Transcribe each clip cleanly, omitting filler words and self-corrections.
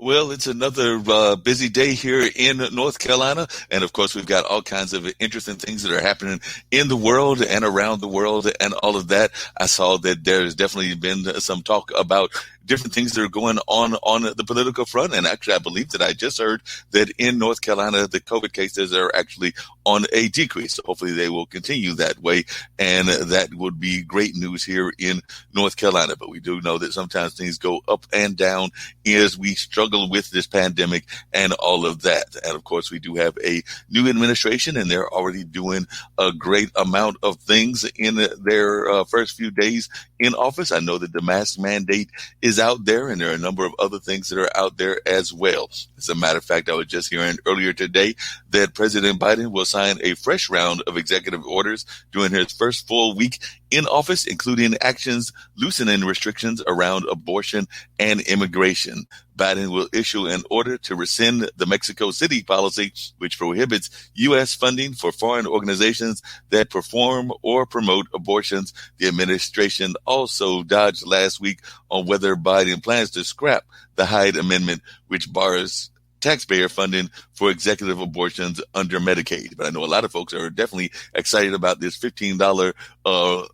Well, it's another busy day here in North Carolina. And of course, we've got all kinds of interesting things that are happening in the world and around the world and all of that. I saw that there's definitely been some talk about different things that are going on the political front. And actually, I believe that I just heard that in North Carolina, the COVID cases are actually on a decrease. So hopefully they will continue that way. And that would be great news here in North Carolina. But we do know that sometimes things go up and down as we struggle with this pandemic and all of that. And of course, we do have a new administration, and they're already doing a great amount of things in their first few days in office. I know that the mask mandate is out there, and there are a number of other things that are out there as well. As a matter of fact, I was just hearing earlier today that President Biden will sign a fresh round of executive orders during his first full week in office, including actions loosening restrictions around abortion and immigration. Biden will issue an order to rescind the Mexico City policy, which prohibits U.S. funding for foreign organizations that perform or promote abortions. The administration also dodged last week on whether Biden plans to scrap the Hyde Amendment, which bars taxpayer funding for executive abortions under Medicaid. But I know a lot of folks are definitely excited about this $15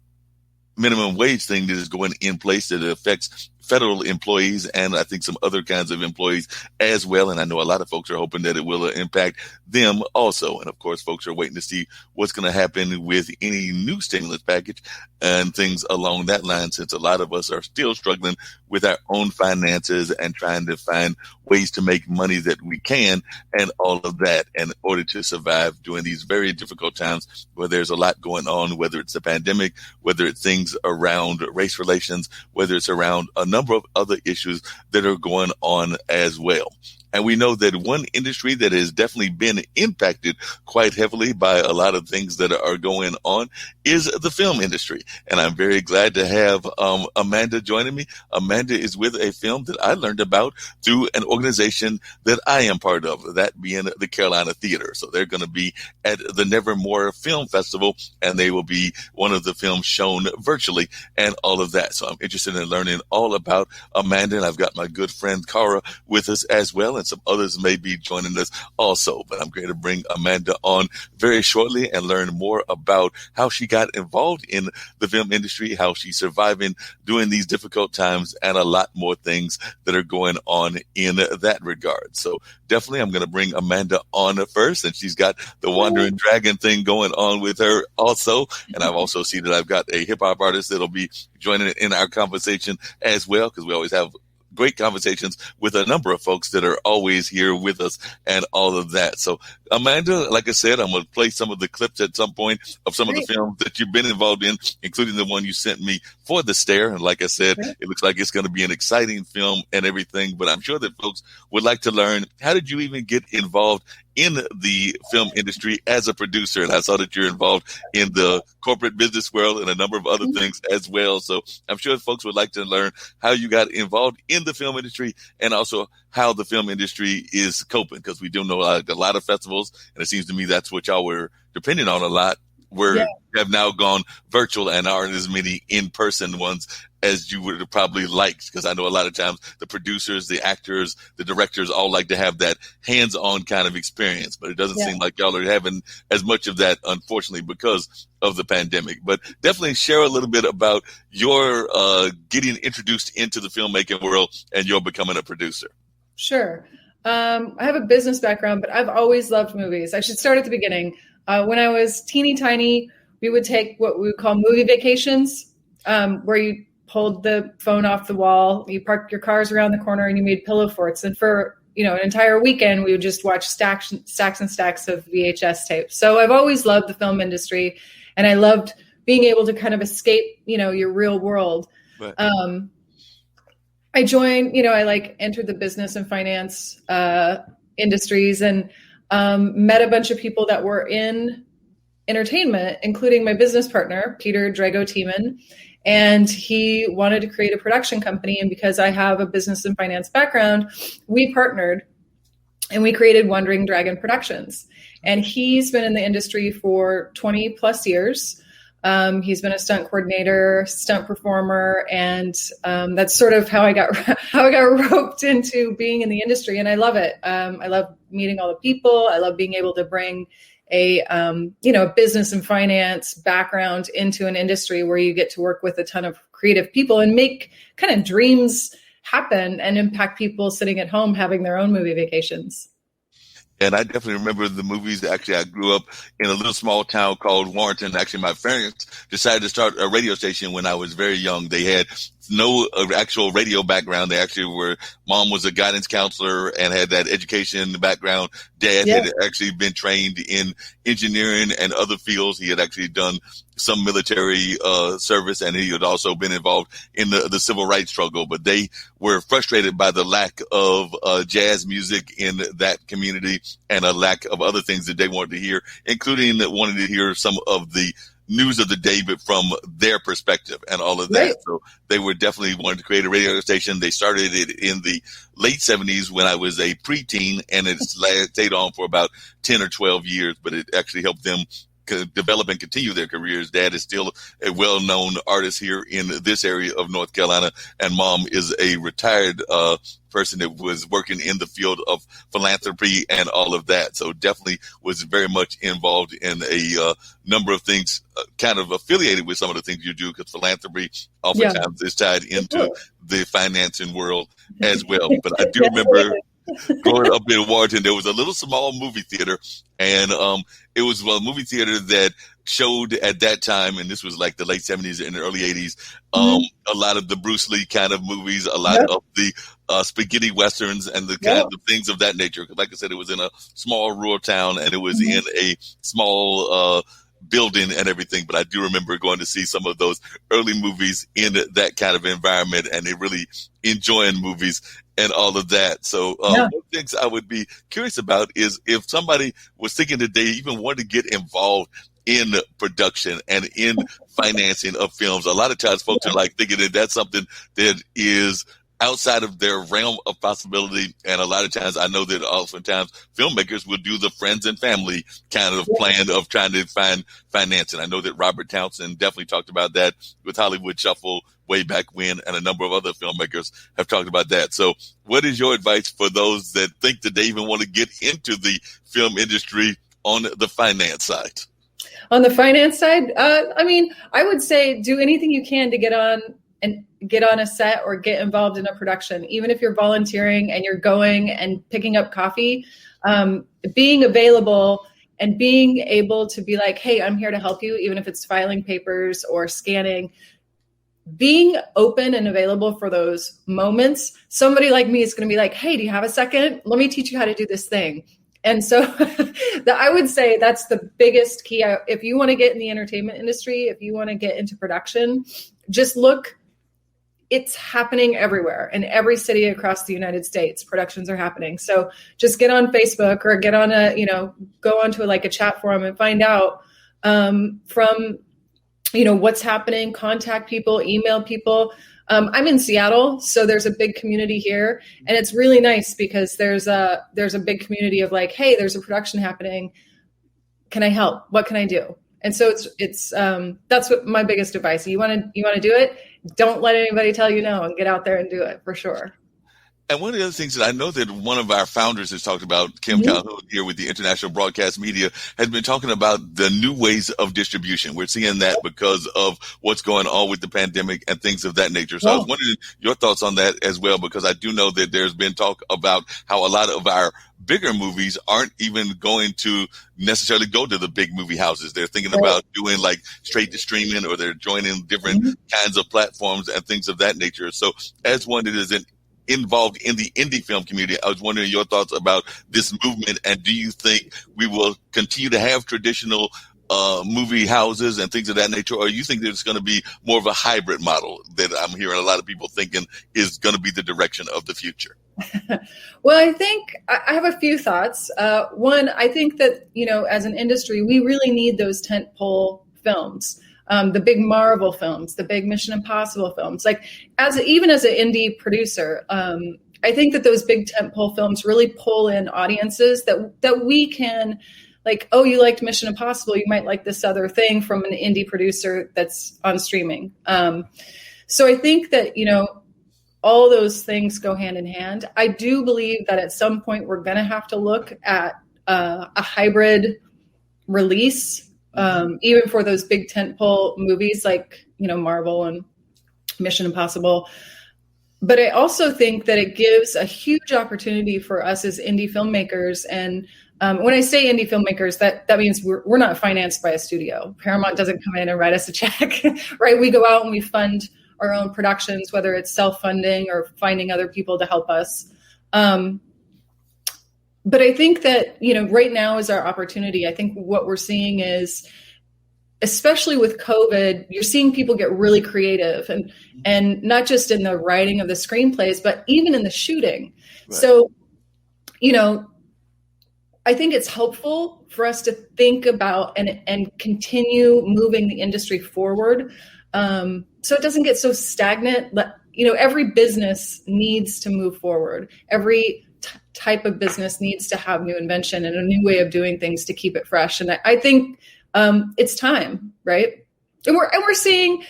minimum wage thing that is going in place that affects federal employees and I think some other kinds of employees as well. And I know a lot of folks are hoping that it will impact them also. And of course, folks are waiting to see what's going to happen with any new stimulus package and things along that line, since a lot of us are still struggling with our own finances and trying to find ways to make money that we can and all of that in order to survive during these very difficult times where there's a lot going on, whether it's the pandemic, whether it's things around race relations, whether it's around a number of other issues that are going on as well. And we know that one industry that has definitely been impacted quite heavily by a lot of things that are going on is the film industry. And I'm very glad to have Amanda joining me. Amanda is with a film that I learned about through an organization that I am part of, that being the Carolina Theater. So they're going to be at the Nevermore Film Festival, and they will be one of the films shown virtually and all of that. So I'm interested in learning all about Amanda, and I've got my good friend Kara with us as well, and some others may be joining us also. But I'm going to bring Amanda on very shortly and learn more about how she got involved in the film industry, how she's surviving during these difficult times, and a lot more things that are going on in that regard. So definitely I'm going to bring Amanda on first, and she's got the Wandering Dragon thing going on with her also. And I've also seen that I've got a hip hop artist that'll be joining in our conversation as well, because we always have great conversations with a number of folks that are always here with us and all of that. So Amanda, like I said, I'm going to play some of the clips at some point of some of the films that you've been involved in, including the one you sent me for The Stare. And like I said, it looks like it's going to be an exciting film and everything, but I'm sure that folks would like to learn, how did you even get involved in the film industry as a producer? And I saw that you're involved in the corporate business world and a number of other things as well. So I'm sure folks would like to learn how you got involved in the film industry and also how the film industry is coping, because we do know a lot of festivals, and it seems to me that's what y'all were depending on a lot, where have now gone virtual and aren't as many in-person ones as you would have probably liked, because I know a lot of times the producers, the actors, the directors all like to have that hands-on kind of experience, but it doesn't seem like y'all are having as much of that, unfortunately, because of the pandemic. But definitely share a little bit about your getting introduced into the filmmaking world and your becoming a producer. Sure. I have a business background, but I've always loved movies. I should start at the beginning. When I was teeny tiny, we would take what we would call movie vacations, where you pulled the phone off the wall, you parked your cars around the corner, and you made pillow forts. And for an entire weekend, we would just watch stacks and stacks of VHS tapes. So I've always loved the film industry, and I loved being able to kind of escape, your real world. Right. I joined, I entered the business and finance industries and met a bunch of people that were in entertainment, including my business partner, Peter Drago-Tiemann. And he wanted to create a production company. And because I have a business and finance background, we partnered and we created Wandering Dragon Productions. And he's been in the industry for 20 plus years. He's been a stunt coordinator, stunt performer, and that's sort of how I got roped into being in the industry. And I love it. I love meeting all the people. I love being able to bring a business and finance background into an industry where you get to work with a ton of creative people and make kind of dreams happen and impact people sitting at home having their own movie vacations. And I definitely remember the movies. Actually, I grew up in a little small town called Warrenton. Actually, my parents decided to start a radio station when I was very young. They had no actual radio background. They actually mom was a guidance counselor and had that education background. Dad had actually been trained in engineering and other fields. He had actually done some military service, and he had also been involved in the civil rights struggle. But they were frustrated by the lack of jazz music in that community and a lack of other things that they wanted to hear, including wanting to hear some of the news of the day, but from their perspective and all of that. Right. So they were definitely wanting to create a radio station. They started it in the late 70s when I was a preteen, and it stayed on for about 10 or 12 years, but it actually helped them develop and continue their careers. Dad is still a well-known artist here in this area of North Carolina, and Mom is a retired person that was working in the field of philanthropy and all of that. So definitely was very much involved in a number of things, kind of affiliated with some of the things you do, because philanthropy oftentimes is tied into the financing world as well. But I do remember growing up in Warrenton, there was a little small movie theater, and it was a movie theater that showed at that time, and this was like the late 70s and the early 80s, a lot of the Bruce Lee kind of movies, a lot of the spaghetti westerns and the kind of things of that nature. Like I said, it was in a small rural town, and it was in a small building and everything. But I do remember going to see some of those early movies in that kind of environment, and they really enjoying movies and all of that. So one of the things I would be curious about is if somebody was thinking that they even wanted to get involved in production and in financing of films. A lot of times folks are like thinking that that's something that is outside of their realm of possibility. And a lot of times I know that oftentimes filmmakers will do the friends and family kind of plan of trying to find financing. I know that Robert Townsend definitely talked about that with Hollywood Shuffle way back when, and a number of other filmmakers have talked about that. So what is your advice for those that think that they even want to get into the film industry on the finance side? On the finance side, I would say do anything you can to get on a set or get involved in a production, even if you're volunteering and you're going and picking up coffee, being available and being able to be like, hey, I'm here to help you, even if it's filing papers or scanning. Being open and available for those moments. Somebody like me is going to be like, hey, do you have a second? Let me teach you how to do this thing. And so I would say that's the biggest key. If you want to get in the entertainment industry, if you want to get into production, just look. It's happening everywhere in every city across the United States. Productions are happening. So just get on Facebook or get on go onto a chat forum and find out from what's happening, contact people, email people. I'm in Seattle, so there's a big community here, and it's really nice because there's a big community of like, hey, there's a production happening. Can I help? What can I do? And so it's that's what my biggest advice. You want to do it? Don't let anybody tell you no, and get out there and do it for sure. And one of the other things that I know that one of our founders has talked about, Kim Calhoun here with the International Broadcast Media, has been talking about the new ways of distribution. We're seeing that because of what's going on with the pandemic and things of that nature. So I was wondering your thoughts on that as well, because I do know that there's been talk about how a lot of our bigger movies aren't even going to necessarily go to the big movie houses. They're thinking about doing like straight to streaming, or they're joining different kinds of platforms and things of that nature. So as one that is involved in the indie film community, I was wondering your thoughts about this movement, and do you think we will continue to have traditional movie houses and things of that nature, or you think there's going to be more of a hybrid model that I'm hearing a lot of people thinking is going to be the direction of the future? Well, I think I have a few thoughts. One, I think that, as an industry, we really need those tentpole films. The big Marvel films, the big Mission Impossible films. Like even as an indie producer, I think that those big tentpole films really pull in audiences that we can like, oh, you liked Mission Impossible, you might like this other thing from an indie producer that's on streaming. So I think that, all those things go hand in hand. I do believe that at some point we're going to have to look at a hybrid release, even for those big tentpole movies like, Marvel and Mission Impossible. But I also think that it gives a huge opportunity for us as indie filmmakers. And when I say indie filmmakers, that means we're not financed by a studio. Paramount doesn't come in and write us a check, right? We go out and we fund our own productions, whether it's self-funding or finding other people to help us. But I think that, right now is our opportunity. I think what we're seeing is, especially with COVID, you're seeing people get really creative and not just in the writing of the screenplays, but even in the shooting. Right. So, I think it's helpful for us to think about and continue moving the industry forward. So it doesn't get so stagnant. Every business needs to move forward. Every type of business needs to have new invention and a new way of doing things to keep it fresh. And I think it's time, right? And we're seeing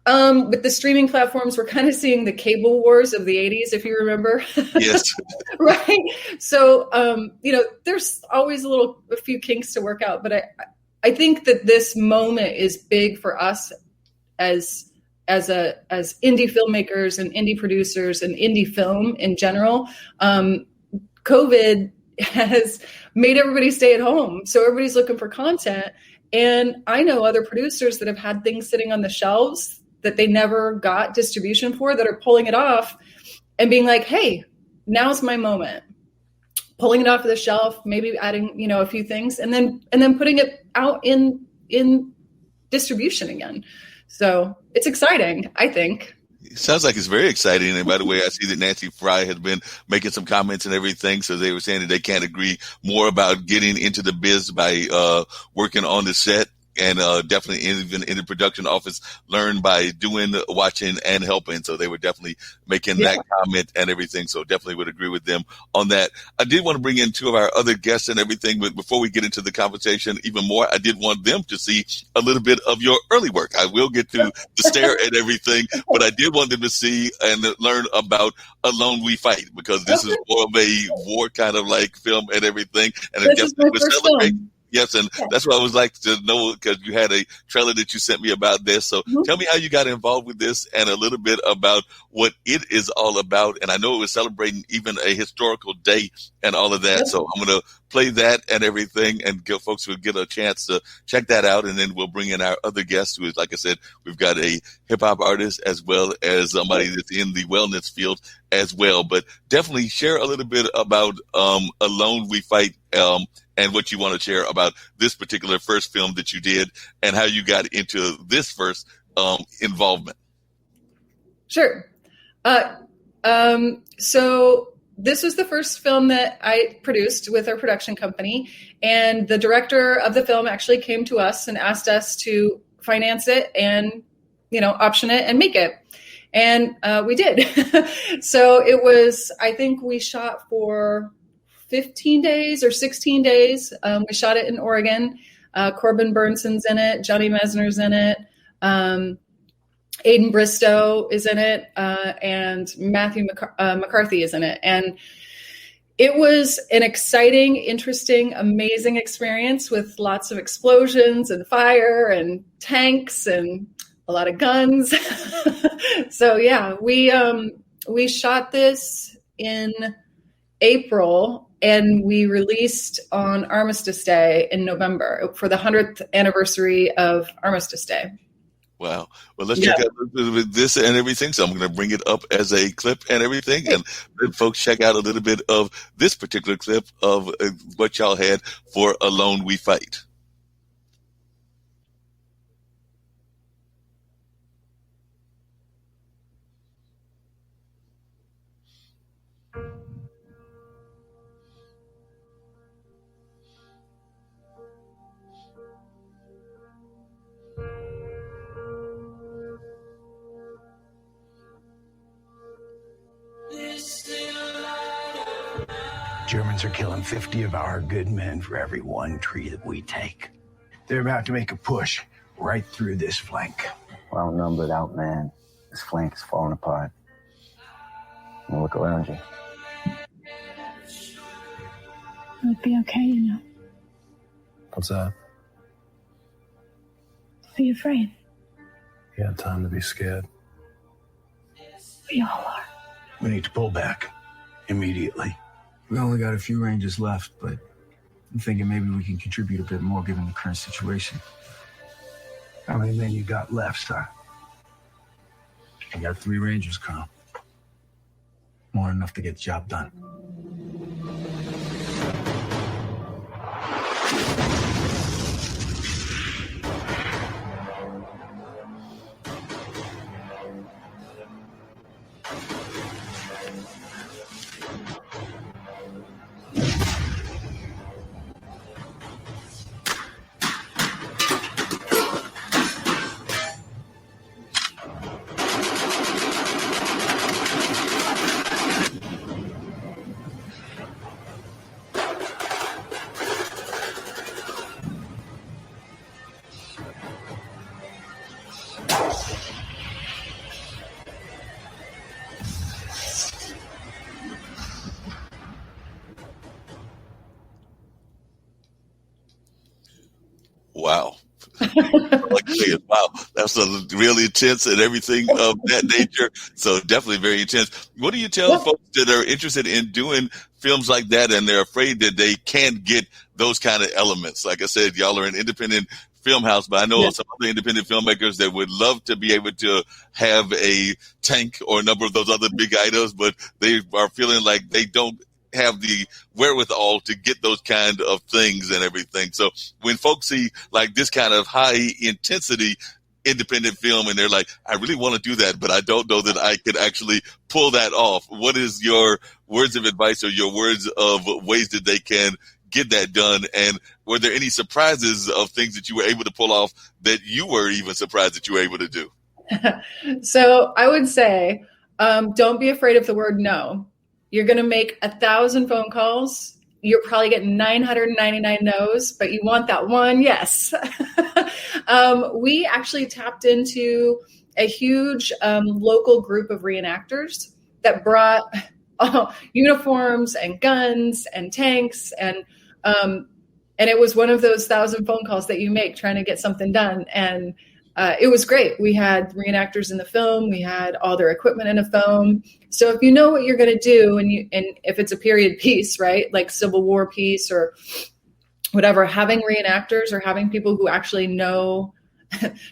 with the streaming platforms, we're kind of seeing the cable wars of the 80s, if you remember. Yes. Right. So there's always a few kinks to work out, but I think that this moment is big for us as indie filmmakers and indie producers and indie film in general. COVID has made everybody stay at home. So everybody's looking for content. And I know other producers that have had things sitting on the shelves that they never got distribution for, that are pulling it off and being like, hey, now's my moment. Pulling it off of the shelf, maybe adding, a few things, and then putting it out in distribution again. So it's exciting, I think. It sounds like it's very exciting. And by the way, I see that Nancy Fry has been making some comments and everything. So they were saying that they can't agree more about getting into the biz by working on the set. And definitely even in the production office, learn by doing, watching, and helping. So they were definitely making that comment and everything. So definitely would agree with them on that. I did want to bring in two of our other guests and everything, but before we get into the conversation even more, I did want them to see a little bit of your early work. I will get to the stare and everything, but I did want them to see and learn about Alone We Fight, because this is more of a war kind of like film and everything. And this is my first film. Yes, and that's what I would like to know, because you had a trailer that you sent me about this. So tell me how you got involved with this and a little bit about what it is all about. And I know it was celebrating even a historical day and all of that. So I'm going to play that and everything, and give folks who get a chance to check that out. And then we'll bring in our other guest, who is, like I said, we've got a hip hop artist as well as somebody that's in the wellness field as well. But definitely share a little bit about Alone We Fight, and what you want to share about this particular first film that you did and how you got into this first involvement. Sure. So this was the first film that I produced with our production company, and the director of the film actually came to us and asked us to finance it and, option it and make it. And we did. So it was, I think we shot for 15 days or 16 days. We shot it in Oregon. Corbin Burnson's in it. Johnny Mesner's in it. Aiden Bristow is in it. And Matthew McCarthy is in it. And it was an exciting, interesting, amazing experience with lots of explosions and fire and tanks and a lot of guns. So yeah, we shot this in April, and we released on Armistice Day in November for the 100th anniversary of Armistice Day. Wow. Well, let's check out this and everything. So I'm going to bring it up as a clip and everything, and let folks check out a little bit of this particular clip of what y'all had for Alone We Fight. Germans are killing 50 of our good men for every one tree that we take. They're about to make a push right through this flank. We're outnumbered, outmanned. This flank is falling apart. Now look around you. It would be okay, you know. What's that? Be afraid. You got time to be scared. We all are. We need to pull back immediately. We only got a few Rangers left, but I'm thinking maybe we can contribute a bit more given the current situation. How many men you got left, sir? I got 3 Rangers, Colonel. More than enough to get the job done. Wow. Wow, that's a really intense and everything of that nature. So definitely very intense. What do you tell folks that are interested in doing films like that and they're afraid that they can't get those kind of elements? Like I said, y'all are an independent film house, but I know some other independent filmmakers that would love to be able to have a tank or a number of those other big items, but they are feeling like they don't have the wherewithal to get those kind of things and everything. So when folks see like this kind of high intensity independent film and they're like, I really want to do that, but I don't know that I could actually pull that off. What is your words of advice or your words of ways that they can get that done? And were there any surprises of things that you were able to pull off that you were even surprised that you were able to do? So I would say, don't be afraid of the word no. You're going to make 1,000 phone calls. You're probably getting 999 no's, but you want that one yes. We actually tapped into a huge local group of reenactors that brought uniforms and guns and tanks. And it was one of those 1,000 phone calls that you make trying to get something done. And it was great. We had reenactors in the film. We had all their equipment in a film. So if you know what you're going to do, and if it's a period piece, right, like Civil War piece or whatever, having reenactors or having people who actually know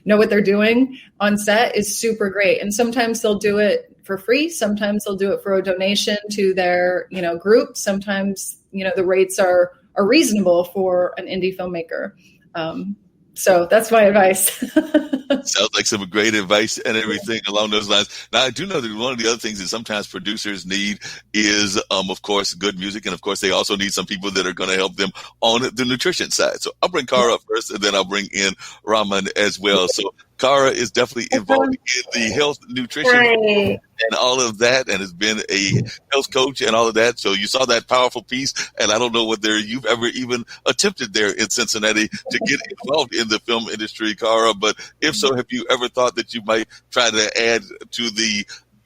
what they're doing on set is super great. And sometimes they'll do it for free. Sometimes they'll do it for a donation to their, group. Sometimes, the rates are reasonable for an indie filmmaker. So that's my advice. Sounds like some great advice and everything along those lines. Now, I do know that one of the other things that sometimes producers need is, of course, good music. And, of course, they also need some people that are going to help them on the nutrition side. So I'll bring Kara up first, and then I'll bring in Rahman as well. So Kara is definitely involved in the health, nutrition, and all of that, and has been a health coach and all of that. So you saw that powerful piece, and I don't know whether you've ever even attempted there in Cincinnati to get involved in the film industry, Kara. But if so, have you ever thought that you might try to add to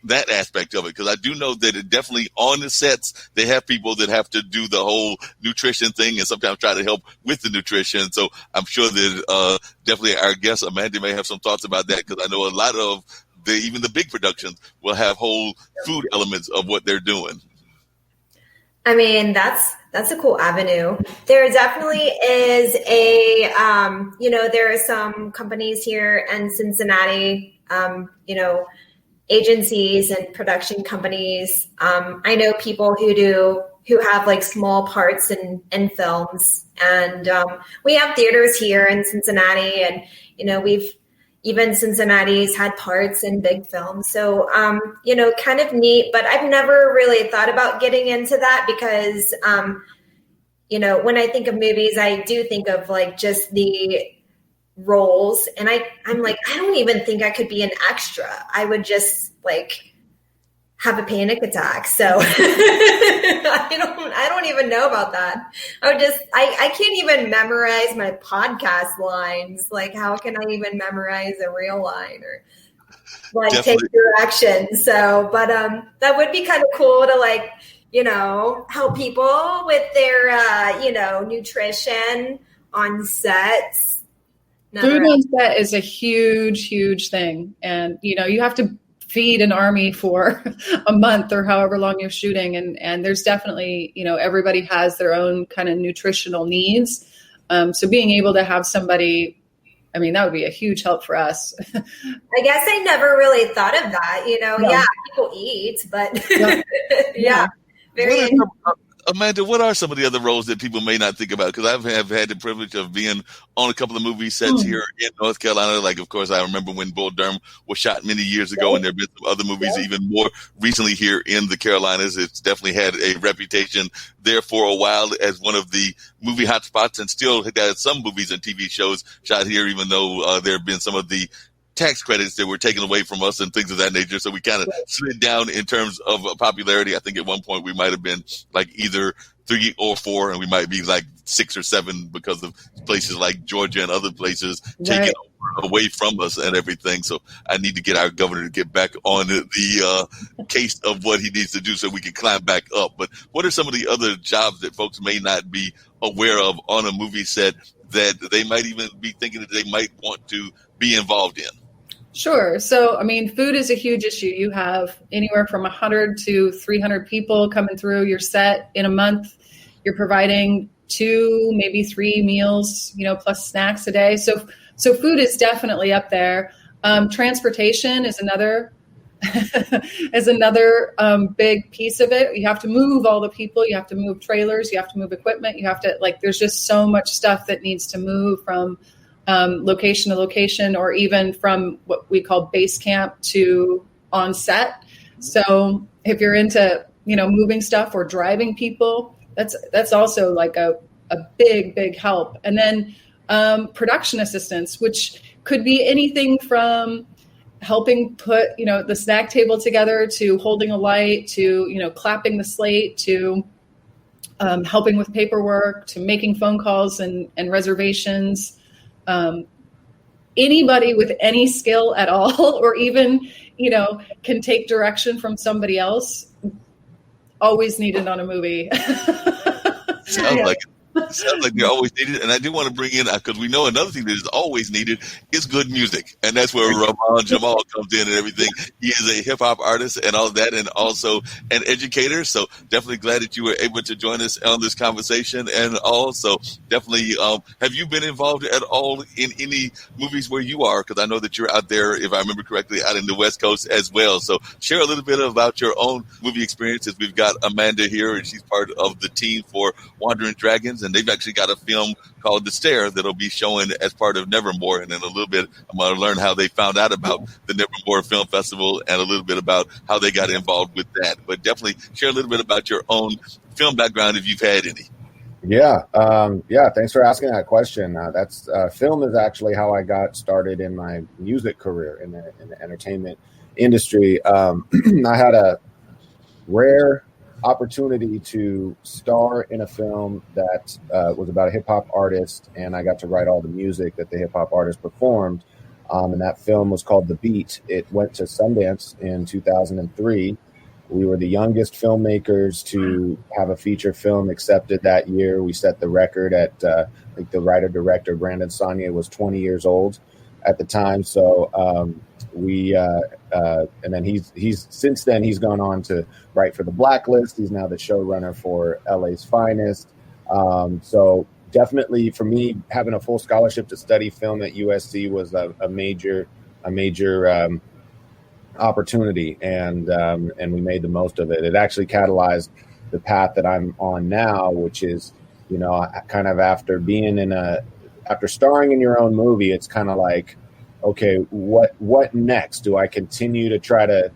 that aspect of it? Because I do know that it definitely on the sets, they have people that have to do the whole nutrition thing and sometimes try to help with the nutrition. So I'm sure that definitely our guest, Amanda, may have some thoughts about that, because I know a lot of even the big productions will have whole food elements of what they're doing. I mean, that's a cool avenue. There definitely is there are some companies here in Cincinnati, agencies and production companies. I know people who have like small parts in films, and we have theaters here in Cincinnati, and even Cincinnati's had parts in big films. So kind of neat, but I've never really thought about getting into that because when I think of movies, I do think of like just the roles, and I'm like, I don't even think I could be an extra. I would just like have a panic attack. So I don't even know about that. I can't even memorize my podcast lines. Like, how can I even memorize a real line or like Definitely. take direction? So, but that would be kind of cool to like, help people with their nutrition on sets. Food on set is a huge, huge thing. And, you have to feed an army for a month or however long you're shooting. And there's definitely, everybody has their own kind of nutritional needs. So being able to have somebody, that would be a huge help for us. I guess I never really thought of that, No. Yeah, people eat, but Yeah. Very Amanda, what are some of the other roles that people may not think about? Because I have had the privilege of being on a couple of movie sets here in North Carolina. Like, of course, I remember when Bull Durham was shot many years ago, and there have been some other movies even more recently here in the Carolinas. It's definitely had a reputation there for a while as one of the movie hotspots, and still got some movies and TV shows shot here, even though there have been some of the tax credits that were taken away from us and things of that nature. So we kind of slid down in terms of popularity. I think at one point we might have been like either 3 or 4, and we might be like 6 or 7 because of places like Georgia and other places taking away from us and everything. So I need to get our governor to get back on the case of what he needs to do so we can climb back up. But what are some of the other jobs that folks may not be aware of on a movie set that they might even be thinking that they might want to be involved in? Sure. So, food is a huge issue. You have anywhere from 100 to 300 people coming through your set in a month. You're providing 2, maybe 3 meals, plus snacks a day. So food is definitely up there. Transportation is another big piece of it. You have to move all the people. You have to move trailers. You have to move equipment. You have to there's just so much stuff that needs to move from location to location, or even from what we call base camp to on set. So if you're into, moving stuff or driving people, that's also like a big, big help. And then production assistance, which could be anything from helping put, the snack table together to holding a light to, clapping the slate to helping with paperwork to making phone calls and reservations. Anybody with any skill at all, or even, can take direction from somebody else, always needed on a movie. Sounds like they're always needed. And I do want to bring in, because we know another thing that is always needed is good music. And that's where Rahman Jamaal comes in and everything. He is a hip hop artist and all of that, and also an educator. So definitely glad that you were able to join us on this conversation. And also definitely, have you been involved at all in any movies where you are? Because I know that you're out there, if I remember correctly, out in the West Coast as well. So share a little bit about your own movie experiences. We've got Amanda here, and she's part of the team for Wandering Dragons. And they've actually got a film called The Stair that'll be showing as part of Nevermore. And in a little bit, I'm going to learn how they found out about the Nevermore Film Festival and a little bit about how they got involved with that. But definitely share a little bit about your own film background if you've had any. Yeah. Thanks for asking that question. That's film is actually how I got started in my music career in the entertainment industry. I had a rare opportunity to star in a film that was about a hip hop artist, and I got to write all the music that the hip hop artist performed. And that film was called The Beat. It went to Sundance in 2003. We were the youngest filmmakers to have a feature film accepted that year. We set the record at, I think the writer-director, Brandon Saunier, was 20 years old at the time. So and then he's since then he's gone on to write for The Blacklist. He's now the showrunner for LA's Finest. So definitely for me, having a full scholarship to study film at USC was a major opportunity, and we made the most of it. It actually catalyzed the path that I'm on now, which is, kind of after starring in your own movie, it's kind of like, okay, what next? Do I continue to try to,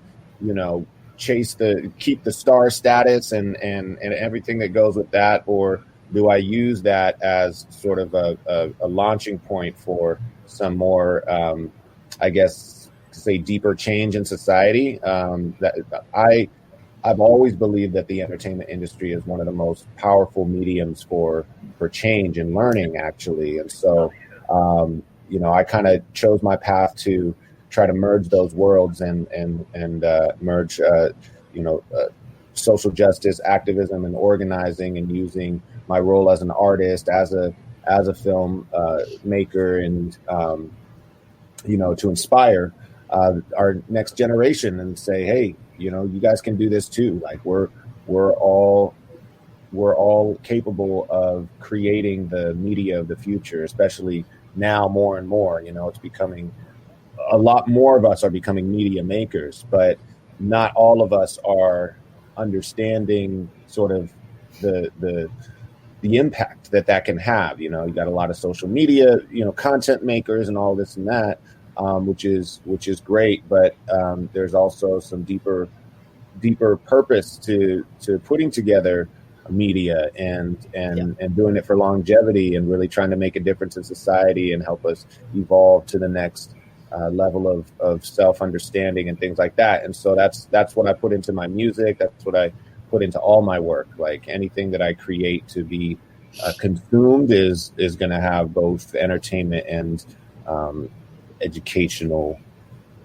keep the star status and everything that goes with that, or do I use that as sort of a launching point for some more, to say, deeper change in society. I've always believed that the entertainment industry is one of the most powerful mediums for change and learning, actually. And so, I kind of chose my path to try to merge those worlds and merge, social justice, activism, and organizing, and using my role as an artist, as a film maker, and to inspire our next generation and say, hey, you guys can do this too. Like we're all capable of creating the media of the future, especially now more and more. It's becoming a lot more of us are becoming media makers, but not all of us are understanding sort of the impact that can have. You got a lot of social media, content makers and all this and that, which is great, but there's also some deeper purpose to putting together media and doing it for longevity and really trying to make a difference in society and help us evolve to the next level of self-understanding and things like that. And so that's what I put into my music. That's what I put into all my work. Like anything that I create to be consumed is going to have both entertainment and educational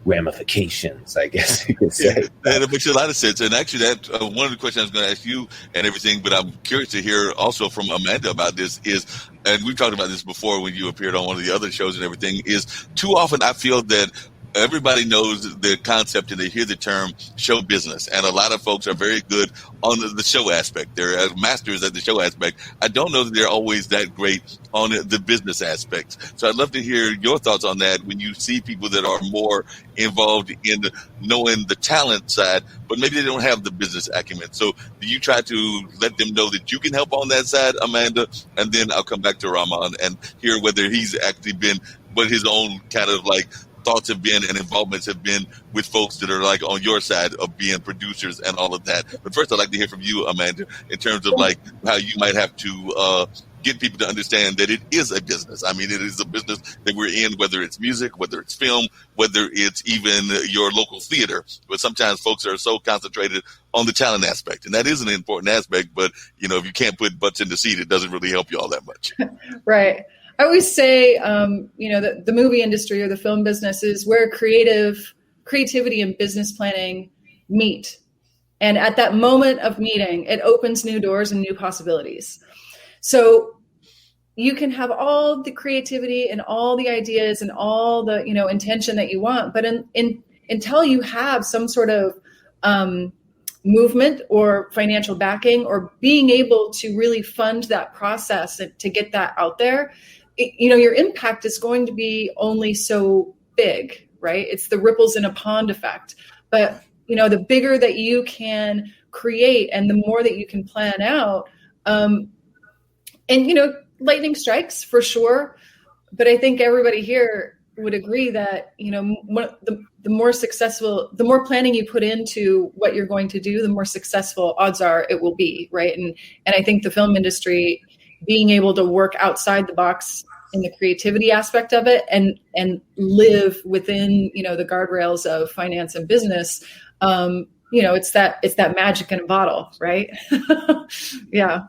ramifications, I guess you could say. Yeah, that makes a lot of sense. And actually, that one of the questions I was going to ask you and everything, but I'm curious to hear also from Amanda about this is, and we've talked about this before when you appeared on one of the other shows and everything, is too often I feel that everybody knows the concept and they hear the term show business. And a lot of folks are very good on the show aspect. They're masters at the show aspect. I don't know that they're always that great on the business aspects. So I'd love to hear your thoughts on that when you see people that are more involved in knowing the talent side, but maybe they don't have the business acumen. So do you try to let them know that you can help on that side, Amanda? And then I'll come back to Rahman and hear whether he's actually been, what his own kind of like thoughts have been and involvements have been with folks that are like on your side of being producers and all of that. But first, I'd like to hear from you, Amanda, in terms of like how you might have to get people to understand that it is a business. I mean, it is a business that we're in, whether it's music, whether it's film, whether it's even your local theater. But sometimes folks are so concentrated on the talent aspect, and that is an important aspect. But, if you can't put butts in the seat, it doesn't really help you all that much. Right. I always say, that the movie industry or the film business is where creativity and business planning meet. And at that moment of meeting, it opens new doors and new possibilities. So you can have all the creativity and all the ideas and all the, intention that you want, but until you have some sort of movement or financial backing or being able to really fund that process to get that out there, your impact is going to be only so big, right? It's the ripples in a pond effect. But, the bigger that you can create and the more that you can plan out, lightning strikes for sure. But I think everybody here would agree that, the more planning you put into what you're going to do, the more successful odds are it will be, right? And I think the film industry, being able to work outside the box in the creativity aspect of it and live within, the guardrails of finance and business, it's that magic in a bottle, right? Yeah.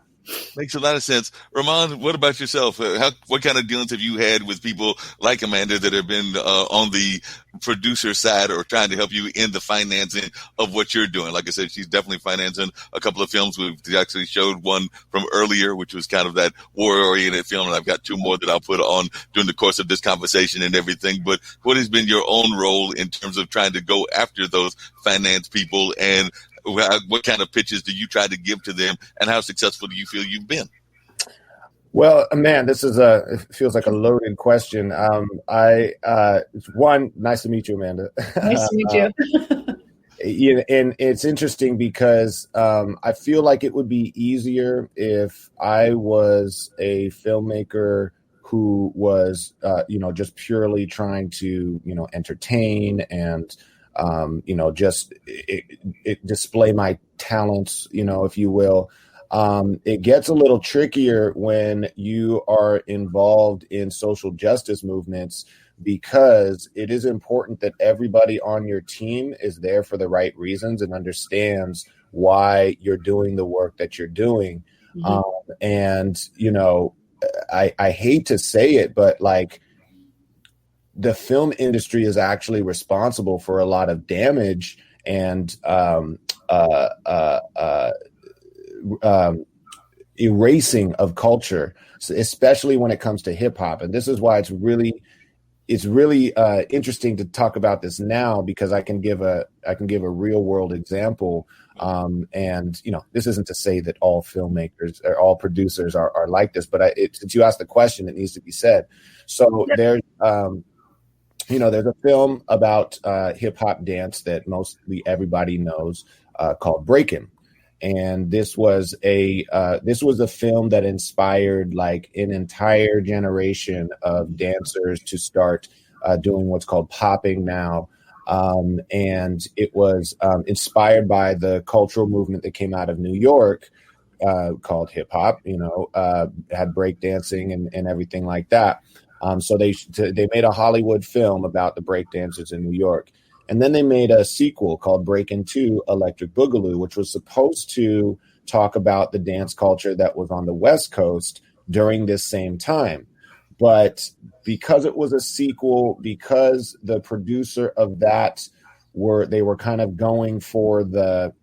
Makes a lot of sense. Rahman, what about yourself? What kind of dealings have you had with people like Amanda that have been on the producer side or trying to help you in the financing of what you're doing? Like I said, she's definitely financing a couple of films. We've actually showed one from earlier, which was kind of that war-oriented film, and I've got two more that I'll put on during the course of this conversation and everything. But what has been your own role in terms of trying to go after those finance people, and what kind of pitches do you try to give to them, and how successful do you feel you've been? Well, man, it feels like a loaded question. One, nice to meet you, Amanda. Nice to meet you. And it's interesting because I feel like it would be easier if I was a filmmaker who was, just purely trying to, entertain and just display my talents, if you will. It gets a little trickier when you are involved in social justice movements because it is important that everybody on your team is there for the right reasons and understands why you're doing the work that you're doing. And, you know, I hate to say it, but like the film industry is actually responsible for a lot of damage and erasing of culture, especially when it comes to hip hop. And this is why it's really interesting to talk about this now, because I can give a real world example. And you know, this isn't to say that all filmmakers or all producers are like this, but since you asked the question, it needs to be said. So there's there's a film about hip hop dance that mostly everybody knows called Breakin'. And this was a film that inspired like an entire generation of dancers to start doing what's called popping now. And it was inspired by the cultural movement that came out of New York called hip hop, had break dancing and everything like that. So they made a Hollywood film about the break dancers in New York. And then they made a sequel called Breakin' 2 Electric Boogaloo, which was supposed to talk about the dance culture that was on the West Coast during this same time. But because it was a sequel, because the producer of that they were kind of going for the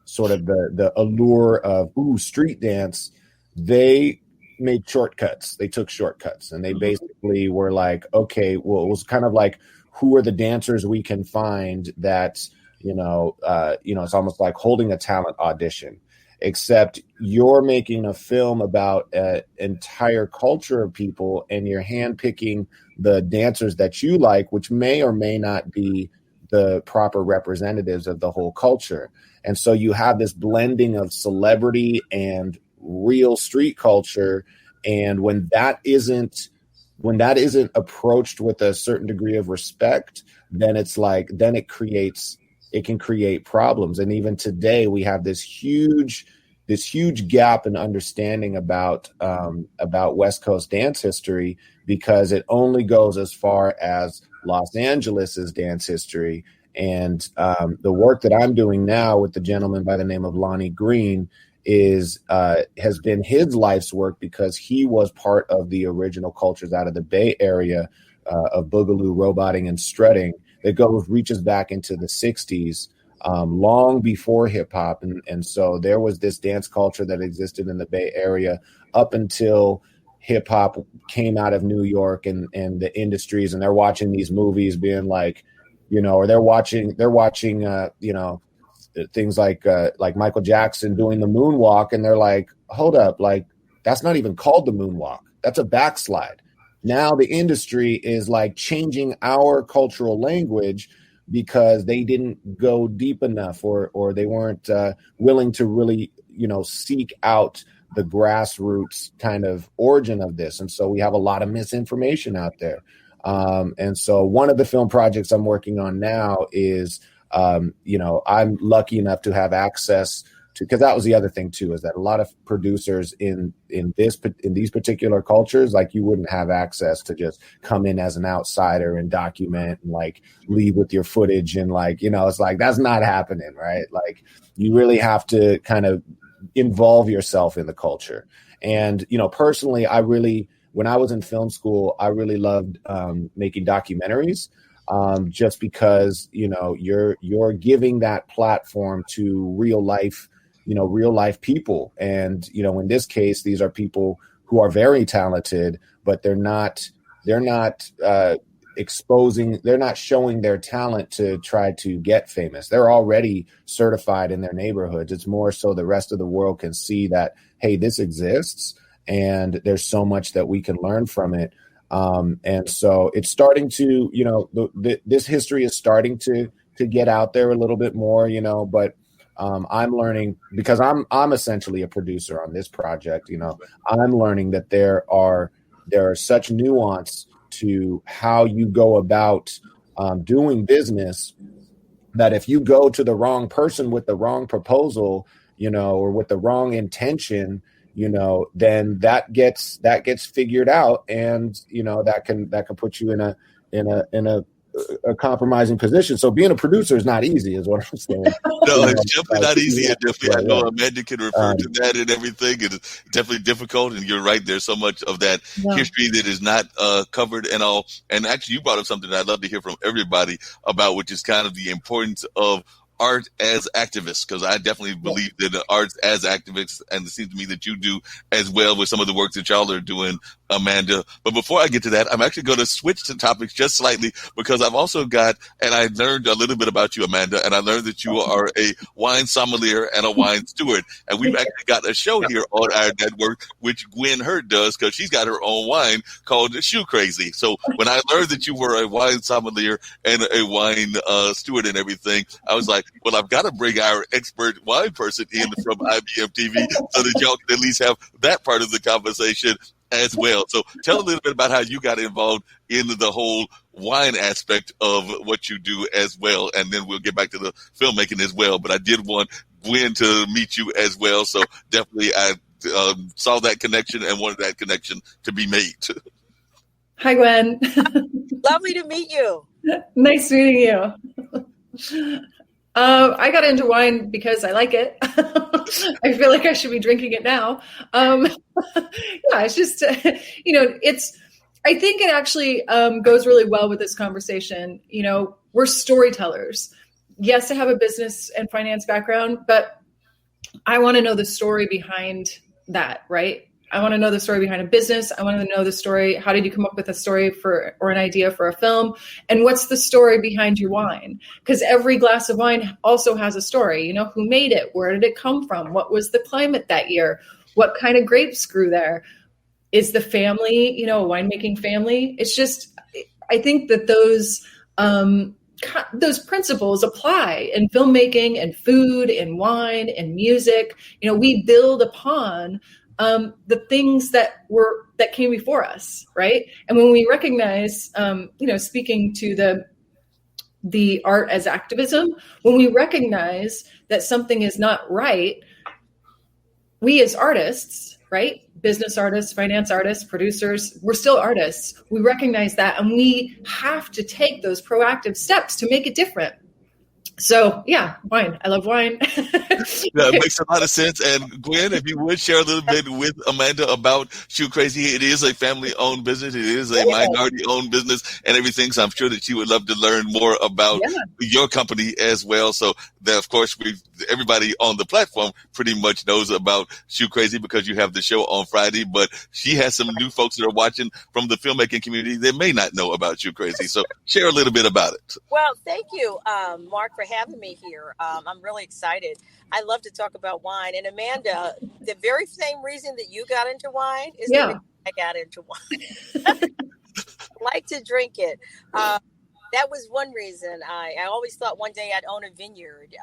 sort of the allure of street dance, they made shortcuts. They took shortcuts, and they basically were like, okay, well, it was kind of like, who are the dancers we can find that, it's almost like holding a talent audition, except you're making a film about an entire culture of people, and you're handpicking the dancers that you like, which may or may not be the proper representatives of the whole culture. And so you have this blending of celebrity and real street culture. And when that isn't approached with a certain degree of respect, then it can create problems. And even today we have this huge gap in understanding about West Coast dance history, because it only goes as far as Los Angeles's dance history. And the work that I'm doing now with the gentleman by the name of Lonnie Green has been his life's work, because he was part of the original cultures out of the Bay Area of boogaloo, roboting, and strutting that reaches back into the 60s, long before hip hop. And so there was this dance culture that existed in the Bay Area up until hip hop came out of New York and the industries, and they're watching these movies being like, or they're watching things like Michael Jackson doing the moonwalk, and they're like, hold up, like that's not even called the moonwalk. That's a backslide. Now the industry is like changing our cultural language because they didn't go deep enough, or they weren't willing to really, seek out the grassroots kind of origin of this. And so we have a lot of misinformation out there. And so one of the film projects I'm working on now is, I'm lucky enough to have access to, because that was the other thing too, is that a lot of producers in these particular cultures, like, you wouldn't have access to just come in as an outsider and document and like leave with your footage and like, it's like, that's not happening, right? Like, you really have to kind of involve yourself in the culture. And, personally, when I was in film school, I really loved making documentaries. Just because, you're giving that platform to real life people. And, in this case, these are people who are very talented, but they're not showing their talent to try to get famous. They're already certified in their neighborhoods. It's more so the rest of the world can see that, hey, this exists, and there's so much that we can learn from it. And so it's starting to, this history is starting to get out there a little bit more, but I'm learning, because I'm essentially a producer on this project. I'm learning that there are such nuance to how you go about doing business, that if you go to the wrong person with the wrong proposal, or with the wrong intention, then that gets figured out, and that can put you in a compromising position. So being a producer is not easy, is what I'm saying. No, it's definitely not easy. And definitely, I know Amanda can refer to that and everything. It's definitely difficult. And you're right. There's so much of that history that is not covered and all. And actually, you brought up something that I'd love to hear from everybody about, which is kind of the importance of art as activists, because I definitely believe that the arts as activists, and it seems to me that you do as well with some of the work that y'all are doing, Amanda. But before I get to that, I'm actually going to switch to topics just slightly, because I've also got, and I learned a little bit about you, Amanda, and I learned that you are a wine sommelier and a wine steward. And we've actually got a show here on our network, which Gwen Hurt does, because she's got her own wine called Shoe Crazy. So when I learned that you were a wine sommelier and a wine steward and everything, I was like, well, I've got to bring our expert wine person in from IBM TV so that y'all can at least have that part of the conversation as well. So tell a little bit about how you got involved in the whole wine aspect of what you do as well. And then we'll get back to the filmmaking as well. But I did want Gwen to meet you as well. So definitely I saw that connection and wanted that connection to be made. Hi, Gwen. Lovely to meet you. Nice meeting you. I got into wine because I like it. I feel like I should be drinking it now. It's just, I think it actually goes really well with this conversation. We're storytellers. Yes, I have a business and finance background, but I want to know the story behind that, right? I want to know the story behind a business. I want to know the story. How did you come up with a story or an idea for a film? And what's the story behind your wine? Because every glass of wine also has a story. Who made it? Where did it come from? What was the climate that year? What kind of grapes grew there? Is the family, a winemaking family? It's just, I think that those principles apply in filmmaking and food and wine and music. We build upon the things that came before us, right? And when we recognize, speaking to the art as activism, when we recognize that something is not right, we as artists, right? Business artists, finance artists, producers, we're still artists. We recognize that, and we have to take those proactive steps to make it different. So wine. I love wine. It makes a lot of sense. And Gwen, if you would share a little bit with Amanda about Shoe Crazy. It is a family-owned business. It is a minority-owned business and everything. So I'm sure that she would love to learn more about your company as well. So that, of course, everybody on the platform pretty much knows about Shoe Crazy because you have the show on Friday. But she has some new folks that are watching from the filmmaking community that may not know about Shoe Crazy. So share a little bit about it. Well, thank you, Mark, for having me here. I'm really excited. I love to talk about wine. And Amanda, the very same reason that you got into wine is the reason I got into wine. I like to drink it. That was one reason. I always thought one day I'd own a vineyard,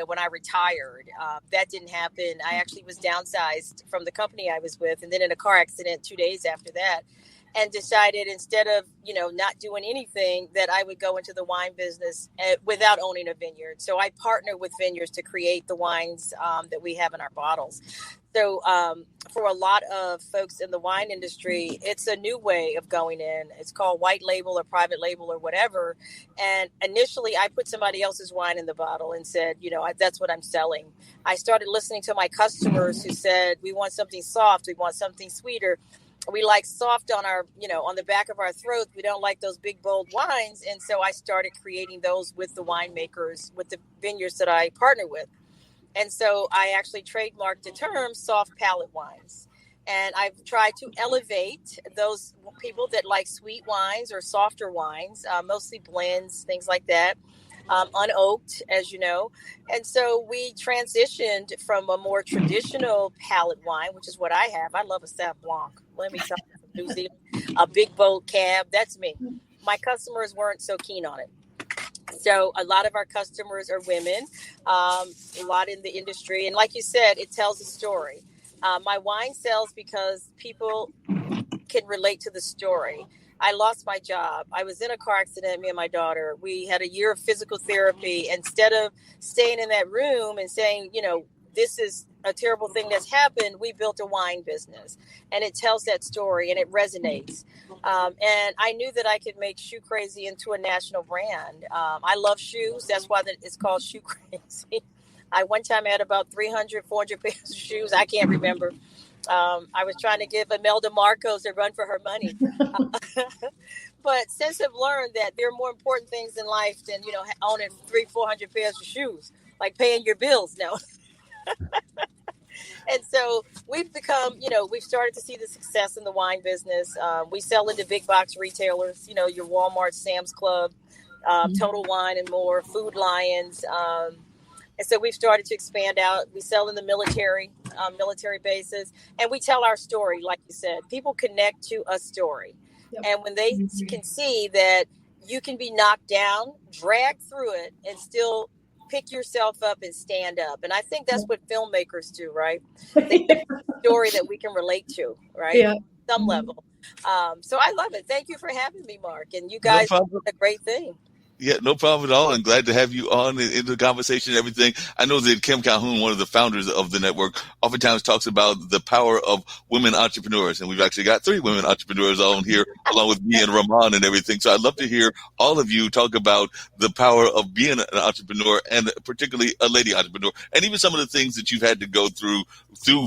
when I retired. That didn't happen. I actually was downsized from the company I was with, and then in a car accident 2 days after that. And decided instead of, not doing anything, that I would go into the wine business without owning a vineyard. So I partner with vineyards to create the wines that we have in our bottles. So for a lot of folks in the wine industry, it's a new way of going in. It's called white label or private label or whatever. And initially, I put somebody else's wine in the bottle and said, that's what I'm selling. I started listening to my customers who said, we want something soft. We want something sweeter. We like soft on our, on the back of our throat. We don't like those big, bold wines. And so I started creating those with the winemakers, with the vineyards that I partner with. And so I actually trademarked the term soft palate wines. And I've tried to elevate those people that like sweet wines or softer wines, mostly blends, things like that. Unoaked, as you know. And so we transitioned from a more traditional palate wine, which is what I have. I love a Sauv Blanc. Let me tell you, from New Zealand, a big, bold cab. That's me. My customers weren't so keen on it. So a lot of our customers are women, a lot in the industry. And like you said, it tells a story. My wine sells because people can relate to the story. I lost my job. I was in a car accident, me and my daughter. We had a year of physical therapy. Instead of staying in that room and saying, this is a terrible thing that's happened. We built a wine business, and it tells that story and it resonates. And I knew that I could make Shoe Crazy into a national brand. I love shoes. That's why it's called Shoe Crazy. One time had about 300, 400 pairs of shoes. I can't remember. I was trying to give Imelda Marcos a run for her money. But since I've learned that there are more important things in life than, owning 300, 400 pairs of shoes, like paying your bills now. And so we've become, we've started to see the success in the wine business. We sell into big box retailers, your Walmart, Sam's Club, Total Wine and more, Food Lions. And so we've started to expand out. We sell in the military bases, and we tell our story. Like you said, people connect to a story. Yep. And when they can see that you can be knocked down, drag through it, and still pick yourself up and stand up. And I think that's what filmmakers do, right? They pick a story that we can relate to, right? Yeah. Some level. So I love it. Thank you for having me, Mark. And you guys did a great thing. Yeah, no problem at all. I'm glad to have you on in the conversation and everything. I know that Kim Calhoun, one of the founders of the network, oftentimes talks about the power of women entrepreneurs. And we've actually got 3 women entrepreneurs on here, along with me and Rahman and everything. So I'd love to hear all of you talk about the power of being an entrepreneur, and particularly a lady entrepreneur, and even some of the things that you've had to go through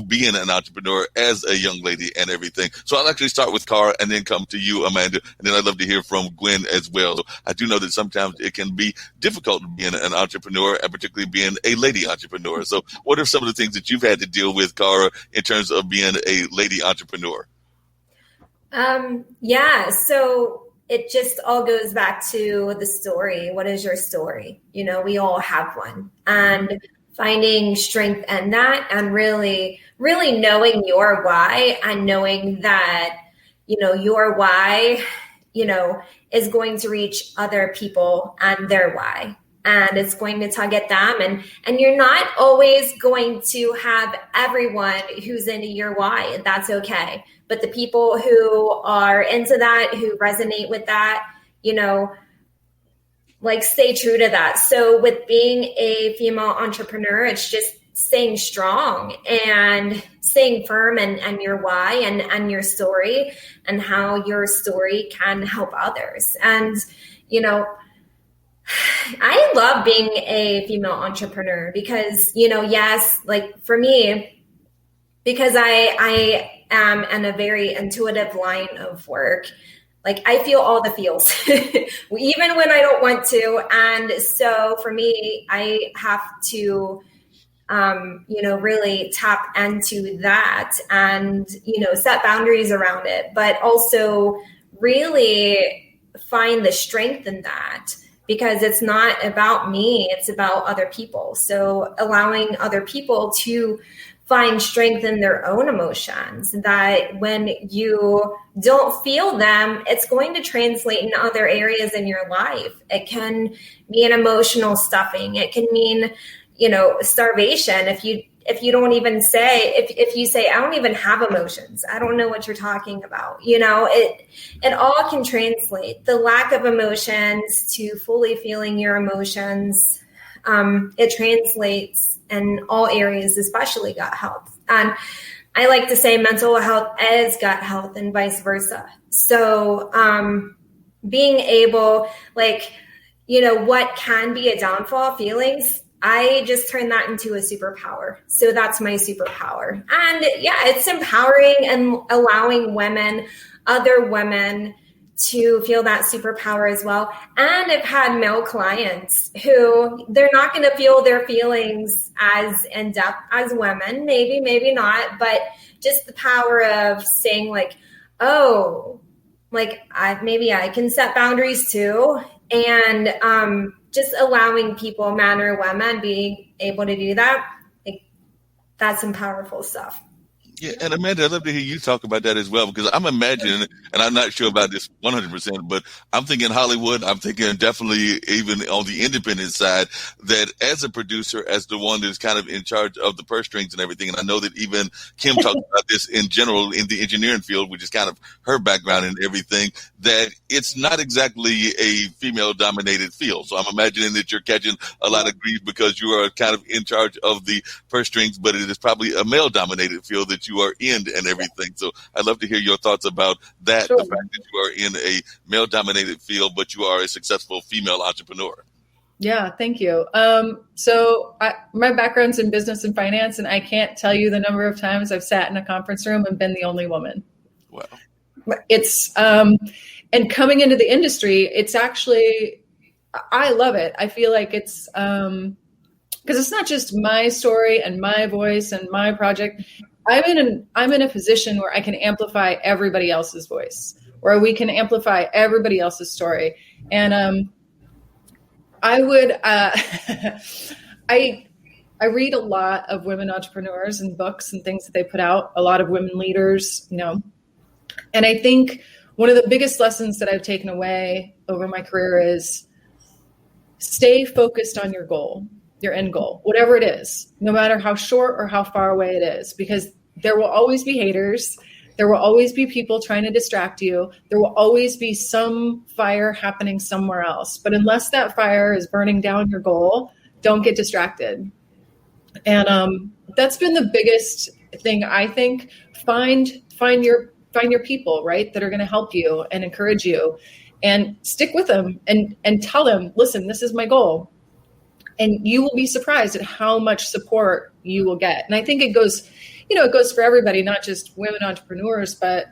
being an entrepreneur as a young lady and everything. So I'll actually start with Kara and then come to you, Amanda. And then I'd love to hear from Gwen as well. So I do know that sometimes it can be difficult being an entrepreneur, and particularly being a lady entrepreneur. So what are some of the things that you've had to deal with, Kara, in terms of being a lady entrepreneur? So it just all goes back to the story. What is your story? We all have one, and finding strength in that, and really, really knowing your why, and knowing that, your why, is going to reach other people and their why, and it's going to tug at them. And you're not always going to have everyone who's into your why, and that's okay. But the people who are into that, who resonate with that, stay true to that. So with being a female entrepreneur, it's just staying strong and staying firm and your why and your story, and how your story can help others. And, I love being a female entrepreneur because, yes, like for me, because I am in a very intuitive line of work, like I feel all the feels, even when I don't want to. And so for me, I have to really tap into that and, set boundaries around it, but also really find the strength in that, because it's not about me, it's about other people. So allowing other people to find strength in their own emotions, that when you don't feel them, it's going to translate in other areas in your life. It can mean emotional stuffing. It can mean, starvation. If you don't even say, if you say, I don't even have emotions, I don't know what you're talking about. It all can translate. The lack of emotions to fully feeling your emotions. It translates in all areas, especially gut health. And I like to say mental health is gut health and vice versa. So being able, what can be a downfall, feelings, I just turn that into a superpower. So that's my superpower. And it's empowering and allowing women, other women, to feel that superpower as well. And I've had male clients who they're not going to feel their feelings as in depth as women, maybe not, but just the power of saying maybe I can set boundaries too. And just allowing people, men or women, being able to do that, that's some powerful stuff. Yeah, and Amanda, I'd love to hear you talk about that as well, because I'm imagining, and I'm not sure about this 100%, but I'm thinking Hollywood, I'm thinking definitely even on the independent side, that as a producer, as the one that's kind of in charge of the purse strings and everything, and I know that even Kim talks about this in general in the engineering field, which is kind of her background and everything, that it's not exactly a female-dominated field. So I'm imagining that you're catching a lot of grief because you are kind of in charge of the purse strings, but it is probably a male-dominated field that you are in and everything. So I'd love to hear your thoughts about that, Sure. the fact that you are in a male-dominated field, but you are a successful female entrepreneur. Yeah, thank you. So my background's in business and finance, and I can't tell you the number of times I've sat in a conference room and been the only woman. Wow. It's, and coming into the industry, it's actually, I love it. I feel like it's, because it's not just my story and my voice and my project. I'm in a position where I can amplify everybody else's voice, where we can amplify everybody else's story. And I would I read a lot of women entrepreneurs and books and things that they put out, a lot of women leaders, and I think one of the biggest lessons that I've taken away over my career is stay focused on your goal, your end goal, whatever it is, no matter how short or how far away it is, because there will always be haters. There will always be people trying to distract you. There will always be some fire happening somewhere else. But unless that fire is burning down your goal, don't get distracted. And that's been the biggest thing, I think. Find your people, right, that are going to help you and encourage you, and stick with them and tell them, listen, this is my goal. And you will be surprised at how much support you will get. And I think it goes for everybody, not just women entrepreneurs, but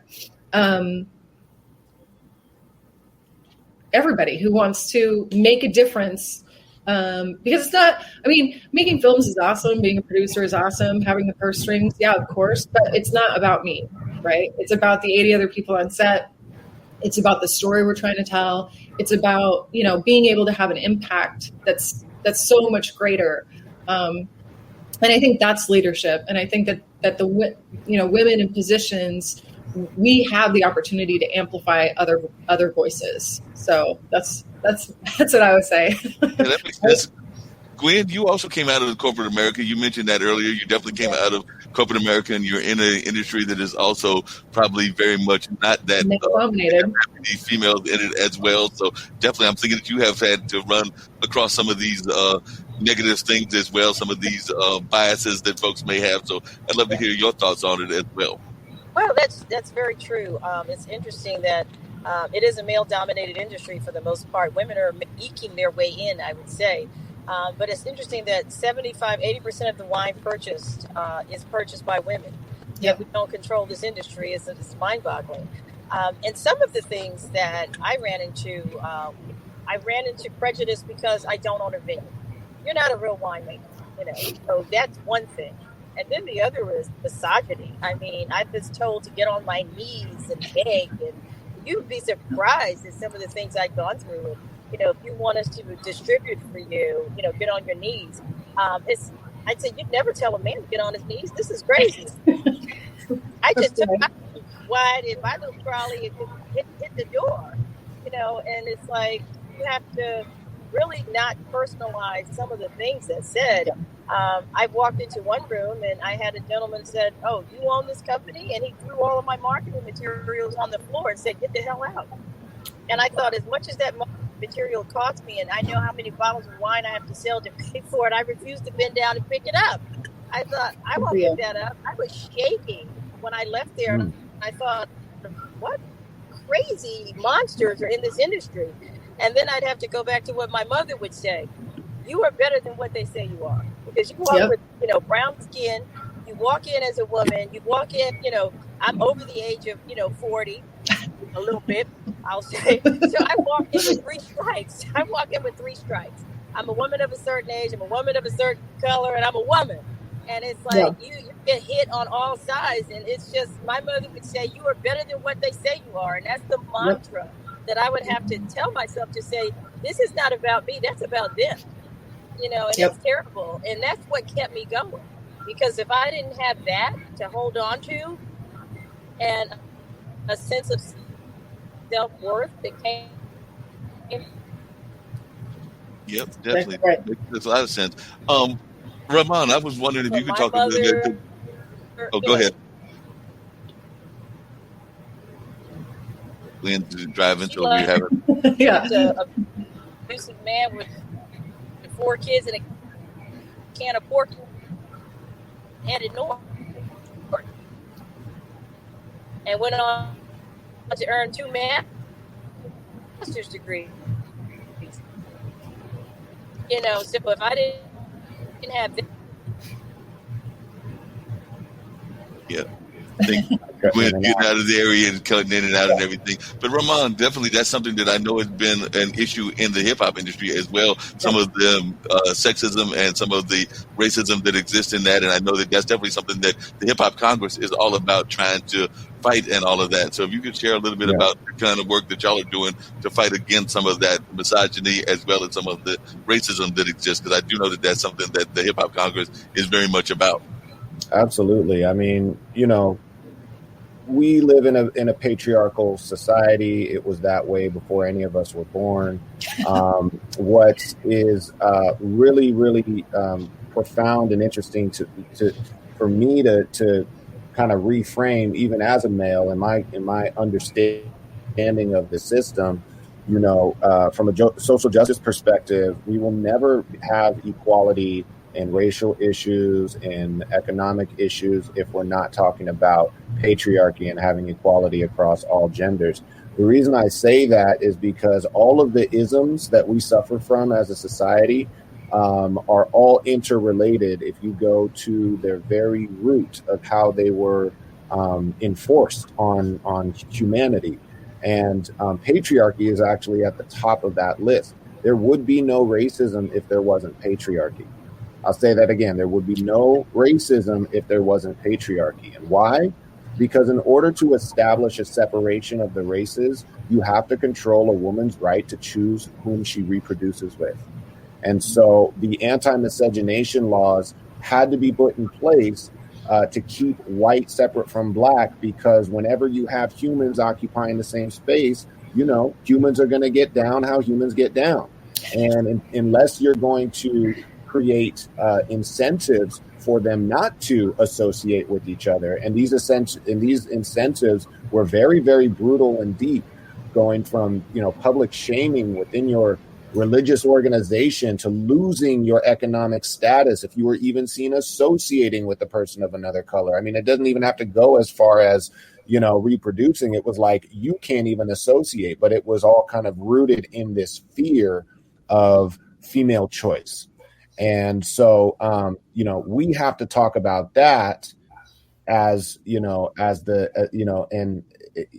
everybody who wants to make a difference. Because it's not, making films is awesome. Being a producer is awesome. Having the purse strings, yeah, of course, but it's not about me, right? It's about the 80 other people on set. It's about the story we're trying to tell. It's about, being able to have an impact that's so much greater. And I think that's leadership. And I think that the women in positions, we have the opportunity to amplify other voices. So that's what I would say. Yeah, that makes sense. Gwen, you also came out of corporate America. You mentioned that earlier. You definitely came out of corporate America, and you're in an industry that is also probably very much not that dominated. Females in it as well. So definitely, I'm thinking that you have had to run across some of these negative things as well, some of these biases that folks may have. So I'd love to hear your thoughts on it as well. Well, that's very true. It's interesting that it is a male-dominated industry for the most part. Women are eking their way in, I would say. But it's interesting that 80% of the wine purchased is purchased by women. Yet we don't control this industry. It's mind-boggling. And some of the things that I ran into prejudice because I don't own a vineyard. You're not a real winemaker, so that's one thing. And then the other is misogyny. I was told to get on my knees and beg, and you'd be surprised at some of the things I've gone through. And, if you want us to distribute for you, get on your knees. I'd say you'd never tell a man to get on his knees. This is crazy. I just took my wide in my little trolley and hit the door, and it's like you have to really not personalize some of the things that said. I walked into one room and I had a gentleman said, "Oh, you own this company?" And he threw all of my marketing materials on the floor and said, "Get the hell out." And I thought, as much as that material cost me, and I know how many bottles of wine I have to sell to pay for it, I refused to bend down and pick it up. I thought, I won't pick that up. I was shaking when I left there. I thought, what crazy monsters are in this industry? And then I'd have to go back to what my mother would say. You are better than what they say you are. Because you walk with, brown skin. You walk in as a woman. You walk in, I'm over the age of, 40, a little bit, I'll say. So I walk in with 3 stripes. I walk in with 3 stripes. I'm a woman of a certain age. I'm a woman of a certain color, and I'm a woman. And it's like you get hit on all sides. And it's just, my mother would say, you are better than what they say you are. And that's the mantra that I would have to tell myself, to say, this is not about me. That's about them. And it's terrible. And that's what kept me going. Because if I didn't have that to hold on to and a sense of self-worth that came. Yep, definitely. Right. Makes a lot of sense. Rahman, I was wondering if you could talk a little bit. Oh, go ahead. Lynn's driving, so we have it. Yeah. A abusive man with 4 kids and a can of pork headed north. And went on to earn 2 master's degrees. You know, so if I didn't have this. Yeah. Getting out of the area and cutting in and out and everything. But Rahman, definitely that's something that I know has been an issue in the hip hop industry as well. Some of the sexism and some of the racism that exists in that. And I know that that's definitely something that the Hip Hop Congress is all about trying to fight and all of that. So if you could share a little bit about the kind of work that y'all are doing to fight against some of that misogyny as well as some of the racism that exists, because I do know that that's something that the Hip Hop Congress is very much about. Absolutely. I mean, you know, we live in a patriarchal society. It was that way before any of us were born. What is really, really profound and interesting for me to kind of reframe, even as a male, in my understanding of the system, you know, from a social justice perspective, we will never have equality in racial issues and economic issues if we're not talking about patriarchy and having equality across all genders. The reason I say that is because all of the isms that we suffer from as a society are all interrelated if you go to their very root of how they were enforced on humanity. And patriarchy is actually at the top of that list. There would be no racism if there wasn't patriarchy. I'll say that again. There would be no racism if there wasn't patriarchy. And why? Because in order to establish a separation of the races, you have to control a woman's right to choose whom she reproduces with. And so the anti-miscegenation laws had to be put in place to keep white separate from black, because whenever you have humans occupying the same space, you know, humans are going to get down how humans get down. And unless you're going to create incentives for them not to associate with each other, and these incentives were very, very brutal and deep, going from, you know, public shaming within your religious organization to losing your economic status if you were even seen associating with a person of another color. I mean, it doesn't even have to go as far as, you know, reproducing. It was like you can't even associate, but it was all kind of rooted in this fear of female choice. And so, you know, we have to talk about that as, you know, as the, you know, and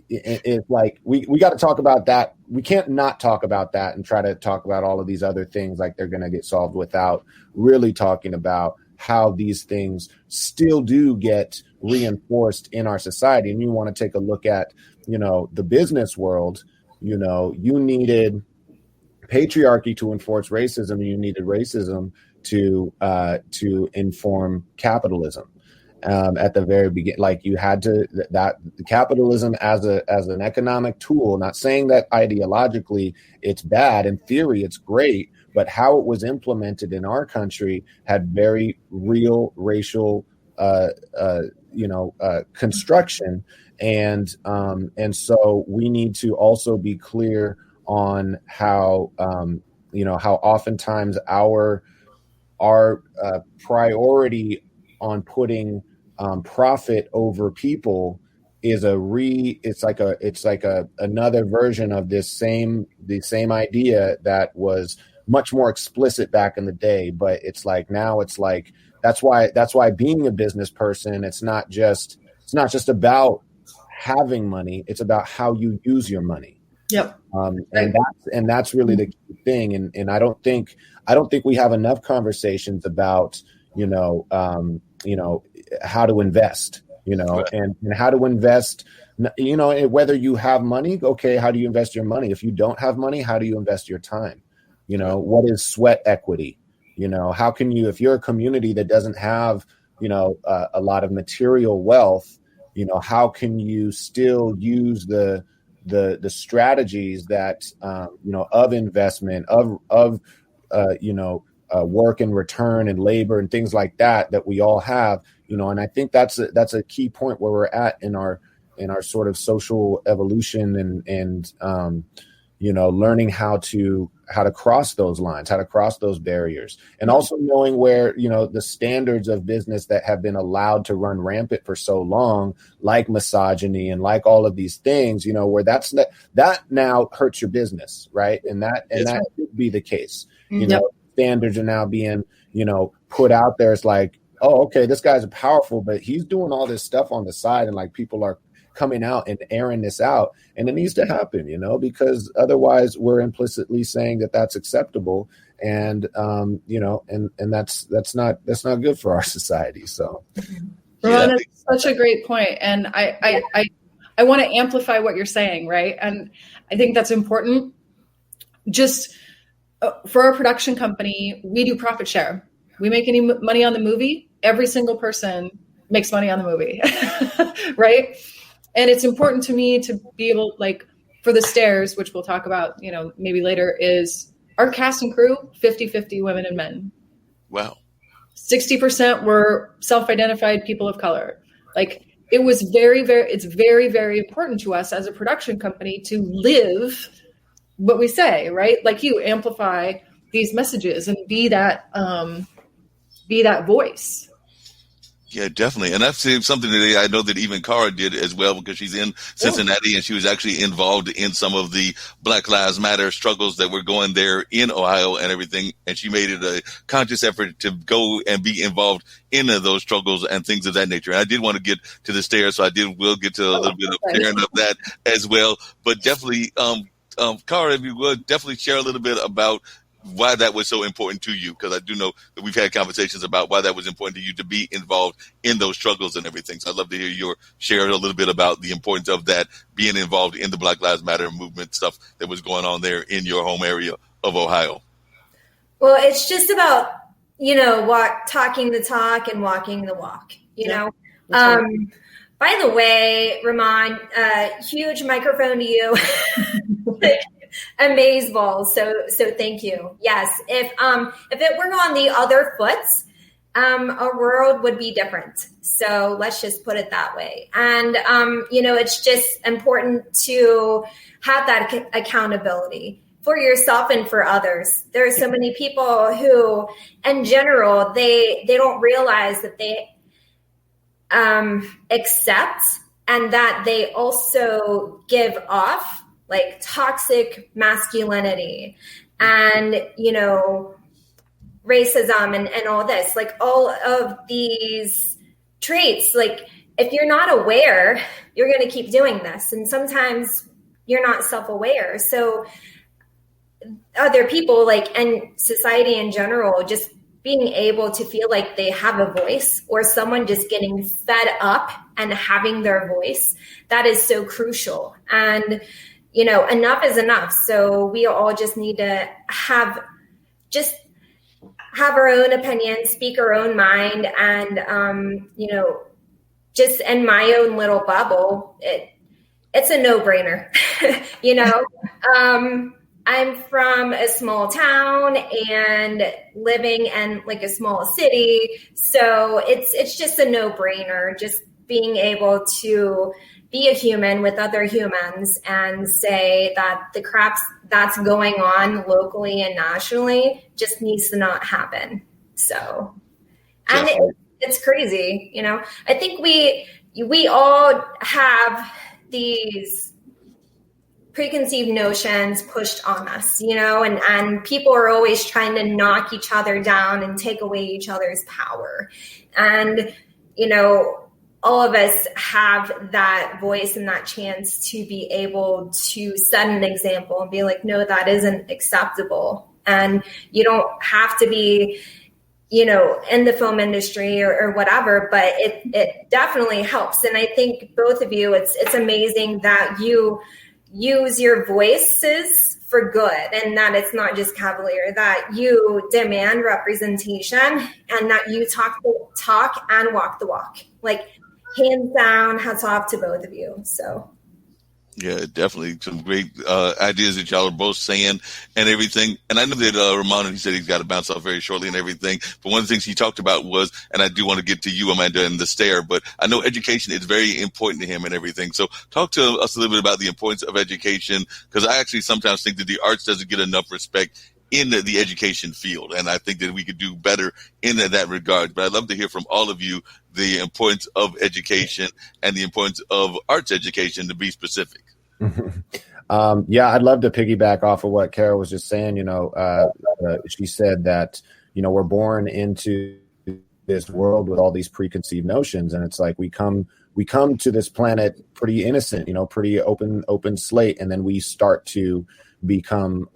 it's like, we got to talk about that. We can't not talk about that and try to talk about all of these other things like they're going to get solved without really talking about how these things still do get reinforced in our society. And you want to take a look at, you know, the business world. You know, you needed patriarchy to enforce racism, and you needed racism to inform capitalism. At the very beginning, like you had to that capitalism as an economic tool. Not saying that ideologically it's bad. In theory, it's great, but how it was implemented in our country had very real racial, construction, and so we need to also be clear on how how oftentimes our priority on putting profit over people is another version of the same idea that was much more explicit back in the day. But it's like now it's like that's why being a business person, it's not just about having money, it's about how you use your money. Yep. And that's really the key thing. And I don't think we have enough conversations about how to invest, and how to invest, whether you have money, okay, how do you invest your money? If you don't have money, how do you invest your time? What is sweat equity? How can you, if you're a community that doesn't have a lot of material wealth, how can you still use the strategies that, of investment, of work and return and labor and things like that we all have, and I think that's a key point where we're at in our sort of social evolution and learning how to cross those lines, how to cross those barriers, and also knowing where, the standards of business that have been allowed to run rampant for so long, like misogyny and like all of these things, where that now hurts your business, right? And that could be the case. Standards are now being, put out there. It's like, oh, okay, this guy's powerful, but he's doing all this stuff on the side, and like people are coming out and airing this out, and it needs to happen, because otherwise we're implicitly saying that that's acceptable, and and that's not good for our society. So, Rahman, that's such a great point, and I want to amplify what you're saying, right? And I think that's important. Just for our production company, we do profit share. We make any money on the movie, every single person makes money on the movie, right? And it's important to me to be able, like, for the stairs, which we'll talk about, maybe later, is our cast and crew, 50-50 women and men. Wow. 60% were self-identified people of color. Like, it was it's very, very important to us as a production company to live what we say, right? Like, you amplify these messages and be that voice. Yeah, definitely. And I've seen something today. I know that even Kara did as well, because she's in Cincinnati and she was actually involved in some of the Black Lives Matter struggles that were going there in Ohio and everything. And she made it a conscious effort to go and be involved in those struggles and things of that nature. And I did want to get to the stairs, so will get to a little bit of sharing of that as well. But definitely, Kara, if you would, definitely share a little bit about why that was so important to you, because I do know that we've had conversations about why that was important to you to be involved in those struggles and everything. So I'd love to hear your share a little bit about the importance of that, being involved in the Black Lives Matter movement stuff that was going on there in your home area of Ohio. Well, it's just about, talking the talk and walking the walk, By the way, Rahman, huge microphone to you. Amazeballs. So thank you. Yes. If it were on the other foot, our world would be different. So let's just put it that way. And, it's just important to have that accountability for yourself and for others. There are so many people who, in general, they don't realize that they accept and that they also give off, like, toxic masculinity and, racism and all this, like, all of these traits. Like, if you're not aware, you're going to keep doing this. And sometimes you're not self-aware. So other people, like, and society in general, just being able to feel like they have a voice, or someone just getting fed up and having their voice, that is so crucial. And enough is enough. So we all just need to have our own opinion, speak our own mind. And, just in my own little bubble, it's a no-brainer, I'm from a small town and living in, like, a small city. So it's just a no-brainer, just being able to be a human with other humans and say that the crap that's going on locally and nationally just needs to not happen. So, and it's crazy, I think we all have these preconceived notions pushed on us, and people are always trying to knock each other down and take away each other's power. And, all of us have that voice and that chance to be able to set an example and be like, no, that isn't acceptable. And you don't have to be, in the film industry or whatever, but it definitely helps. And I think both of you, it's amazing that you use your voices for good, and that it's not just cavalier, that you demand representation and that you talk the talk and walk the walk. Like, hands down, hats off to both of you. So yeah, definitely some great ideas that y'all are both saying and everything. And I know that Rahman, he said he's got to bounce off very shortly and everything. But one of the things he talked about was, and I do want to get to you, Amanda, and the stare, but I know education is very important to him and everything. So talk to us a little bit about the importance of education, because I actually sometimes think that the arts doesn't get enough respect in the education field. And I think that we could do better in that regard. But I'd love to hear from all of you the importance of education and the importance of arts education, to be specific. Yeah, I'd love to piggyback off of what Kara was just saying. She said that, we're born into this world with all these preconceived notions. And it's like we come to this planet pretty innocent, pretty open slate. And then we start to become,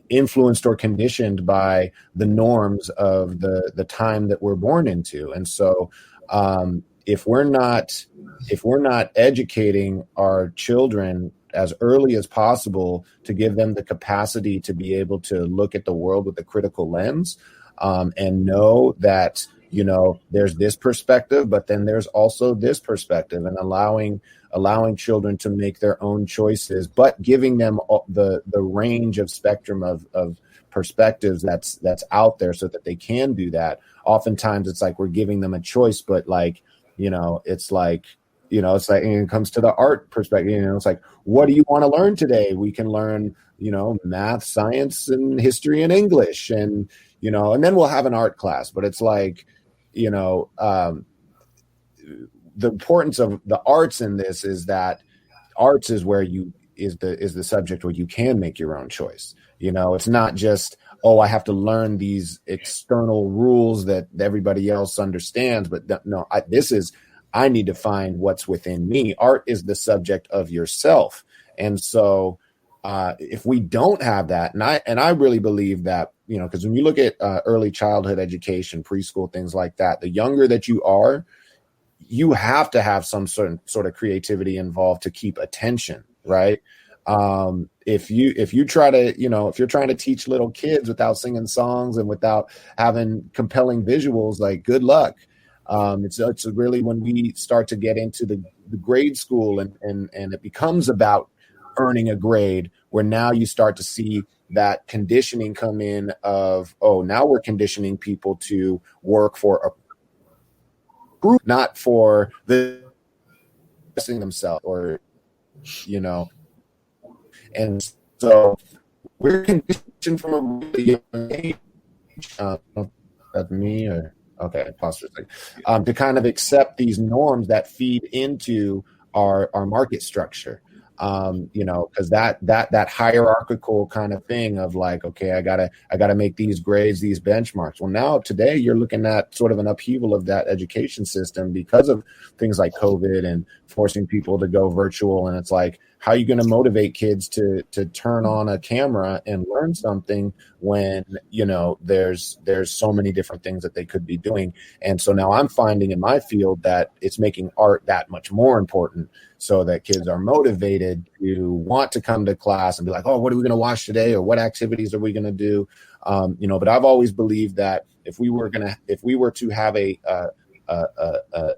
influenced or conditioned by the norms of the time that we're born into. And so if we're not educating our children as early as possible to give them the capacity to be able to look at the world with a critical lens, and know that, there's this perspective, but then there's also this perspective, and allowing children to make their own choices, but giving them the range of spectrum of perspectives that's out there so that they can do that. Oftentimes it's like we're giving them a choice, but it's like when it comes to the art perspective, it's like, what do you want to learn today? We can learn, math, science, and history and English, and then we'll have an art class. But it's like, the importance of the arts in this is that arts is where is the subject where you can make your own choice. It's not just, I have to learn these external rules that everybody else understands, but no, I need to find what's within me. Art is the subject of yourself. And so if we don't have that, and I really believe that, because when you look at early childhood education, preschool, things like that, the younger that you are, you have to have some sort of creativity involved to keep attention, right? If you try to, if you're trying to teach little kids without singing songs and without having compelling visuals, like, good luck. It's really when we start to get into the grade school and it becomes about earning a grade, where now you start to see that conditioning come in of, now we're conditioning people to work for a group, not for themselves, or, and so we're conditioned from a really young age. That's me, or okay, pause for a second. To kind of accept these norms that feed into our market structure. Because that hierarchical kind of thing of like, okay, I gotta make these grades, these benchmarks. Well, now today you're looking at sort of an upheaval of that education system because of things like COVID and forcing people to go virtual. And it's like, how are you going to motivate kids to turn on a camera and learn something when, there's so many different things that they could be doing. And so now I'm finding in my field that it's making art that much more important, so that kids are motivated to want to come to class and be like, what are we going to watch today? Or what activities are we going to do? But I've always believed that if we were to have a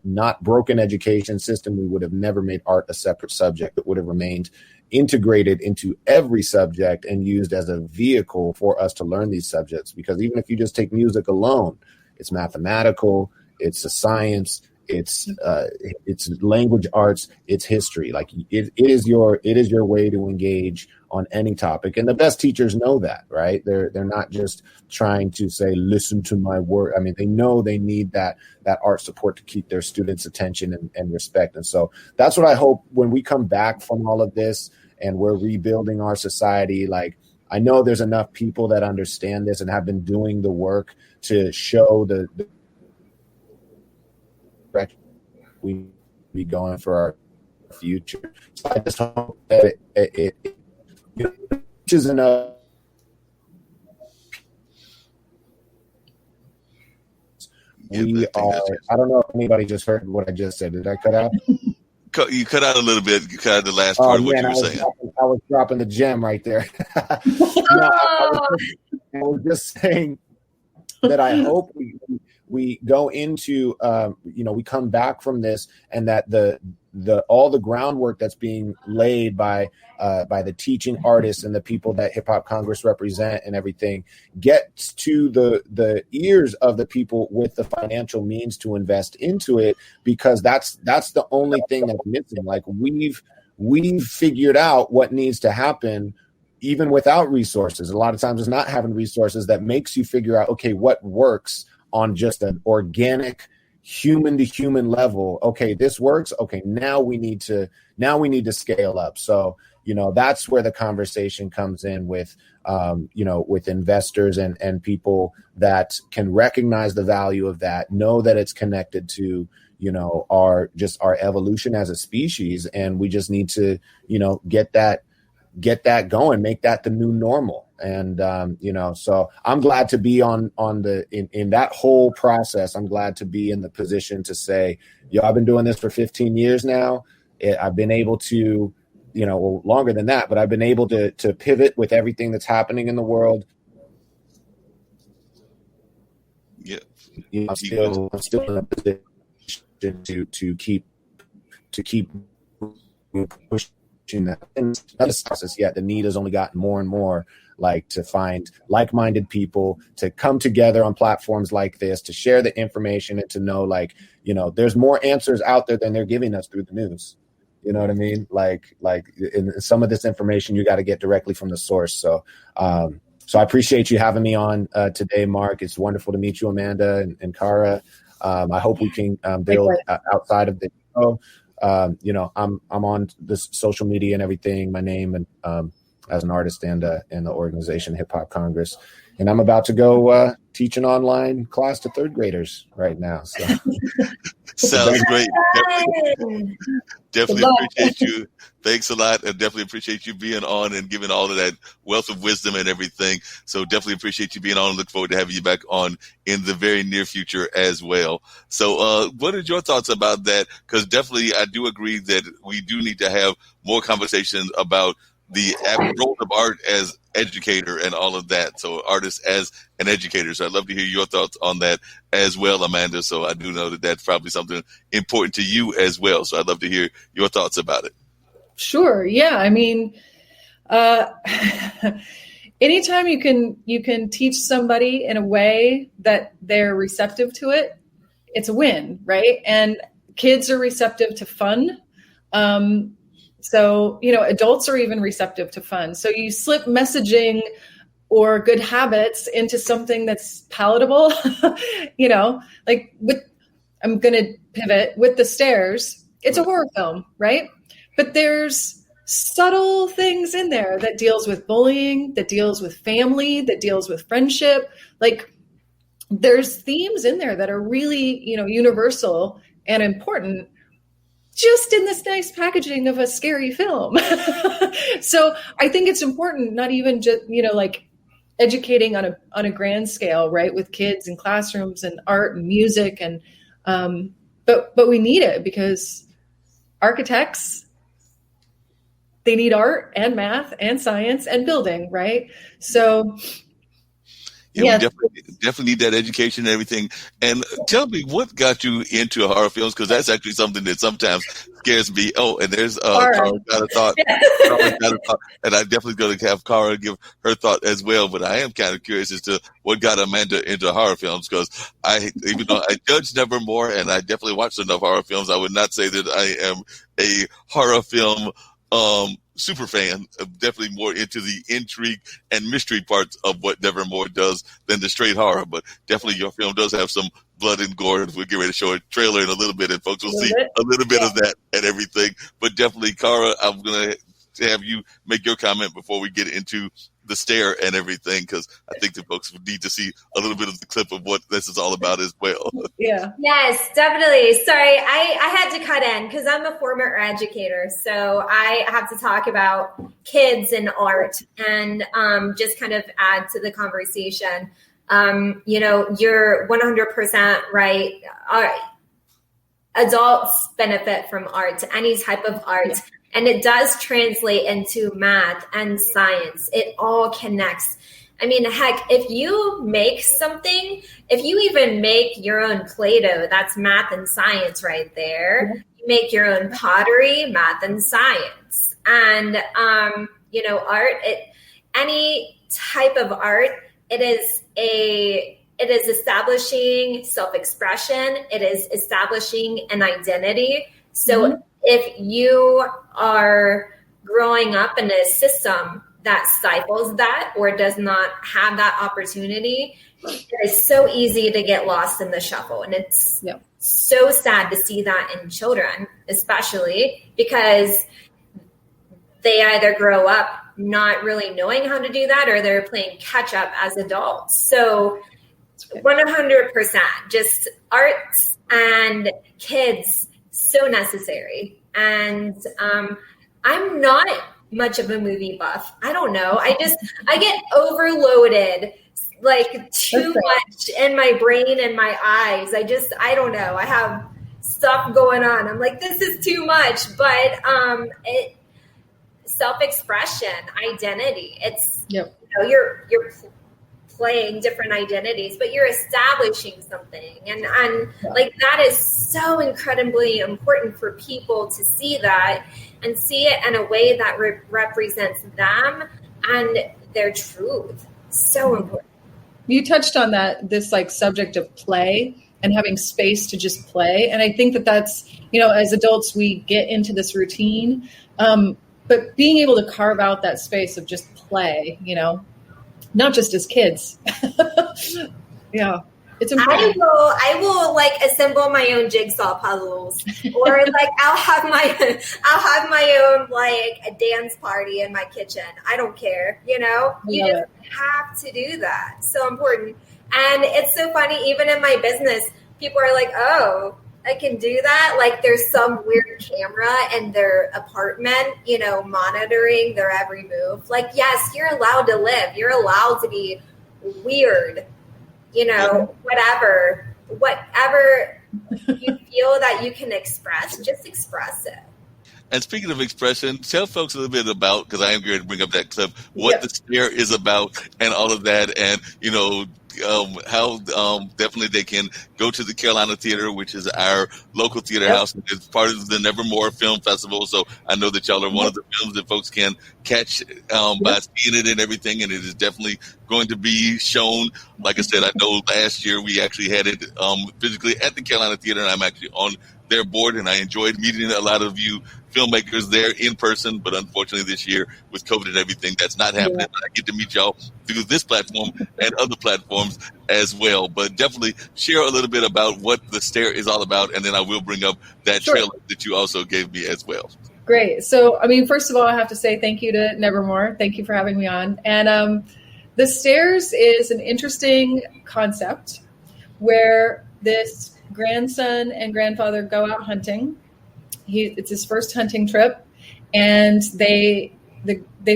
not broken education system, we would have never made art a separate subject. It would have remained integrated into every subject and used as a vehicle for us to learn these subjects. Because even if you just take music alone, it's mathematical, it's a science, it's language arts, it's history. Like it is your way to engage on any topic. And the best teachers know that, right? They're not just trying to say, listen to my work. I mean, they know they need that art support to keep their students' attention and respect. And so that's what I hope when we come back from all of this and we're rebuilding our society. Like, I know there's enough people that understand this and have been doing the work to show the we be going for our future. So I just hope that it is enough. We are. I don't know if anybody just heard what I just said. Did I cut out? You cut out a little bit. You cut out the last part of what you were saying. was dropping the gem right there. I was just saying that I hope we go into, we come back from this, and that all the groundwork that's being laid by the teaching artists and the people that Hip Hop Congress represent and everything gets to the ears of the people with the financial means to invest into it, because that's the only thing that's missing. Like we've figured out what needs to happen even without resources. A lot of times it's not having resources that makes you figure out, okay, what works on just an organic human to human level. Okay, this works. Okay, now we need to scale up. So, that's where the conversation comes in with, with investors and people that can recognize the value of that, know that it's connected to, our evolution as a species. And we just need to, get that going, make that the new normal. And, so I'm glad to be in that whole process. I'm glad to be in the position to say, I've been doing this for 15 years now. I've been able to, longer than that, but I've been able to pivot with everything that's happening in the world. Yeah. I'm still in a position to keep pushing that. And not a process yet. The need has only gotten more and more, like, to find like-minded people to come together on platforms like this, to share the information and to know, like, there's more answers out there than they're giving us through the news. You know what I mean? Like in some of this information, you got to get directly from the source. So I appreciate you having me on today, Mark. It's wonderful to meet you, Amanda and Kara. I hope we can build outside of the show. I'm on this social media and everything, my name and as an artist and the organization Hip Hop Congress. And I'm about to go teach an online class to third graders right now. So. Sounds great. Definitely appreciate you. Thanks a lot. And definitely appreciate you being on and giving all of that wealth of wisdom and everything. So definitely appreciate you being on and look forward to having you back on in the very near future as well. So what are your thoughts about that? Because definitely I do agree that we do need to have more conversations about the role of art as educator and all of that. So artists as an educator. So I'd love to hear your thoughts on that as well, Amanda. So I do know that that's probably something important to you as well. So I'd love to hear your thoughts about it. Sure. Yeah. I mean, anytime you can teach somebody in a way that they're receptive to it, it's a win, right? And kids are receptive to fun. So, adults are even receptive to fun. So you slip messaging or good habits into something that's palatable, I'm going to pivot with The Stairs. It's a horror film, right? But there's subtle things in there that deals with bullying, that deals with family, that deals with friendship. Like, there's themes in there that are really, universal and important, just in this nice packaging of a scary film. So I think it's important, not even just, educating on a grand scale, right, with kids and classrooms and art and music. And, but we need it because architects, they need art and math and science and building, right? So yeah, we definitely need that education and everything. And tell me, what got you into horror films? Because that's actually something that sometimes scares me. Oh, and there's Kara got a thought. And I'm definitely going to have Kara give her thought as well. But I am kind of curious as to what got Amanda into horror films. Because even though I judge Nevermore and I definitely watched enough horror films, I would not say that I am a horror film super fan. Definitely more into the intrigue and mystery parts of what Nevermore does than the straight horror. But definitely your film does have some blood and gore. We'll get ready to show a trailer in a little bit, and folks will see a little bit of that and everything. But definitely, Kara, I'm going to have you make your comment before we get into the stare and everything, because I think the folks would need to see a little bit of the clip of what this is all about as well. Yeah. Yes, definitely. Sorry, I had to cut in because I'm a former educator. So I have to talk about kids and art and just kind of add to the conversation. You're 100% right. Adults benefit from art, any type of art. And it does translate into math and science. It all connects. I mean, heck, if you make something, if you even make your own Play-Doh, that's math and science right there. You make your own pottery, math and science. And, art, any type of art, it is establishing self-expression. It is establishing an identity. So if you are growing up in a system that stifles that or does not have that opportunity, it is so easy to get lost in the shuffle. And it's so sad to see that in children, especially because they either grow up not really knowing how to do that or they're playing catch up as adults. So 100%, just arts and kids, so necessary. And I'm not much of a movie buff. I don't know. I get overloaded, like too much in my brain and my eyes. I don't know. I have stuff going on. I'm like, this is too much, but self-expression, identity. It's, you're playing different identities, but you're establishing something. And like that is so incredibly important for people to see that and see it in a way that represents them and their truth. So important. You touched on this like subject of play and having space to just play. And I think that's, as adults, we get into this routine, but being able to carve out that space of just play, not just as kids. Yeah. It's important. I will like assemble my own jigsaw puzzles, or like I'll have my own like a dance party in my kitchen. I don't care, you just have to do that. So important. And it's so funny, even in my business, people are like, oh, I can do that. Like there's some weird camera in their apartment, monitoring their every move. Like, yes, you're allowed to live. You're allowed to be weird, whatever you feel that you can express, just express it. And speaking of expression, tell folks a little bit about, because I am going to bring up that clip, what the Stare is about and all of that. And, how definitely they can go to the Carolina Theater, which is our local theater house. It's part of the Nevermore Film Festival. So I know that y'all are one of the films that folks can catch by seeing it and everything. And it is definitely going to be shown. Like I said, I know last year we actually had it physically at the Carolina Theater, and I'm actually on their board, and I enjoyed meeting a lot of you filmmakers there in person. But unfortunately this year with COVID and everything, that's not happening. I get to meet y'all through this platform and other platforms as well. But definitely share a little bit about what the Stare is all about, and then I will bring up that trailer that you also gave me as well. Great. So, first of all, I have to say thank you to Nevermore. Thank you for having me on. And the Stairs is an interesting concept where this grandson and grandfather go out hunting. It's his first hunting trip, and they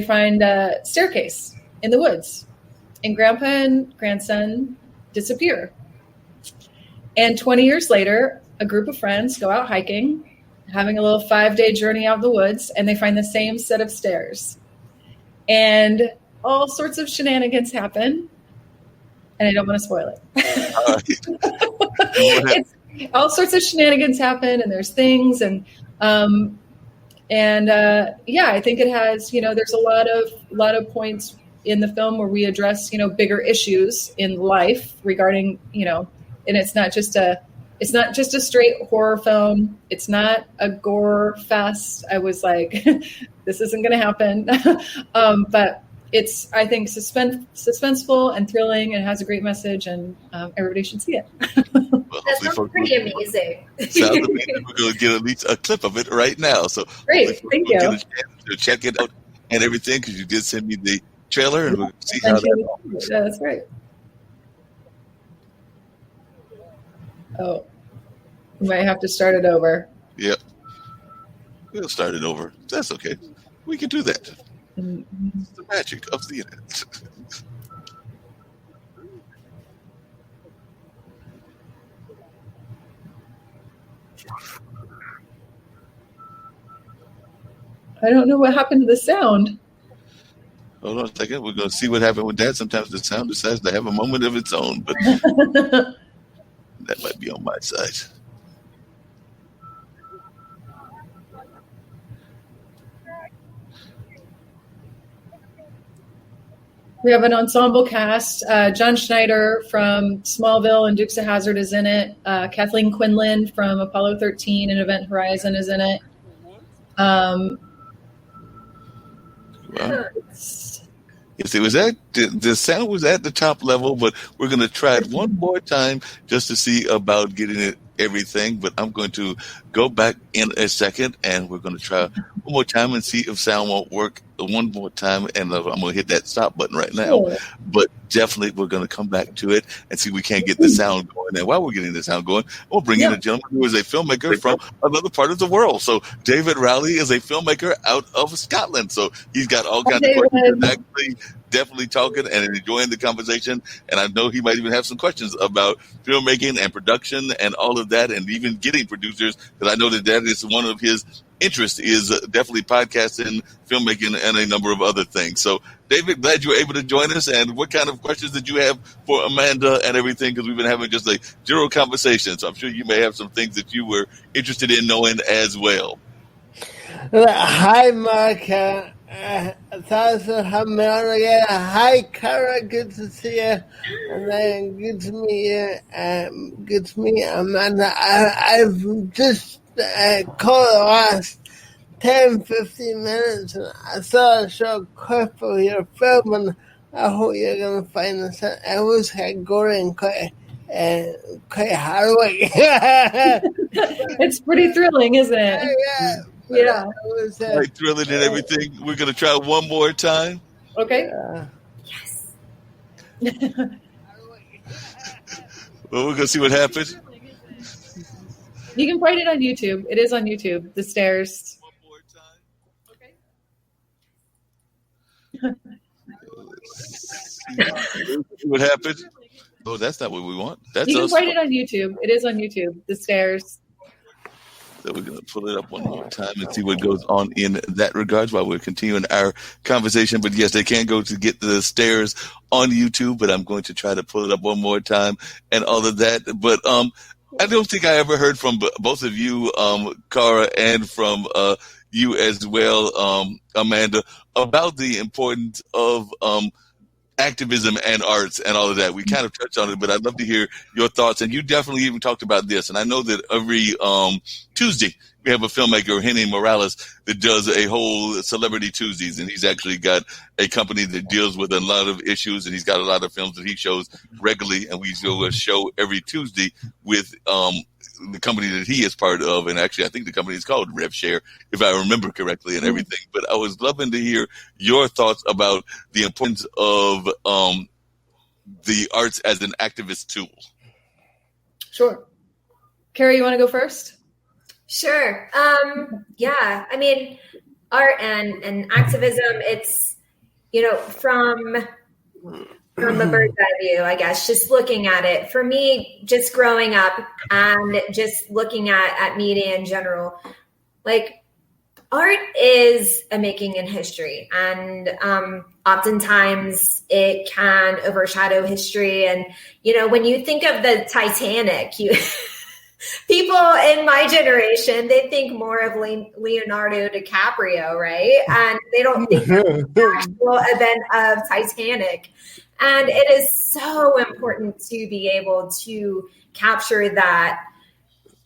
find a staircase in the woods, and grandpa and grandson disappear. And 20 years later, a group of friends go out hiking, having a little 5-day journey out in the woods, and they find the same set of stairs. And all sorts of shenanigans happen, and I don't want to spoil it. All sorts of shenanigans happen, and there's things, and I think it has, there's a lot of points in the film where we address, bigger issues in life regarding, and it's not just a straight horror film. It's not a gore fest. I was like, this isn't going to happen. But it's, I think, suspenseful and thrilling, and has a great message, and everybody should see it. Well, that sounds pretty amazing. Sounds amazing. We're going to get at least a clip of it right now. So great, thank you. Get a chance to check it out and everything, because you did send me the trailer, and we'll see how that goes. Yeah, that's great. Oh, we might have to start it over. Yep, we'll start it over. That's okay. We can do that. It's the magic of the internet. I don't know what happened to the sound. Hold on a second. We're going to see what happened with that. Sometimes the sound decides to have a moment of its own, but that might be on my side. We have an ensemble cast. John Schneider from Smallville and Dukes of Hazzard is in it. Kathleen Quinlan from Apollo 13 and Event Horizon is in it. Wow. Yes, it was the sound was at the top level, but we're going to try it one more time just to see about getting it everything. But I'm going to go back in a second, and we're going to try one more time and see if sound won't work one more time. And I'm going to hit that stop button right now. Cool. But definitely, we're going to come back to it and see if we can't get the sound going. And while we're getting the sound going, we'll bring in a gentleman who is a filmmaker from another part of the world. So David Reilly is a filmmaker out of Scotland. So he's got all kinds of questions. Actually, definitely talking and enjoying the conversation. And I know he might even have some questions about filmmaking and production and all of that, and even getting producers, because I know that is one of his interests, is definitely podcasting, filmmaking, and a number of other things. So, David, glad you were able to join us. And what kind of questions did you have for Amanda and everything? Because we've been having just a general conversation. So I'm sure you may have some things that you were interested in knowing as well. Hi, Mark. Thanks for having me on again. Hi, Kara. Good to see you. And then good to meet you. Good to meet Amanda. I've just called the last 10, 15 minutes, and I saw a short clip of your film, and I hope you're going to find this. It was gory and quite harrowing. It's pretty thrilling, isn't it? Yeah. Quite thrilling and everything. We're going to try one more time. Okay. Yes. Well, we're going to see what happens. You can find it on YouTube. It is on YouTube. The Stairs. One more time. Okay. See what happens. Oh, that's not what we want. That's you can us. find it on YouTube. It is on YouTube. The Stairs. So we're going to pull it up one more time and see what goes on in that regards while we're continuing our conversation. But yes, they can go to get the Stairs on YouTube, but I'm going to try to pull it up one more time and all of that. But I don't think I ever heard from both of you, Kara, and from you as well, Amanda, about the importance of activism and arts and all of that. We kind of touched on it, but I'd love to hear your thoughts. And you definitely even talked about this. And I know that every Tuesday we have a filmmaker, Henny Morales, that does a whole Celebrity Tuesdays. And he's actually got a company that deals with a lot of issues. And he's got a lot of films that he shows regularly. And we do a show every Tuesday with the company that he is part of. And actually, I think the company is called RevShare, if I remember correctly, and everything. But I was loving to hear your thoughts about the importance of the arts as an activist tool. Sure. Kara, you want to go first? Sure. Yeah. I mean, art and activism, it's, from a bird's eye view, I guess, just looking at it. For me, just growing up and just looking at media in general, like, art is a making in history. And oftentimes it can overshadow history. And, when you think of the Titanic, people in my generation, they think more of Leonardo DiCaprio, right? And they don't think the actual event of Titanic. And it is so important to be able to capture that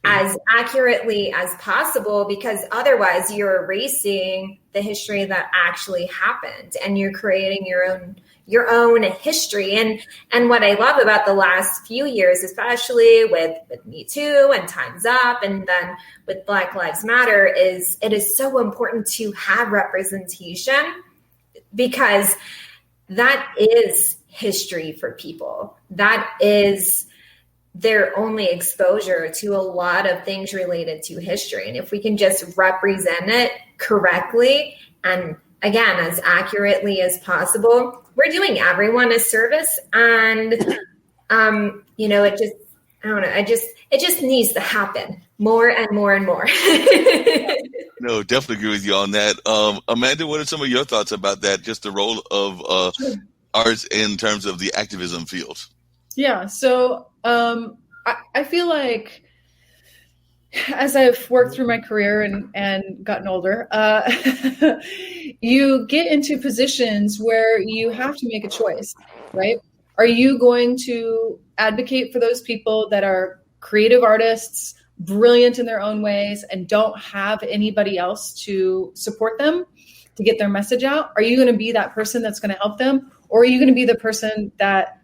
as accurately as possible, because otherwise you're erasing the history that actually happened and you're creating your own history. And what I love about the last few years, especially with Me Too and Time's Up, and then with Black Lives Matter, is it is so important to have representation, because that is history for people. That is their only exposure to a lot of things related to history. And if we can just represent it correctly and, again, as accurately as possible, we're doing everyone a service. And, I don't know. It just needs to happen more and more and more. No, definitely agree with you on that. Amanda, what are some of your thoughts about that? Just the role of arts in terms of the activism field? Yeah. So I feel like as I've worked through my career and gotten older, you get into positions where you have to make a choice, right? Are you going to advocate for those people that are creative artists, brilliant in their own ways, and don't have anybody else to support them to get their message out? Are you going to be that person that's going to help them? Or are you going to be the person that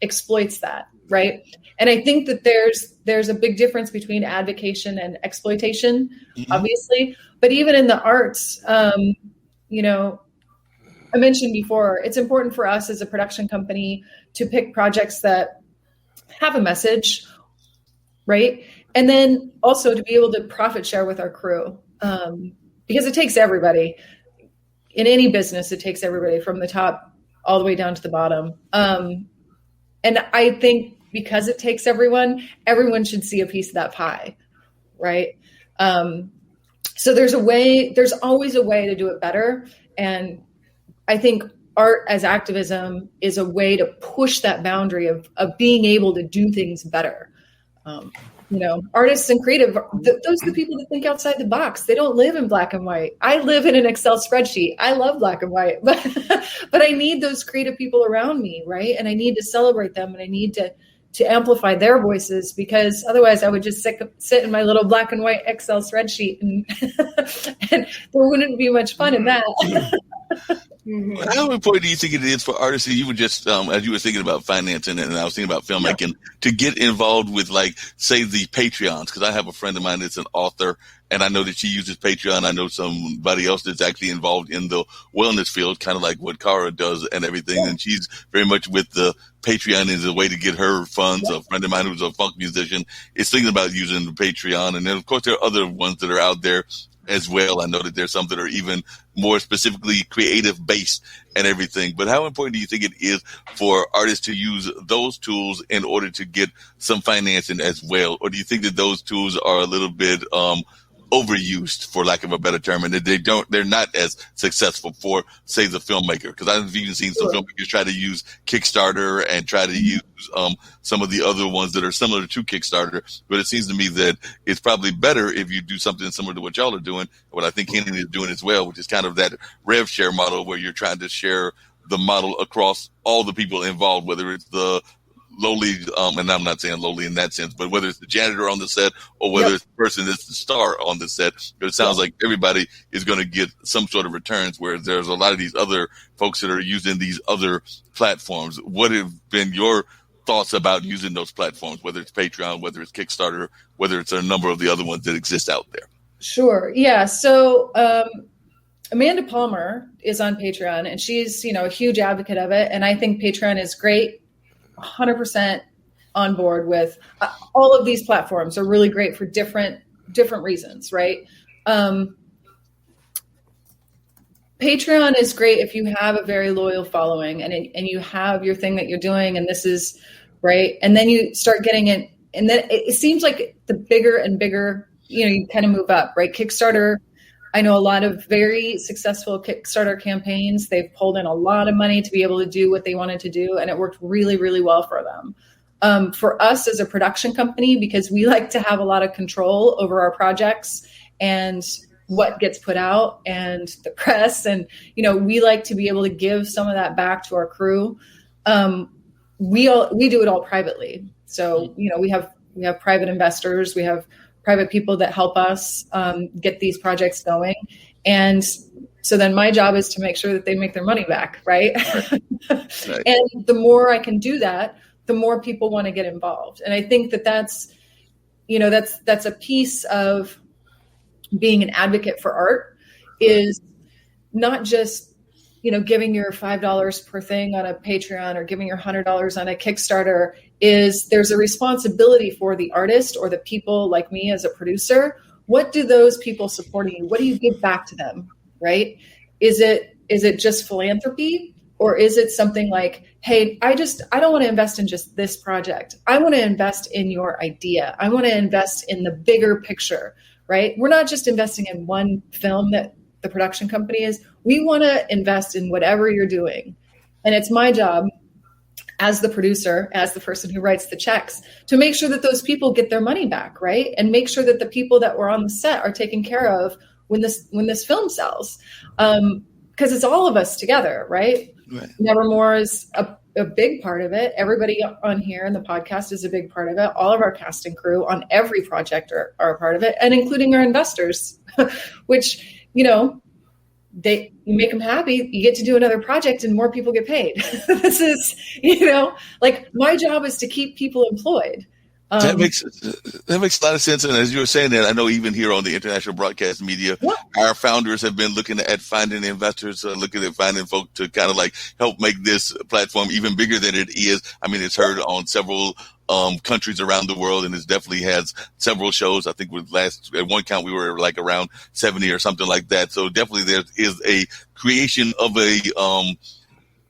exploits that, right? And I think that there's a big difference between advocation and exploitation, obviously. But even in the arts, I mentioned before, it's important for us as a production company to pick projects that have a message, right? And then also to be able to profit share with our crew, because it takes everybody. In any business, it takes everybody from the top all the way down to the bottom. And I think because it takes everyone should see a piece of that pie, right? So there's always a way to do it better. And I think art as activism is a way to push that boundary of being able to do things better. Artists and creative, those are the people that think outside the box. They don't live in black and white. I live in an Excel spreadsheet. I love black and white, but I need those creative people around me, right? And I need to celebrate them, and I need to amplify their voices, because otherwise I would just sit in my little black and white Excel spreadsheet and there wouldn't be much fun in that. How important do you think it is for artists? You were just, as you were thinking about financing and I was thinking about filmmaking, to get involved with, like, say, the Patreons? Because I have a friend of mine that's an author, and I know that she uses Patreon. I know somebody else that's actually involved in the wellness field, kind of like what Kara does and everything. Yeah. And she's very much with the Patreon as a way to get her funds. Yeah. A friend of mine who's a funk musician is thinking about using the Patreon. And then, of course, there are other ones that are out there as well. I know that there's some that are even more specifically creative based and everything. But how important do you think it is for artists to use those tools in order to get some financing as well? Or do you think that those tools are a little bit overused, for lack of a better term, and that they're not as successful for, say, the filmmaker? Because I've even seen some filmmakers try to use Kickstarter and try to use some of the other ones that are similar to Kickstarter. But it seems to me that it's probably better if you do something similar to what y'all are doing, what I think Henry is doing as well, which is kind of that rev share model where you're trying to share the model across all the people involved, whether it's the lowly, and I'm not saying lowly in that sense, but whether it's the janitor on the set or whether it's the person that's the star on the set, it sounds like everybody is going to get some sort of returns, whereas there's a lot of these other folks that are using these other platforms. What have been your thoughts about using those platforms, whether it's Patreon, whether it's Kickstarter, whether it's a number of the other ones that exist out there? Sure. Yeah. So, Amanda Palmer is on Patreon, and she's, a huge advocate of it. And I think Patreon is great. 100% on board with all of these platforms are really great for different reasons, right? Patreon is great if you have a very loyal following and you have your thing that you're doing, and this is right. And then you start getting it, and then it seems like the bigger and bigger, you kind of move up, right? Kickstarter. I know a lot of very successful Kickstarter campaigns. They've pulled in a lot of money to be able to do what they wanted to do, and it worked really, really well for them. For us as a production company, because we like to have a lot of control over our projects and what gets put out and the press, and we like to be able to give some of that back to our crew. We do it all privately. So we have private investors, we have private people that help us get these projects going. And so then my job is to make sure that they make their money back, right? Right. And the more I can do that, the more people want to get involved. And I think that's a piece of being an advocate for art, is not just, giving your $5 per thing on a Patreon or giving your $100 on a Kickstarter. Is there's a responsibility for the artist or the people like me as a producer. What do those people supporting you? What do you give back to them, right? Is it just philanthropy, Or is it something like, hey, I don't want to invest in just this project. I want to invest in your idea. I want to invest in the bigger picture, right? We're not just investing in one film that the production company is. We want to invest in whatever you're doing. And it's my job as the producer, as the person who writes the checks, to make sure that those people get their money back, right? And make sure that the people that were on the set are taken care of when this film sells. Because it's all of us together, right? Right. Nevermore is a big part of it. Everybody on here in the podcast is a big part of it. All of our cast and crew on every project are a part of it, and including our investors, which, you make them happy. You get to do another project and more people get paid. This is, like my job is to keep people employed. That makes a lot of sense. And as you were saying that, I know even here on the international broadcast media, our founders have been looking at finding investors, looking at finding folk to kind of like help make this platform even bigger than it is. I mean, it's heard on several countries around the world, and it definitely has several shows. I think at one count, we were like around 70 or something like that. So definitely there is a creation of a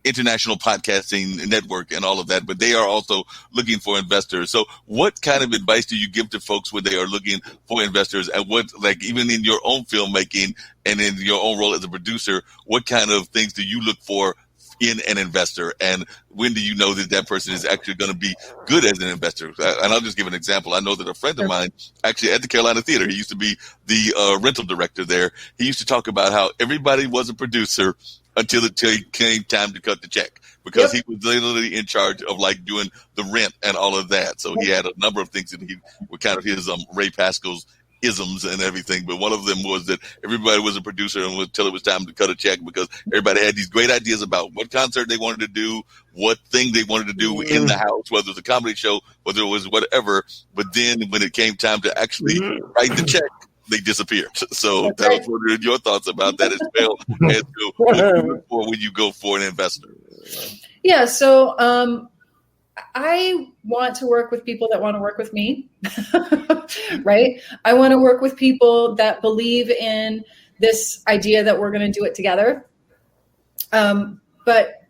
international podcasting network and all of that, but they are also looking for investors. So what kind of advice do you give to folks when they are looking for investors, and what, like, even in your own filmmaking and in your own role as a producer, what kind of things do you look for in an investor, and when do you know that person is actually going to be good as an investor? And I'll just give an example. I know that a friend of mine, actually at the Carolina Theater, he used to be the rental director there. He used to talk about how everybody was a producer until it came time to cut the check, because he was literally in charge of like doing the rent and all of that. So he had a number of things that he were kind of his Ray Pascal's isms and everything, but one of them was that everybody was a producer until it was time to cut a check, because everybody had these great ideas about what concert they wanted to do, what thing they wanted to do in the house, whether it was a comedy show, whether it was whatever. But then when it came time to actually write the check, they disappeared. So that was wondering your thoughts about that as well, as to what you look for when you go for an investor. Yeah. So I want to work with people that want to work with me, right? I want to work with people that believe in this idea that we're going to do it together. But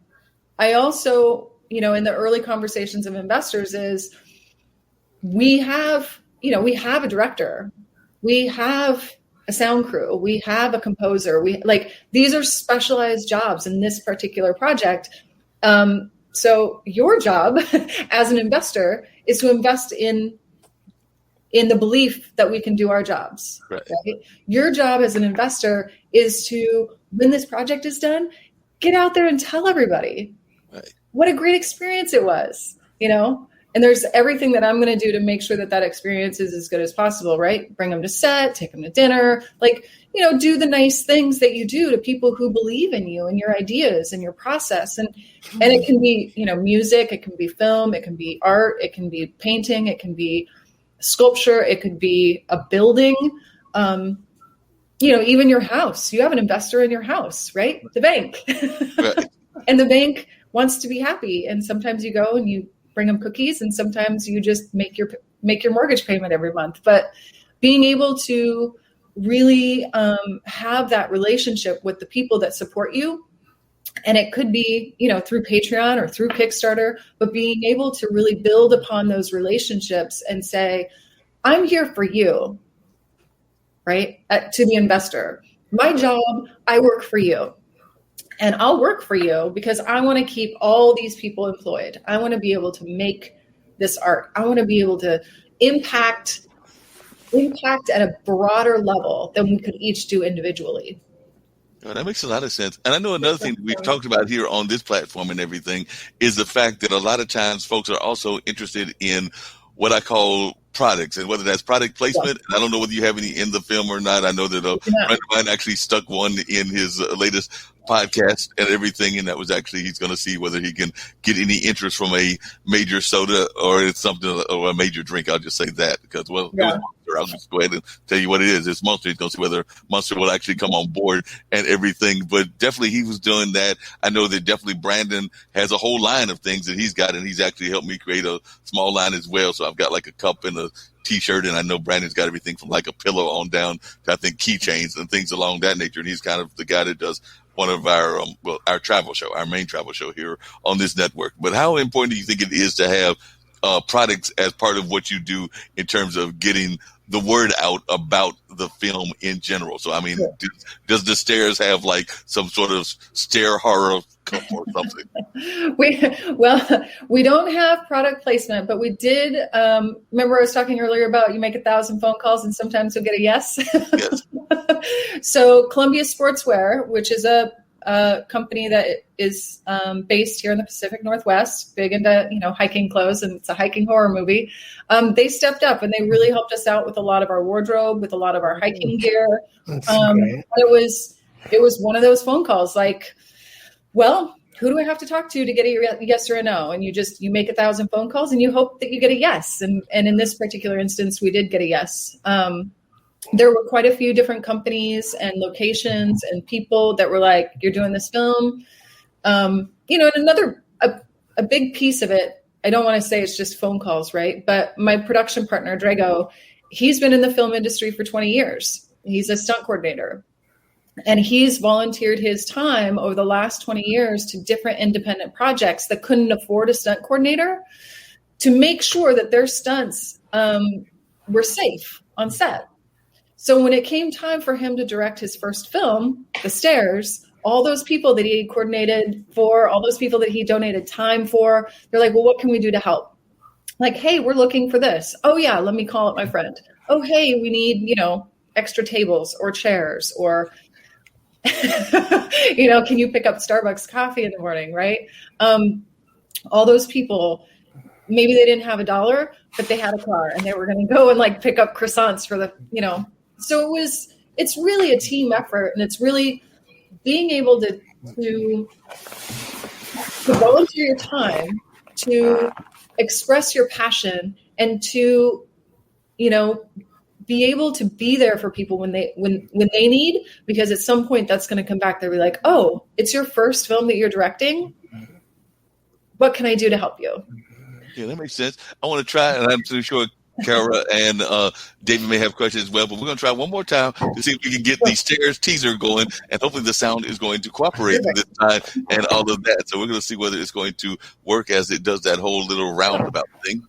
I also, in the early conversations of investors is we have a director, we have a sound crew, we have a composer, these are specialized jobs in this particular project. So your job as an investor is to invest in the belief that we can do our jobs. Right? Your job as an investor is to, when this project is done, get out there and tell everybody what a great experience it was, and there's everything that I'm going to do to make sure that experience is as good as possible, right? Bring them to set, take them to dinner, do the nice things that you do to people who believe in you and your ideas and your process. And it can be, music, it can be film, it can be art, it can be painting, it can be sculpture, it could be a building, even your house. You have an investor in your house, right? The bank. Right. And the bank wants to be happy. And sometimes you go and you bring them cookies, and sometimes you just make your mortgage payment every month. But being able to really have that relationship with the people that support you, and it could be, through Patreon or through Kickstarter, but being able to really build upon those relationships and say, I'm here for you, right? To the investor, my job, I work for you. And I'll work for you because I want to keep all these people employed. I want to be able to make this art. I want to be able to impact at a broader level than we could each do individually. Oh, that makes a lot of sense. And I know another thing that we've talked about here on this platform and everything is the fact that a lot of times folks are also interested in what I call products, and whether that's product placement. And I don't know whether you have any in the film or not. I know that a friend of mine actually stuck one in his latest podcast and everything, and that was actually, he's going to see whether he can get any interest from a major soda or it's something, or a major drink. I'll just say that because, it was Monster. I'll just go ahead and tell you what it is. It's Monster. He's going to see whether Monster will actually come on board and everything. But definitely he was doing that. I know that definitely Brandon has a whole line of things that he's got, and he's actually helped me create a small line as well. So I've got like a cup and a T-shirt, and I know Brandon's got everything from like a pillow on down to, I think, keychains and things along that nature. And he's kind of the guy that does one of our travel show, our main travel show here on this network. But how important do you think it is to have products as part of what you do in terms of getting the word out about the film in general? So, I mean, does the Stairs have like some sort of stair horror or something? We don't have product placement, but we did. Remember I was talking earlier about you make 1,000 phone calls and sometimes you'll get a yes. Yes. So Columbia Sportswear, which is a company that is based here in the Pacific Northwest, big into hiking clothes, and it's a hiking horror movie. They stepped up and they really helped us out with a lot of our wardrobe, with a lot of our hiking gear. It was one of those phone calls like, well, who do I have to talk to get a yes or a no? And you make 1,000 phone calls and you hope that you get a yes. And in this particular instance, we did get a yes. There were quite a few different companies and locations and people that were like, you're doing this film. And another, a big piece of it, I don't want to say it's just phone calls, right? But my production partner, Drago, he's been in the film industry for 20 years. He's a stunt coordinator. And he's volunteered his time over the last 20 years to different independent projects that couldn't afford a stunt coordinator to make sure that their stunts were safe on set. So when it came time for him to direct his first film, The Stairs, all those people that he coordinated for, all those people that he donated time for, they're like, well, what can we do to help? Like, hey, we're looking for this. Oh, yeah, let me call up my friend. Oh, hey, we need, extra tables or chairs or, can you pick up Starbucks coffee in the morning, right? All those people, maybe they didn't have $1, but they had a car and they were going to go and pick up croissants for the, So it's really a team effort, and it's really being able to volunteer your time, to express your passion, and to, be able to be there for people when they need, because at some point that's going to come back. They'll be like, oh, it's your first film that you're directing. What can I do to help you? Yeah, that makes sense. I want to try, and I'm pretty sure Kara and David may have questions as well, but we're going to try one more time to see if we can get the Stairs teaser going, and hopefully the sound is going to cooperate this time and all of that. So we're going to see whether it's going to work as it does that whole little roundabout thing.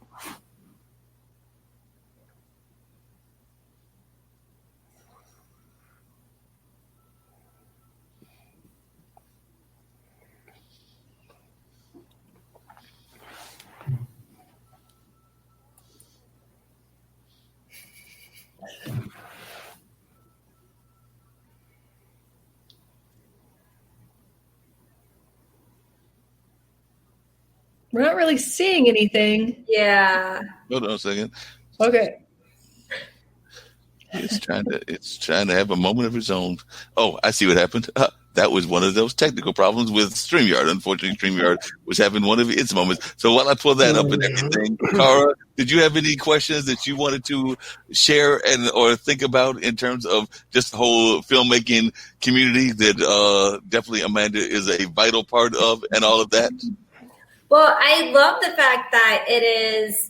We're not really seeing anything. Yeah. Hold on a second. Okay. It's trying to have a moment of its own. Oh, I see what happened. That was one of those technical problems with StreamYard. Unfortunately, StreamYard was having one of its moments. So while I pull that up and everything, Kara, did you have any questions that you wanted to share or think about in terms of just the whole filmmaking community that definitely Amanda is a vital part of and all of that? Well, I love the fact that it is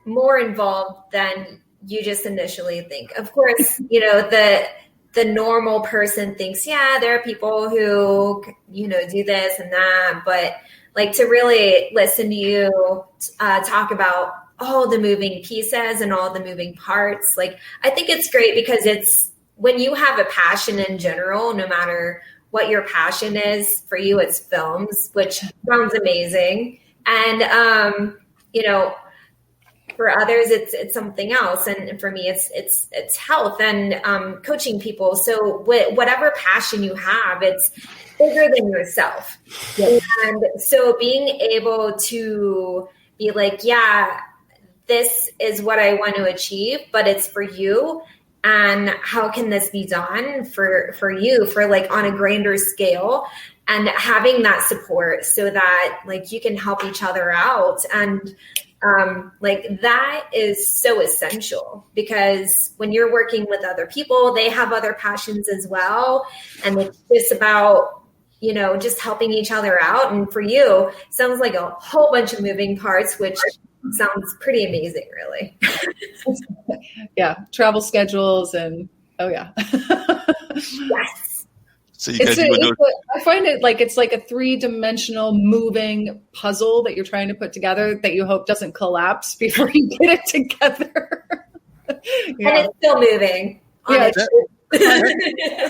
more involved than you just initially think. Of course, the normal person thinks, yeah, there are people who, do this and that, but to really listen to you talk about all the moving pieces and all the moving parts, I think it's great because it's when you have a passion in general, no matter what your passion is, for you, it's films, which sounds amazing. And, for others, it's something else. And for me, it's health and coaching people. So whatever passion you have, it's bigger than yourself. Yes. And so being able to be like, yeah, this is what I want to achieve, but it's for you. And how can this be done for you, for on a grander scale, and having that support so that you can help each other out. And that is so essential, because when you're working with other people, they have other passions as well. And it's just about, just helping each other out. And for you, sounds like a whole bunch of moving parts, which sounds pretty amazing, really. Yeah. Travel schedules and, oh yeah. Yes. So you guys, I find it like it's like a 3-dimensional moving puzzle that you're trying to put together that you hope doesn't collapse before you get it together. Yeah. And it's still moving. Yeah.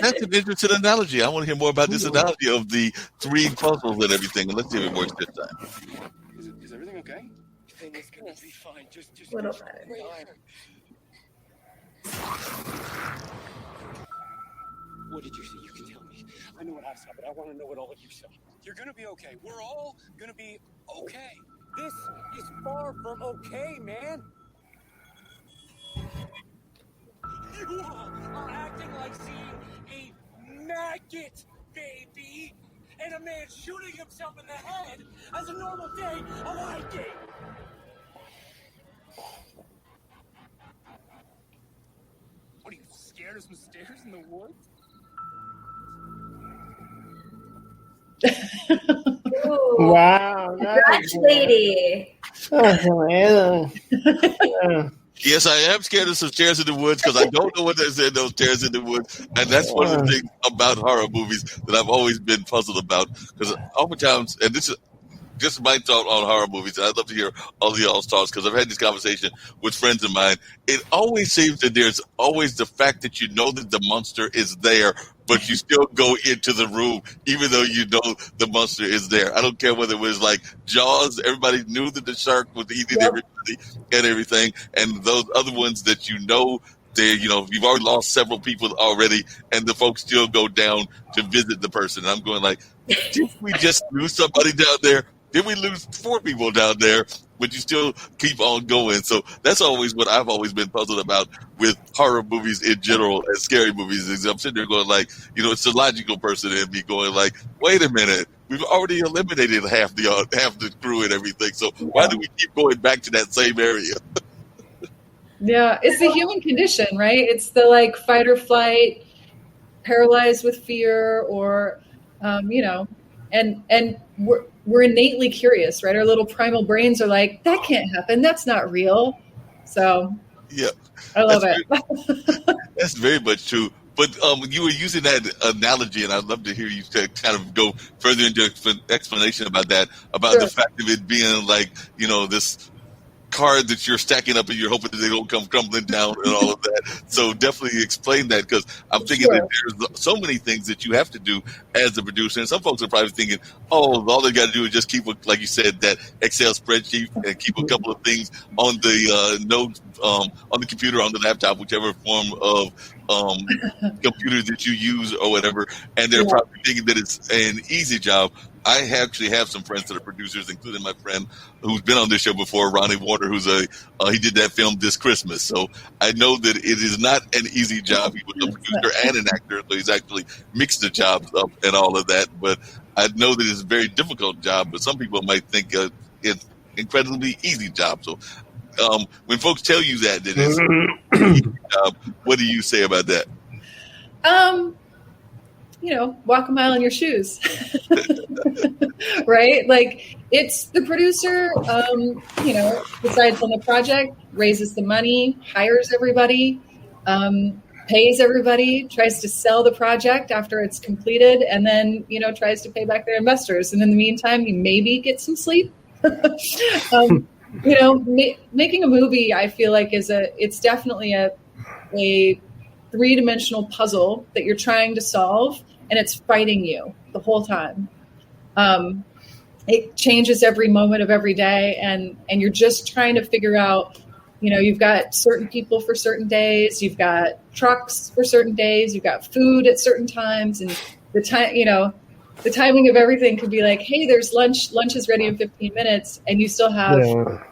That's an interesting analogy. I want to hear more about this analogy of the 3 puzzles and everything. And let's see if it works this time. Is everything okay? Everything's gonna be fine. Just little better. What did you see? You can tell me. I know what I saw, but I want to know what all of you saw. You're gonna be okay. We're all gonna be okay. This is far from okay, man. You all are acting like seeing a maggot baby and a man shooting himself in the head as a normal day of hiking. What are you, scared of some stairs in the woods? Wow. Dutch lady. Yes, I am scared of some stairs in the woods because I don't know what there's in those stairs in the woods. And that's one of the things about horror movies that I've always been puzzled about. Because oftentimes, and this is just my thought on horror movies, and I'd love to hear all of y'all's thoughts because I've had this conversation with friends of mine. It always seems that there's always the fact that you know that the monster is there, but you still go into the room even though you know the monster is there. I don't care whether it was like Jaws, everybody knew that the shark was eating everybody and everything, and those other ones that you know, you've already lost several people already, and the folks still go down to visit the person. And I'm going like, did we just lose somebody down there? Did we lose 4 people down there? But you still keep on going. So that's always what I've always been puzzled about with horror movies in general and scary movies. Is I'm sitting there going like, it's the logical person in me going like, wait a minute, we've already eliminated half the crew and everything. So why do we keep going back to that same area? Yeah, it's the human condition, right? It's the like fight or flight, paralyzed with fear, or and we're innately curious, right? Our little primal brains are like, that can't happen. That's not real. So yeah, I love it. That's very much true. But you were using that analogy, and I'd love to hear you kind of go further into explanation about that, about the fact of it being like, this card that you're stacking up and you're hoping that they don't come crumbling down and all of that. So definitely explain that, because I'm thinking that there's so many things that you have to do as a producer. And some folks are probably thinking, all they got to do is just keep, like you said, that Excel spreadsheet and keep a couple of things on the notes, on the computer, on the laptop, whichever form of computer that you use or whatever. And they're probably thinking that it's an easy job. I actually have some friends that are producers, including my friend who's been on this show before, Ronnie Warner, who's he did that film This Christmas. So I know that it is not an easy job. He was a producer and an actor, so he's actually mixed the jobs up and all of that. But I know that it's a very difficult job, but some people might think it's an incredibly easy job. So when folks tell you that it's an easy job, what do you say about that? Walk a mile in your shoes, right? Like, it's the producer, decides on the project, raises the money, hires everybody, pays everybody, tries to sell the project after it's completed, and then, tries to pay back their investors. And in the meantime, you maybe get some sleep. Making a movie, I feel like it's definitely a 3-dimensional puzzle that you're trying to solve, and it's fighting you the whole time. It changes every moment of every day, and you're just trying to figure out, you've got certain people for certain days, you've got trucks for certain days, you've got food at certain times, and the time, the timing of everything could be like, hey, there's lunch is ready in 15 minutes, and you still have 4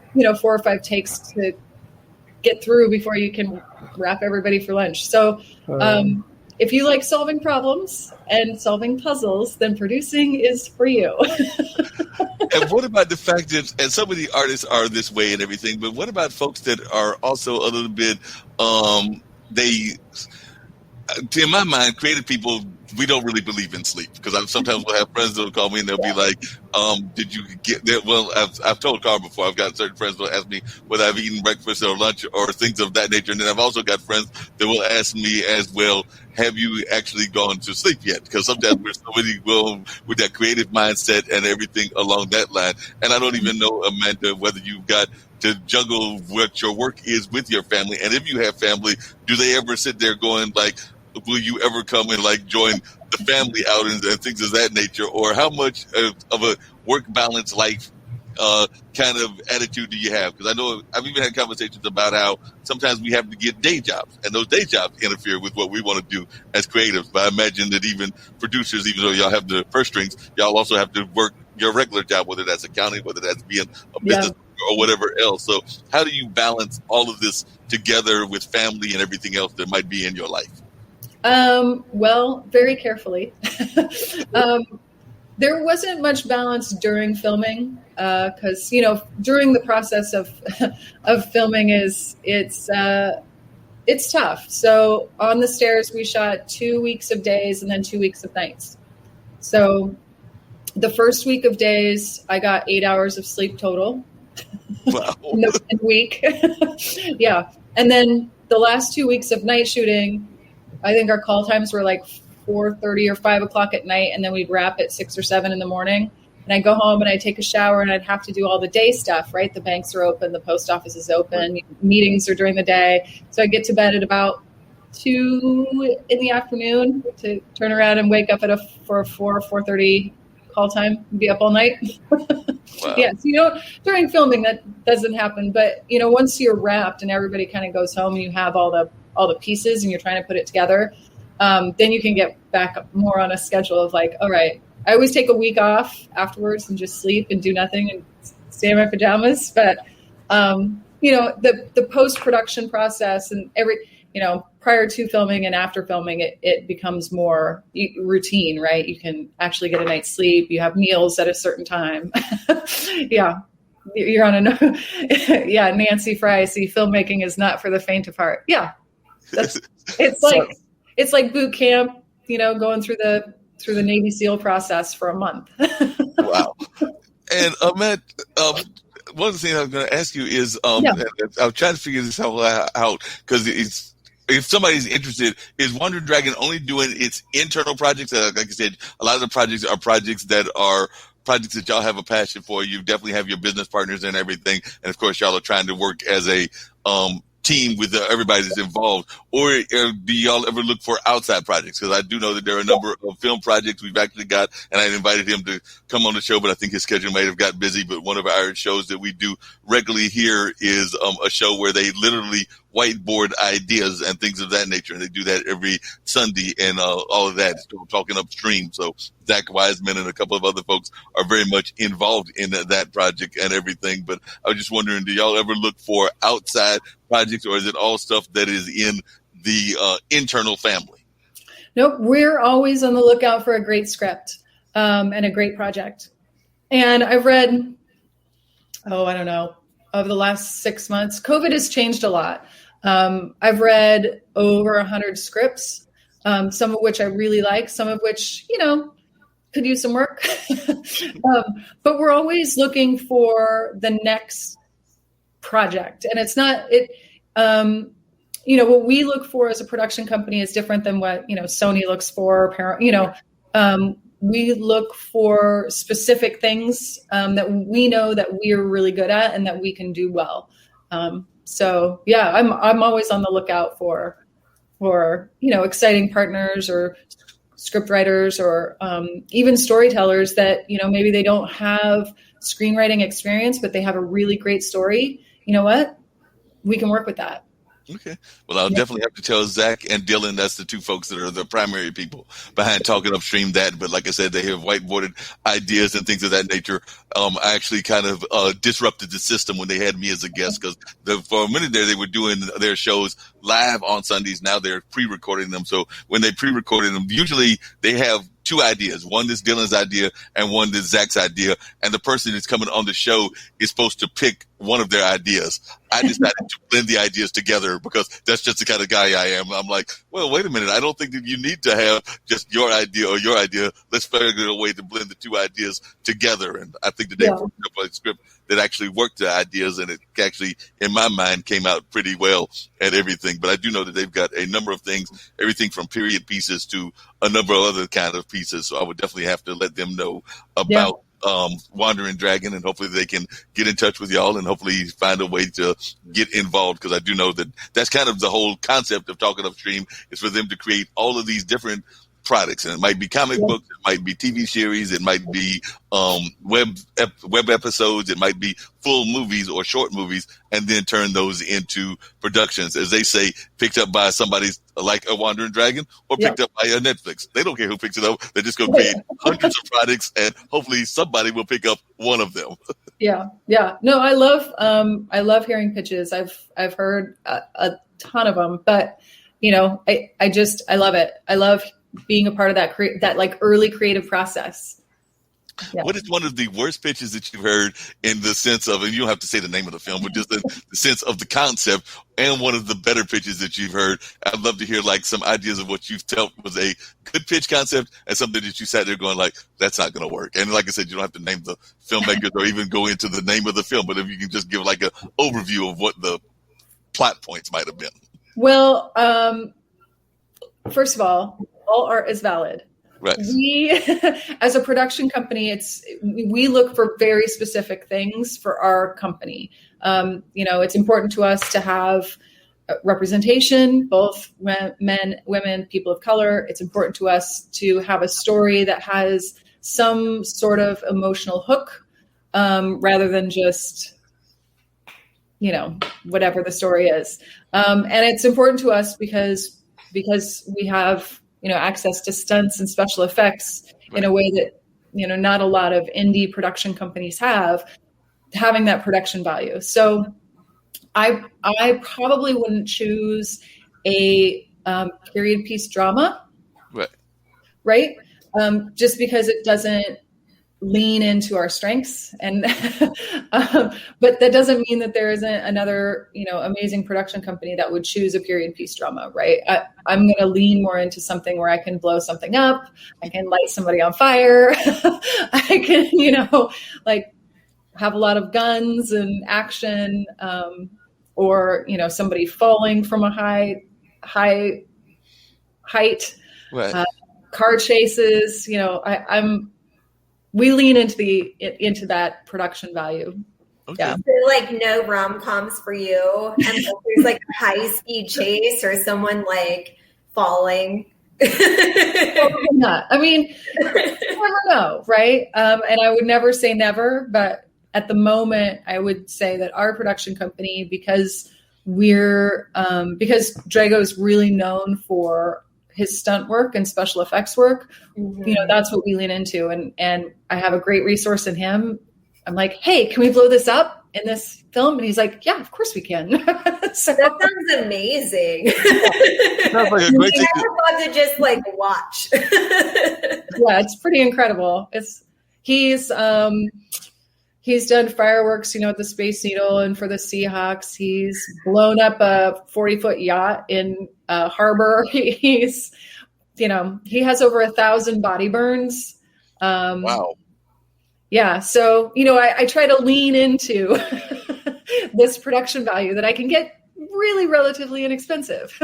or 5 takes to get through before you can wrap everybody for lunch. So if you like solving problems and solving puzzles, then producing is for you. And what about the fact that, and some of the artists are this way and everything, but what about folks that are also a little bit, in my mind, creative people we don't really believe in sleep, because I sometimes will have friends that will call me and they'll be like, did you get there? Well, I've told Kara before, I've got certain friends that will ask me whether I've eaten breakfast or lunch or things of that nature. And then I've also got friends that will ask me as well, have you actually gone to sleep yet? Because sometimes we're so many with that creative mindset and everything along that line. And I don't even know, Amanda, whether you've got to juggle what your work is with your family. And if you have family, do they ever sit there going like, will you ever come and like join the family outings and things of that nature? Or how much of a work balance life kind of attitude do you have? Because I know I've even had conversations about how sometimes we have to get day jobs, and those day jobs interfere with what we want to do as creatives. But I imagine that even producers, even though y'all have the purse strings, y'all also have to work your regular job, whether that's accounting, whether that's being a business or whatever else. So how do you balance all of this together with family and everything else that might be in your life? Well, very carefully. There wasn't much balance during filming, because, during the process of filming it's tough. So on the stairs, we shot 2 weeks of days and then 2 weeks of nights. So the first week of days, I got 8 hours of sleep total. Wow. in the week. Yeah. And then the last 2 weeks of night shooting, I think our call times were like 4:30 or 5 o'clock at night. And then we'd wrap at 6 or 7 in the morning. And I'd go home and I'd take a shower and I'd have to do all the day stuff, right? The banks are open. The post office is open. Meetings are during the day. So I get to bed at about 2 in the afternoon to turn around and wake up for a 4:30 call time and be up all night. Wow. Yeah. So, during filming that doesn't happen, but once you're wrapped and everybody kind of goes home and you have all the pieces and you're trying to put it together, then you can get back more on a schedule of like, all right, I always take a week off afterwards and just sleep and do nothing and stay in my pajamas. But, the post-production process and prior to filming and after filming, it becomes more routine, right? You can actually get a night's sleep. You have meals at a certain time. Yeah. You're on Nancy Fry. See, filmmaking is not for the faint of heart. Yeah. It's like boot camp, going through the Navy SEAL process for a month. Wow. And Ahmed, one of the things I was going to ask you is, I'm trying to figure this out because if somebody's interested, is Wonder Dragon only doing its internal projects? Like I said, a lot of the projects are projects that y'all have a passion for. You definitely have your business partners and everything. And of course, y'all are trying to work as a team with everybody that's involved. Or do y'all ever look for outside projects? Because I do know that there are a number of film projects we've actually got, and I invited him to come on the show, but I think his schedule might have got busy. But one of our shows that we do regularly here is a show where they literally whiteboard ideas and things of that nature. And they do that every Sunday and all of that. Still talking upstream. So Zach Wiseman and a couple of other folks are very much involved in that project and everything. But I was just wondering, do y'all ever look for outside projects, or is it all stuff that is in the internal family? Nope. We're always on the lookout for a great script and a great project. And I've read, I don't know, over the last 6 months, COVID has changed a lot. I've read over 100 scripts, some of which I really like, some of which, could use some work. But we're always looking for the next project. And it's not, what we look for as a production company is different than what, Sony looks for, we look for specific things that we know that we're really good at and that we can do well. So yeah, I'm always on the lookout for exciting partners or script writers or even storytellers that maybe they don't have screenwriting experience, but they have a really great story. You know what? We can work with that. Okay. Well, I'll definitely have to tell Zach and Dylan, that's the two folks that are the primary people behind Talking Upstream that. But like I said, they have whiteboarded ideas and things of that nature. I actually kind of disrupted the system when they had me as a guest because for a minute there, they were doing their shows live on Sundays. Now they're pre-recording them. So when they pre-recorded them, usually they have two ideas. One is Dylan's idea and one is Zach's idea. And the person that's coming on the show is supposed to pick one of their ideas. I decided to blend the ideas together because that's just the kind of guy I am. I'm like, well, wait a minute. I don't think that you need to have just your idea or your idea. Let's figure out a way to blend the two ideas together. And I think that they worked up a script that actually worked the ideas, and it actually, in my mind, came out pretty well at everything. But I do know that they've got a number of things, everything from period pieces to a number of other kind of pieces. So I would definitely have to let them know about Wandering Dragon, and hopefully they can get in touch with y'all and hopefully find a way to get involved, because I do know that that's kind of the whole concept of Talking Upstream, is for them to create all of these different products. And it might be comic books, it might be TV series, it might be web episodes, it might be full movies or short movies, and then turn those into productions, as they say, picked up by somebody like a Wandering Dragon or picked up by a Netflix. They don't care who picks it up. They're just going to create hundreds of products, and hopefully somebody will pick up one of them. Yeah. No, I love hearing pitches. I've heard a ton of them, but I love it. I love being a part of that like early creative process. Yeah. What is one of the worst pitches that you've heard, in the sense of, and you don't have to say the name of the film, but just the sense of the concept, and one of the better pitches that you've heard? I'd love to hear like some ideas of what you've felt was a good pitch concept and something that you sat there going like, that's not going to work. And like I said, you don't have to name the filmmakers or even go into the name of the film, but if you can just give like an overview of what the plot points might have been. Well, first of all art is valid. Right. We, as a production company, we look for very specific things for our company. It's important to us to have representation, both men, women, people of color. It's important to us to have a story that has some sort of emotional hook, rather than just, whatever the story is. And it's important to us because we have access to stunts and special effects in a way that, not a lot of indie production companies have, having that production value. So I probably wouldn't choose a period piece drama. Right. Just because it doesn't lean into our strengths, and but that doesn't mean that there isn't another amazing production company that would choose a period piece drama, right? I'm going to lean more into something where I can blow something up, I can light somebody on fire, I can like have a lot of guns and action, or somebody falling from a high height, right. Car chases, we lean into that production value. Okay. Yeah. So, like, no rom-coms for you, and there's like a high-speed chase or someone like falling. Not. I mean, you never know, right? And I would never say never, but at the moment, I would say that our production company, because Drago's really known for his stunt work and special effects work, that's what we lean into. And I have a great resource in him. I'm like, hey, can we blow this up in this film? And he's like, yeah, of course we can. So that sounds amazing. Sounds like a great thing. I want to just like watch. Yeah, it's pretty incredible. He's done fireworks, at the Space Needle and for the Seahawks. He's blown up a 40-foot yacht in a harbor. He's, he has over 1,000 body burns. Wow. Yeah. So, I try to lean into this production value that I can get really relatively inexpensive.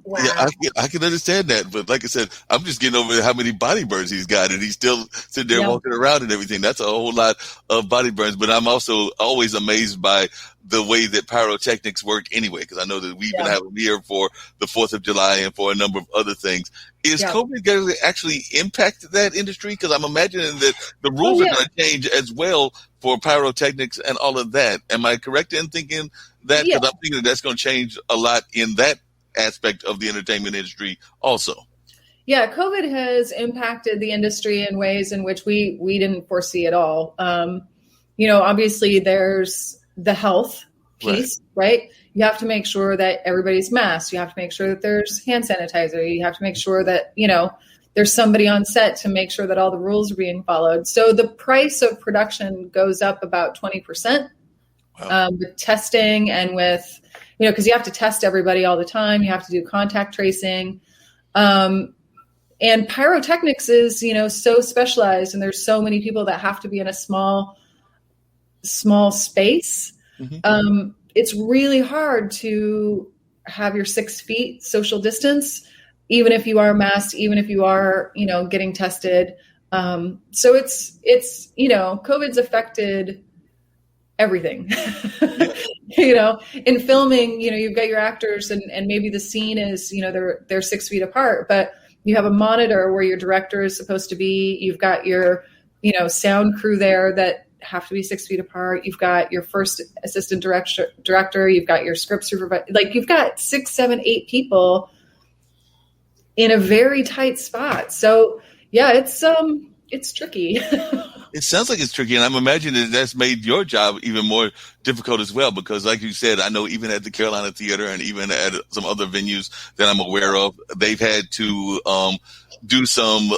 Wow. Yeah, I can understand that. But like I said, I'm just getting over how many body burns he's got, and he's still sitting there walking around and everything. That's a whole lot of body burns. But I'm also always amazed by the way that pyrotechnics work anyway, because I know that we've been having here for the 4th of July and for a number of other things. Is COVID going to actually impact that industry? Because I'm imagining that the rules are going to change as well for pyrotechnics and all of that. Am I correct in thinking that? Because I'm thinking that's going to change a lot in that aspect of the entertainment industry also. Yeah, COVID has impacted the industry in ways in which we didn't foresee at all. Obviously there's the health piece, right? You have to make sure that everybody's masked. You have to make sure that there's hand sanitizer. You have to make sure that, there's somebody on set to make sure that all the rules are being followed. So the price of production goes up about 20%. Wow. With testing and with, because you have to test everybody all the time. You have to do contact tracing. And pyrotechnics is, so specialized, and there's so many people that have to be in a small space. Mm-hmm. It's really hard to have your 6 feet social distance, even if you are masked, even if you are, getting tested. So it's, COVID's affected everything. In filming, you've got your actors and maybe the scene is, they're 6 feet apart, but you have a monitor where your director is supposed to be. You've got your, sound crew there that have to be 6 feet apart. You've got your first assistant director. You've got your script supervisor. Like you've got 6, 7, 8 people in a very tight spot. So yeah, it's tricky. It sounds like it's tricky, and I'm imagining that's made your job even more difficult as well, because like you said, I know even at the Carolina Theater and even at some other venues that I'm aware of, they've had to do some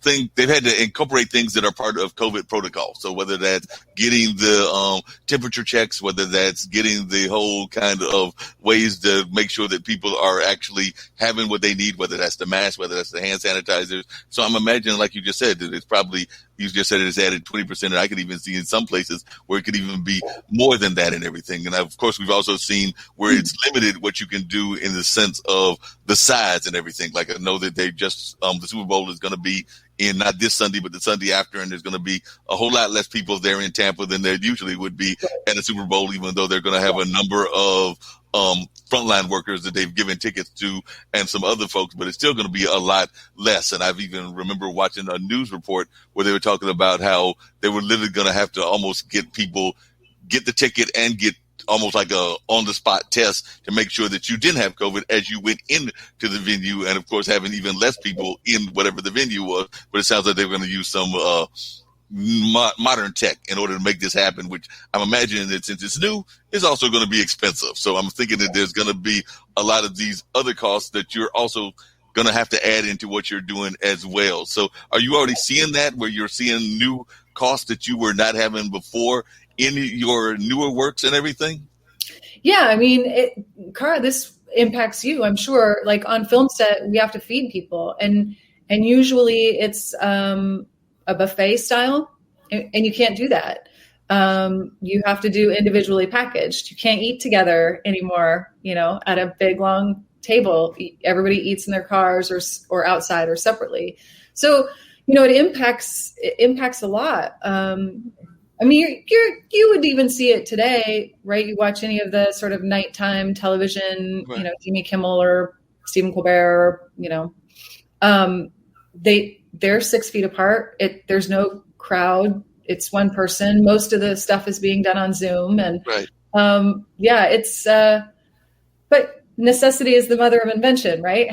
they've had to incorporate things that are part of COVID protocol. So whether that's getting the temperature checks, whether that's getting the whole kind of ways to make sure that people are actually having what they need, whether that's the mask, whether that's the hand sanitizers. So I'm imagining, like you just said, that it's probably, you just said it's added 20%, and I could even see in some places where it could even be more than that and everything. And of course, we've also seen where it's limited what you can do in the sense of the size and everything. Like I know that they just, the Super Bowl is going to be in not this Sunday, but the Sunday after, and there's going to be a whole lot less people there in Tampa than there usually would be at a Super Bowl, even though they're going to have a number of frontline workers that they've given tickets to and some other folks, but it's still going to be a lot less. And I've even remember watching a news report where they were talking about how they were literally going to have to almost get people get the ticket and get almost like a on-the-spot test to make sure that you didn't have COVID as you went into the venue. And of course, having even less people in whatever the venue was. But it sounds like they're going to use some modern tech in order to make this happen, which I'm imagining that since it's new, is also going to be expensive. So I'm thinking that there's going to be a lot of these other costs that you're also going to have to add into what you're doing as well. So are you already seeing that, where you're seeing new costs that you were not having before in your newer works and everything? Yeah, I mean, Kara, this impacts you, I'm sure. Like on film set, we have to feed people, and usually it's a buffet style, and you can't do that. You have to do individually packaged. You can't eat together anymore, at a big long table. Everybody eats in their cars or outside or separately. So, it impacts a lot. I mean, you would even see it today, right? You watch any of the sort of nighttime television, right. Jimmy Kimmel or Stephen Colbert, they're 6 feet apart. There's no crowd. It's one person. Most of the stuff is being done on Zoom, and right. But necessity is the mother of invention, right?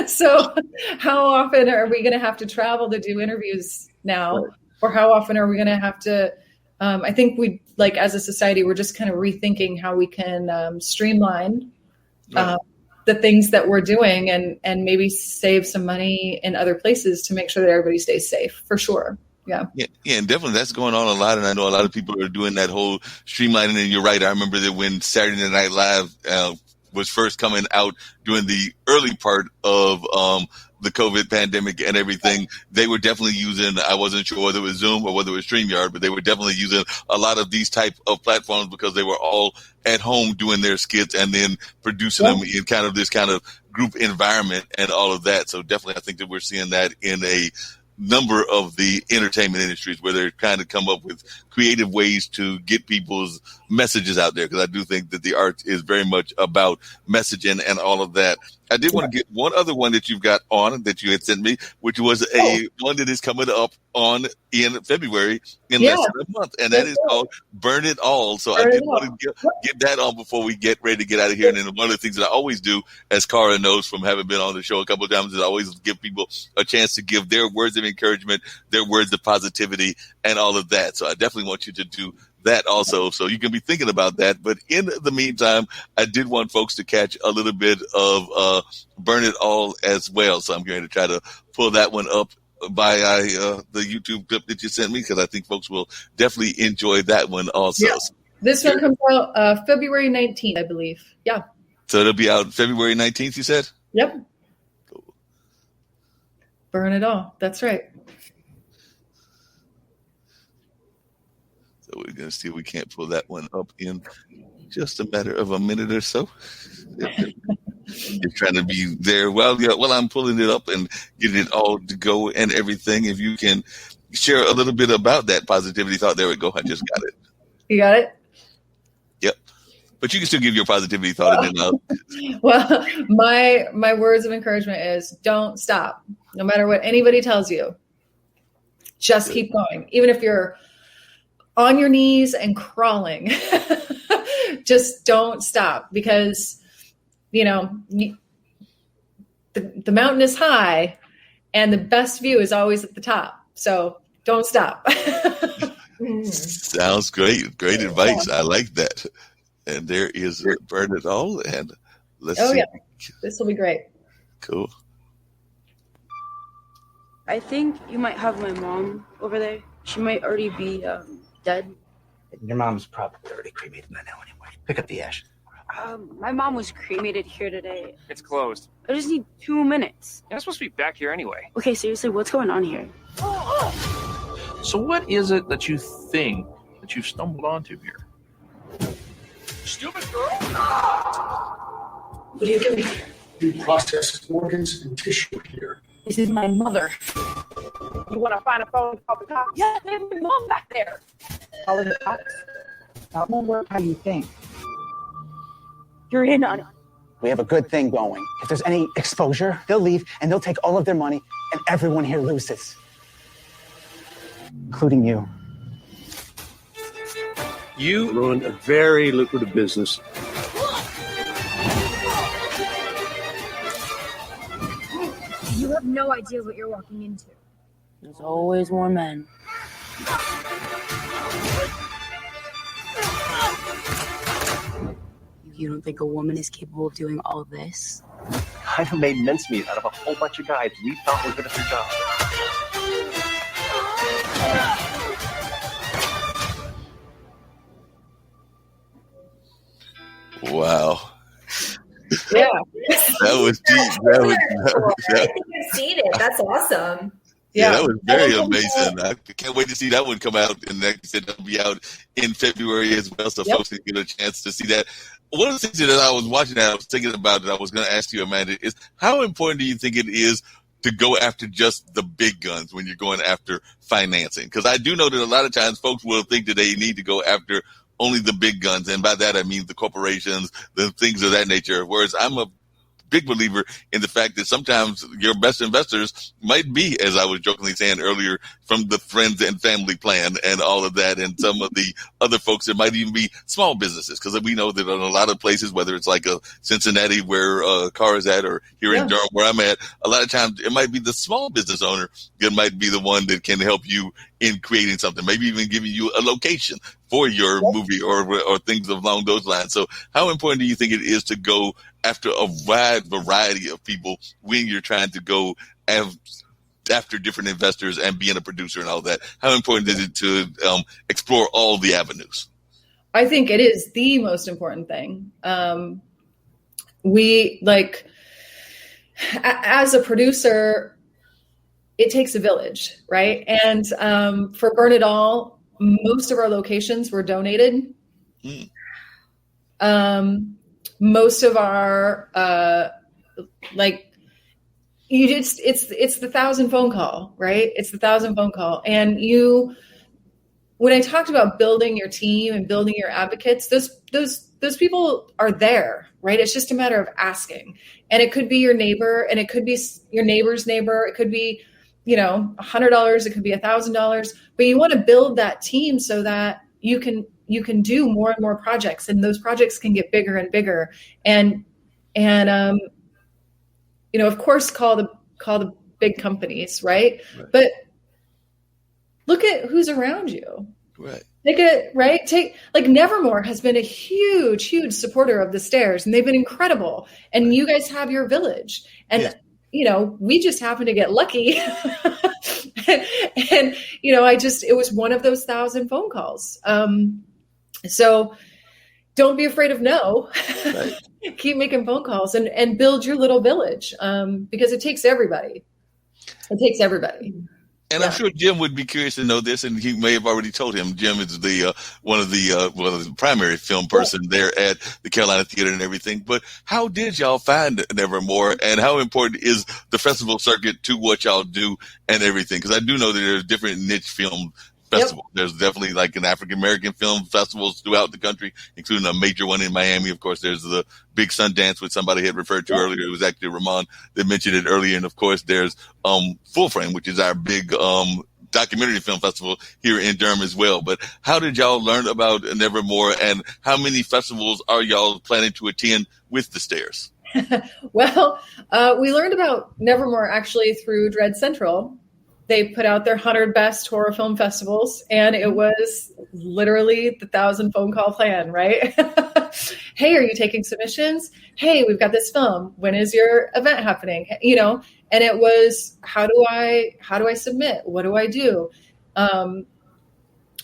So how often are we going to have to travel to do interviews now? Right. Or how often are we going to have to, I think we, like as a society, we're just kind of rethinking how we can streamline the things that we're doing and maybe save some money in other places to make sure that everybody stays safe, for sure. Yeah, and definitely that's going on a lot. And I know a lot of people are doing that whole streamlining. And you're right. I remember that when Saturday Night Live was first coming out during the early part of the COVID pandemic and everything, they were definitely using, I wasn't sure whether it was Zoom or whether it was StreamYard, but they were definitely using a lot of these type of platforms because they were all at home doing their skits and then producing them in kind of this kind of group environment and all of that. So definitely I think that we're seeing that in a number of the entertainment industries where they're trying to come up with creative ways to get people's messages out there. Because I do think that the art is very much about messaging and all of that. I did want to get one other one that you've got on that you had sent me, which was one that is coming up in February in less than a month. And that is called Burn It All. So I did want to get that on before we get ready to get out of here. And then one of the things that I always do, as Kara knows from having been on the show a couple of times, is I always give people a chance to give their words of encouragement, their words of positivity, and all of that. So I definitely want you to do that also. So you can be thinking about that. But in the meantime, I did want folks to catch a little bit of Burn It All as well. So I'm going to try to pull that one up by the YouTube clip that you sent me, because I think folks will definitely enjoy that one also. Yeah. This one comes out February 19th, I believe. Yeah. So it'll be out February 19th, you said? Yep. Cool. Burn It All. That's right. So we're going to see if we can't pull that one up in just a matter of a minute or so. You're trying to be there while I'm pulling it up and getting it all to go and everything. If you can share a little bit about that positivity thought. There we go. I just got it. You got it? Yep. But you can still give your positivity thought. Well, my words of encouragement is don't stop. No matter what anybody tells you, just keep going. Even if you're on your knees and crawling, just don't stop, because, the mountain is high and the best view is always at the top. So don't stop. Sounds great. Great advice. I like that. And there is Burn It All. And let's see. Yeah. This will be great. Cool. I think you might have my mom over there. She might already be dead. Your mom's probably already cremated by now anyway. Pick up the ashes. My mom was cremated here today. It's closed. I just need 2 minutes. You're supposed to be back here anyway. Okay, seriously, what's going on here? So what is it that you think that you've stumbled onto here? Stupid girl! What are you doing here? We process organs and tissue here. This is my mother. You want to find a phone, call the cops? Yeah, they have my mom back there. Call the cops? That won't work how you think. You're in on it. We have a good thing going. If there's any exposure, they'll leave and they'll take all of their money and everyone here loses. Including you. You run a very lucrative business. You have no idea what you're walking into. There's always more men. You don't think a woman is capable of doing all of this? I've made mincemeat out of a whole bunch of guys we thought were good at their job. Wow. Yeah. That was deep. I think I've seen it. That's awesome. Yeah, that was very amazing. I can't wait to see that one come out. And like you said, that'll be out in February as well, so folks can get a chance to see that. One of the things that I was watching that I was thinking about that I was going to ask you, Amanda, is how important do you think it is to go after just the big guns when you're going after financing? Because I do know that a lot of times folks will think that they need to go after only the big guns. And by that, I mean the corporations, the things of that nature. Whereas I'm a big believer in the fact that sometimes your best investors might be, as I was jokingly saying earlier, from the friends and family plan and all of that. And some of the other folks, it might even be small businesses, because we know that in a lot of places, whether it's like a Cincinnati where Kara is at, or here in Durham where I'm at, a lot of times it might be the small business owner that might be the one that can help you in creating something, maybe even giving you a location for your movie or things along those lines. So how important do you think it is to go after a wide variety of people when you're trying to go after different investors and being a producer and all that? How important is it to explore all the avenues? I think it is the most important thing. As a producer, it takes a village, right? And for Burn It All, most of our locations were donated. Most of our it's the 1,000 phone call, right? It's the 1,000 phone call. And when I talked about building your team and building your advocates, those people are there, right? It's just a matter of asking. And it could be your neighbor, and it could be your neighbor's neighbor. It could be, $100. It could be $1,000. But you want to build that team so that you can do more and more projects, and those projects can get bigger and bigger. And of course, call the big companies, right? But look at who's around you. Right. Like Nevermore has been a huge supporter of the Stairs, and they've been incredible. And you guys have your village, and we just happen to get lucky. and it was one of those 1,000 phone calls. So don't be afraid of no. Right. Keep making phone calls and build your little village, because it takes everybody. It takes everybody. And I'm sure Jim would be curious to know this, and he may have already told him. Jim is the one of the primary film person there at the Carolina Theater and everything. But how did y'all find Nevermore, and how important is the festival circuit to what y'all do and everything? Because I do know that there's different niche film festivals. Yep. There's definitely like an African American film festivals throughout the country, including a major one in Miami. Of course, there's the Big Sundance, which somebody had referred to earlier. It was actually Rahman that mentioned it earlier. And of course, there's Full Frame, which is our big documentary film festival here in Durham as well. But how did y'all learn about Nevermore, and how many festivals are y'all planning to attend with the Stairs? Well, we learned about Nevermore actually through Dread Central. They put out their 100 best horror film festivals, and it was literally the 1,000 phone call plan, right? Hey, are you taking submissions? Hey, we've got this film. When is your event happening? And it was, how do I submit? What do I do? And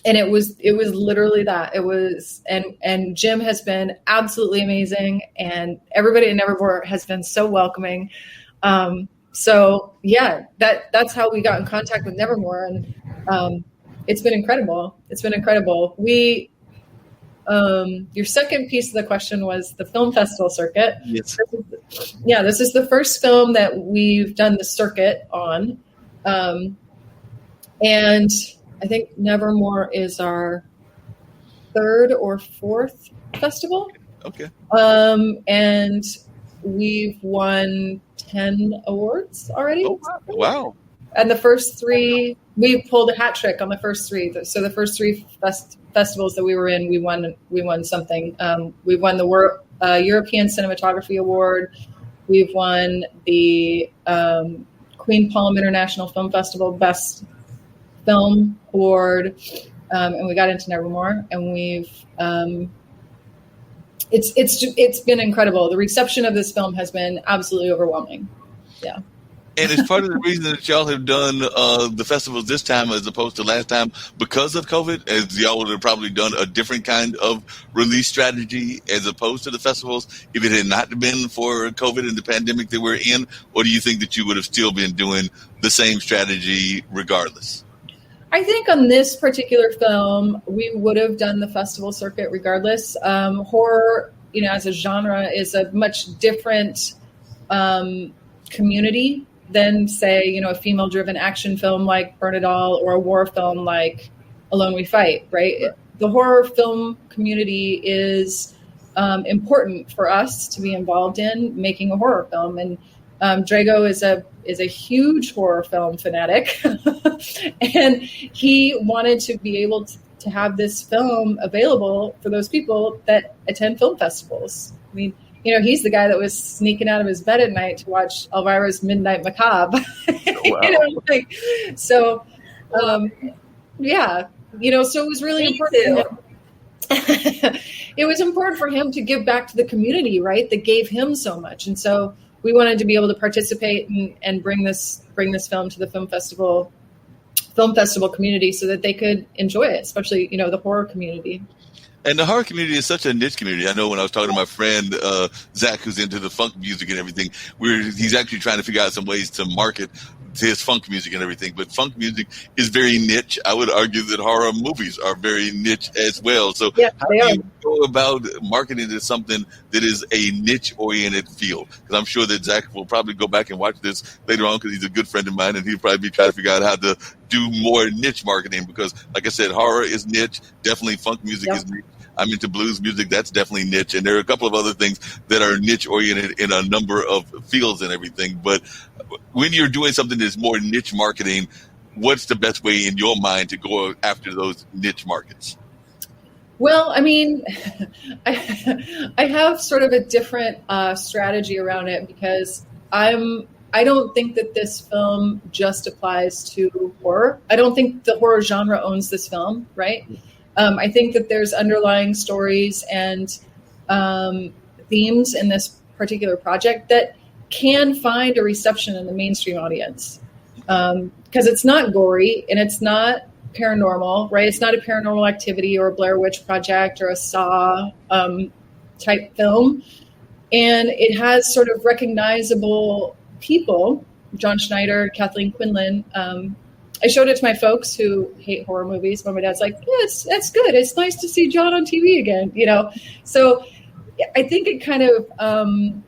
it was literally that. It was, and Jim has been absolutely amazing, and everybody at Nevermore has been so welcoming. So yeah, that's how we got in contact with Nevermore, and it's been incredible. It's been incredible. Your second piece of the question was the film festival circuit. Yes. This is the first film that we've done the circuit on, and I think Nevermore is our third or fourth festival. Okay. And we've won 10 awards already. Oh, wow. And the first three, we pulled a hat trick on the first three. So the first three festivals that we were in, we won something. We won the European Cinematography Award. We've won the Queen Palm International Film Festival Best Film Award. And we got into Nevermore, and we've, it's been incredible. The reception of this film has been absolutely overwhelming. Yeah. And it's part of the reason that y'all have done the festivals this time as opposed to last time because of COVID, as y'all would have probably done a different kind of release strategy as opposed to the festivals if it had not been for COVID and the pandemic that we're in? Or do you think that you would have still been doing the same strategy regardless? I think on this particular film, we would have done the festival circuit regardless. Horror, as a genre, is a much different community than, say, a female-driven action film like Burn It All, or a war film like Alone We Fight, right? The horror film community is important for us to be involved in making a horror film. And Drago is a huge horror film fanatic, and he wanted to be able to have this film available for those people that attend film festivals. I mean, he's the guy that was sneaking out of his bed at night to watch Elvira's Midnight Macabre. Wow. So it was really important. It was important for him to give back to the community, right? That gave him so much. And so we wanted to be able to participate and bring this film to the film festival community so that they could enjoy it, especially, the horror community. And the horror community is such a niche community. I know when I was talking to my friend, Zach, who's into the funk music and everything, he's actually trying to figure out some ways to market his funk music and everything. But funk music is very niche. I would argue that horror movies are very niche as well. So how do you go about marketing to something that is a niche-oriented field? Because I'm sure that Zach will probably go back and watch this later on because he's a good friend of mine, and he'll probably be trying to figure out how to do more niche marketing because, like I said, horror is niche. Definitely funk music is niche. I'm into blues music. That's definitely niche. And there are a couple of other things that are niche oriented in a number of fields and everything. But when you're doing something that's more niche marketing, what's the best way in your mind to go after those niche markets? Well, I mean, I have sort of a different strategy around it because I'm I don't think that this film just applies to horror. I don't think the horror genre owns this film, right? I think that there's underlying stories and themes in this particular project that can find a reception in the mainstream audience. Because it's not gory and it's not paranormal, right? It's not a Paranormal Activity or a Blair Witch Project or a Saw type film. And it has sort of recognizable people, John Schneider, Kathleen Quinlan. I showed it to my folks who hate horror movies, but my dad's like, yes, that's good. It's nice to see John on TV again, you know? So I think it kind of,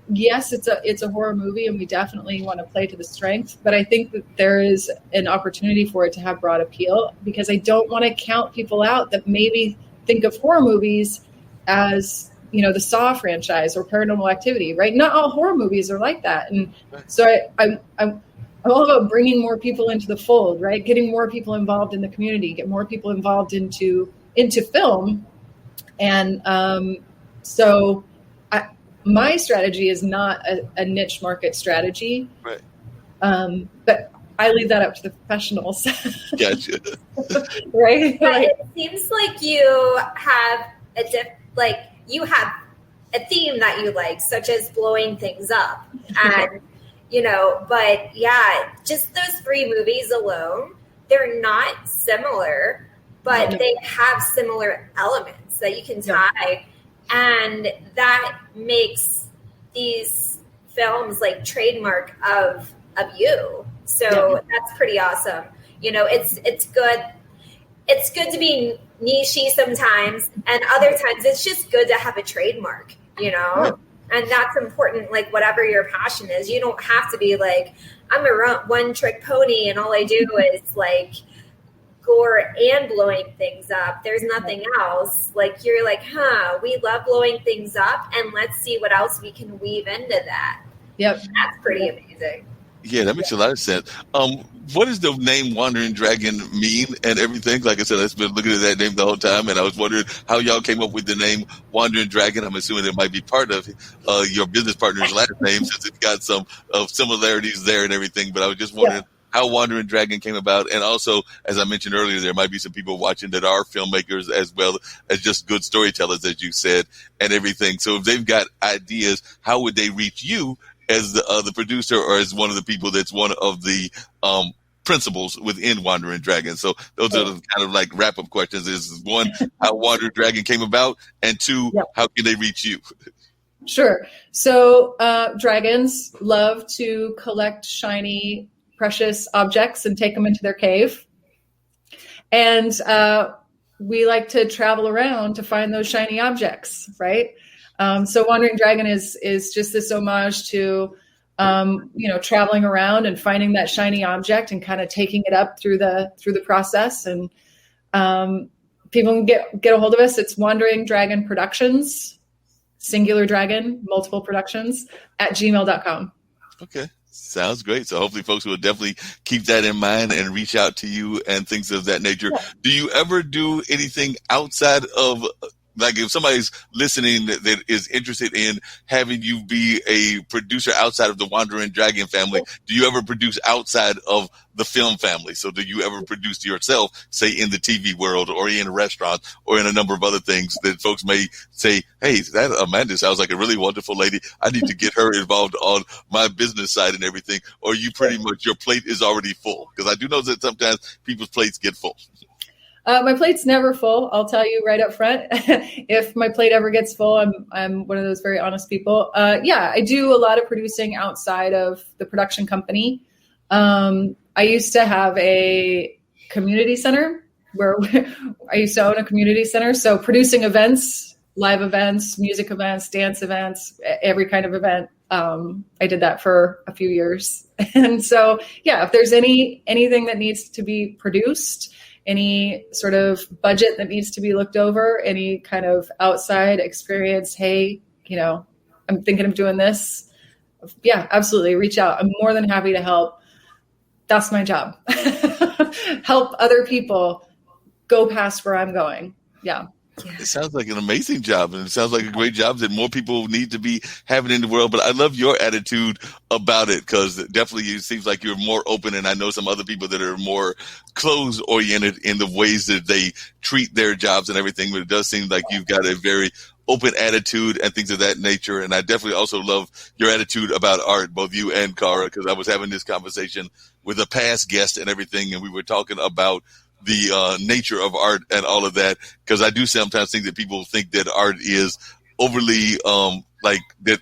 yes, it's a horror movie and we definitely want to play to the strength, but I think that there is an opportunity for it to have broad appeal because I don't want to count people out that maybe think of horror movies as, you know, the Saw franchise or Paranormal Activity, right? Not all horror movies are like that. And so I'm all about bringing more people into the fold, right? Getting more people involved in the community, get more people involved into film. And so my strategy is not a niche market strategy. Right. But I leave that up to the professionals. Gotcha. Right? But it seems like you have you have a theme that you like, such as blowing things up. And, you know, but yeah, just those 3 movies alone, they're not similar, but they have similar elements that you can tie. And that makes these films like trademark of you. So that's pretty awesome. You know, it's good. It's good to be niche-y sometimes, and other times it's just good to have a trademark, you know? And that's important, like whatever your passion is. You don't have to be like, I'm a one-trick pony and all I do is like gore and blowing things up. There's nothing else. Like you're like, we love blowing things up and let's see what else we can weave into that. Yep. That's pretty amazing. Yeah, that makes a lot of sense. What does the name Wandering Dragon mean and everything? Like I said, I've been looking at that name the whole time, and I was wondering how y'all came up with the name Wandering Dragon. I'm assuming it might be part of your business partner's last name since it's got some similarities there and everything. But I was just wondering how Wandering Dragon came about. And also, as I mentioned earlier, there might be some people watching that are filmmakers as well as just good storytellers, as you said, and everything. So if they've got ideas, how would they reach you as the producer or as one of the people that's one of the principals within Wandering Dragon? So those are the kind of like wrap-up questions. Is 1, how Wandering Dragon came about, and 2, how can they reach you? Sure. So dragons love to collect shiny, precious objects and take them into their cave. And we like to travel around to find those shiny objects, right? So Wandering Dragon is just this homage to, traveling around and finding that shiny object and kind of taking it up through the process. And people can get a hold of us. It's Wandering Dragon Productions, singular dragon, multiple productions @gmail.com. Okay. Sounds great. So hopefully folks will definitely keep that in mind and reach out to you and things of that nature. Yeah. Do you ever do anything outside of, like if somebody's listening that is interested in having you be a producer outside of the Wandering Dragon family, do you ever produce outside of the film family? So do you ever produce yourself, say in the TV world or in restaurants or in a number of other things that folks may say, hey, that Amanda sounds like a really wonderful lady. I need to get her involved on my business side and everything. Or you pretty much, your plate is already full? Because I do know that sometimes people's plates get full. My plate's never full. I'll tell you right up front. If my plate ever gets full, I'm one of those very honest people. I do a lot of producing outside of the production company. I used to have a community center where I used to own a community center. So producing events, live events, music events, dance events, every kind of event. I did that for a few years. And so, if there's anything that needs to be produced, any sort of budget that needs to be looked over, any kind of outside experience, hey, I'm thinking of doing this. Yeah, absolutely. Reach out. I'm more than happy to help. That's my job. Help other people go past where I'm going. Yeah. It sounds like an amazing job, and it sounds like a great job that more people need to be having in the world. But I love your attitude about it, because definitely it seems like you're more open, and I know some other people that are more closed-oriented in the ways that they treat their jobs and everything, but it does seem like you've got a very open attitude and things of that nature. And I definitely also love your attitude about art, both you and Kara, because I was having this conversation with a past guest and everything, and we were talking about the nature of art and all of that, because I do sometimes think that people think that art is overly like that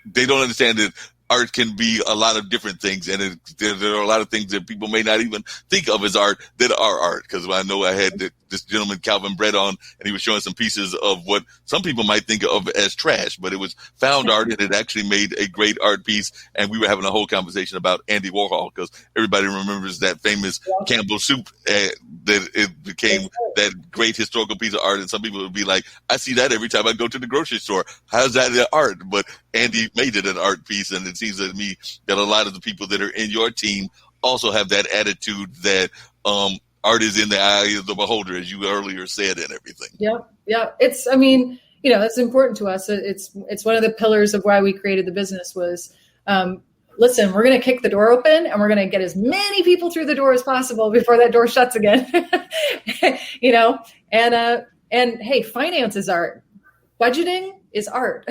they don't understand that art can be a lot of different things, and there are a lot of things that people may not even think of as art that are art. Because I know I had this gentleman Calvin Brett on, and he was showing some pieces of what some people might think of as trash, but it was found art, and it actually made a great art piece. And we were having a whole conversation about Andy Warhol, because everybody remembers that famous Campbell soup that it became that great historical piece of art. And some people would be like, I see that every time I go to the grocery store. How's that an art? But Andy made it an art piece, and it seems to me that a lot of the people that are in your team also have that attitude that art is in the eye of the beholder, as you earlier said, and everything. Yeah. It's, I mean, you know, it's important to us. It's one of the pillars of why we created the business was, listen, we're going to kick the door open, and we're going to get as many people through the door as possible before that door shuts again. You know, and hey, finance is art. Budgeting is art.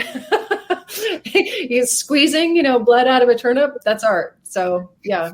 He's squeezing, you know, blood out of a turnip. That's art. So, yeah.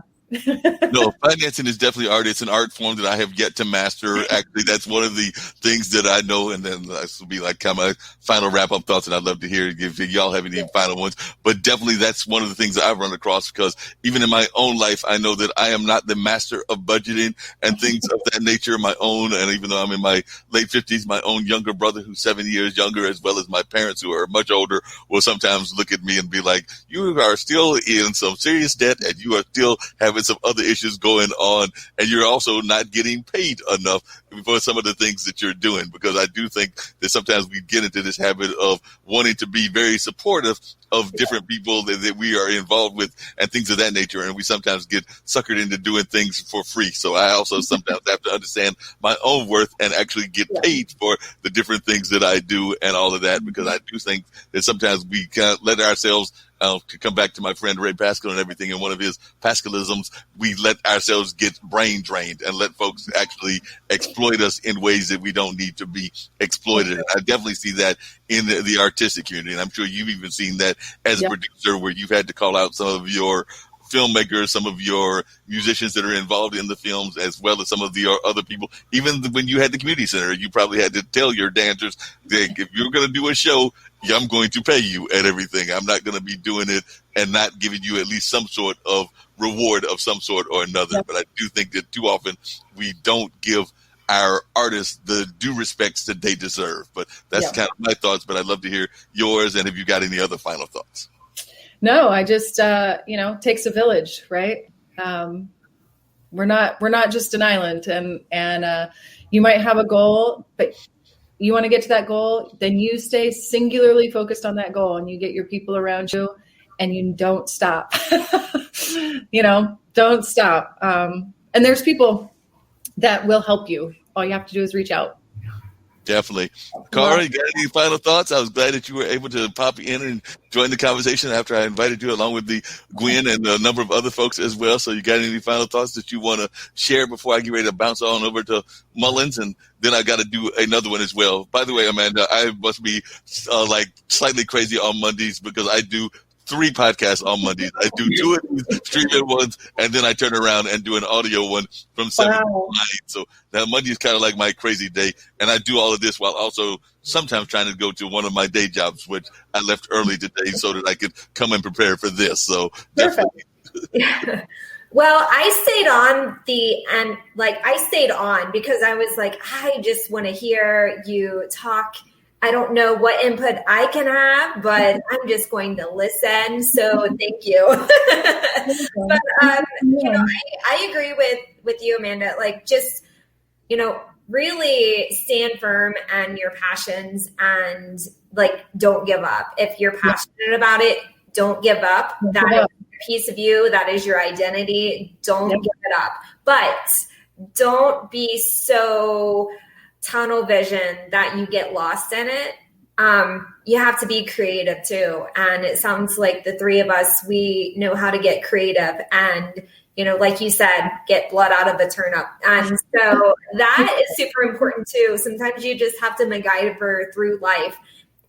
No, financing is definitely art. It's an art form that I have yet to master. Actually, that's one of the things that I know. And then this will be like kind of my final wrap-up thoughts, and I'd love to hear if y'all have any final ones. But definitely that's one of the things that I've run across, because even in my own life, I know that I am not the master of budgeting and things of that nature, my own. And even though I'm in my late 50s, my own younger brother, who's 7 years younger, as well as my parents, who are much older, will sometimes look at me and be like, you are still in some serious debt, and you are still having some other issues going on, and you're also not getting paid enough for some of the things that you're doing. Because I do think that sometimes we get into this habit of wanting to be very supportive of different people that we are involved with and things of that nature, and we sometimes get suckered into doing things for free. So I also sometimes have to understand my own worth and actually get paid for the different things that I do and all of that, because I do think that sometimes we can't let ourselves to come back to my friend Ray Pascal and everything, in one of his Pascalisms, we let ourselves get brain drained and let folks actually exploit us in ways that we don't need to be exploited. And I definitely see that in the artistic community. And I'm sure you've even seen that as a producer, where you've had to call out some of your filmmakers, some of your musicians that are involved in the films, as well as some of the other people. Even when you had the community center, you probably had to tell your dancers that if you're going to do a show, I'm going to pay you and everything. I'm not going to be doing it and not giving you at least some sort of reward of some sort or another. But I do think that too often we don't give our artists the due respects that they deserve. But that's kind of my thoughts, but I'd love to hear yours, and if you got any other final thoughts. No, I just, you know, it takes a village, right? We're not just an island, and you might have a goal, but you want to get to that goal, then you stay singularly focused on that goal, and you get your people around you, and you don't stop. You know, don't stop. And there's people that will help you. All you have to do is reach out. Definitely. Kara, you got any final thoughts? I was glad that you were able to pop in and join the conversation after I invited you, along with the Gwen and a number of other folks as well. So you got any final thoughts that you want to share before I get ready to bounce on over to Mullins? And then I got to do another one as well. By the way, Amanda, I must be like slightly crazy on Mondays, because I do 3 podcasts on Mondays. I do 2 of these streaming ones, and then I turn around and do an audio one from 7 to 9. So now Monday is kind of like my crazy day, and I do all of this while also sometimes trying to go to one of my day jobs, which I left early today so that I could come and prepare for this. So definitely. Well, I stayed on because I was like, I just want to hear you talk. I don't know what input I can have, but I'm just going to listen. So thank you. But, you know, I agree with you, Amanda. Like, just, you know, really stand firm on your passions, and like, don't give up. If you're passionate about it, don't give up. That is a piece of you. That is your identity. Don't give it up. But don't be so tunnel vision that you get lost in it. You have to be creative too. And it sounds like the three of us, we know how to get creative and, you know, like you said, get blood out of the turnip. And so that is super important too. Sometimes you just have to MacGyver through life,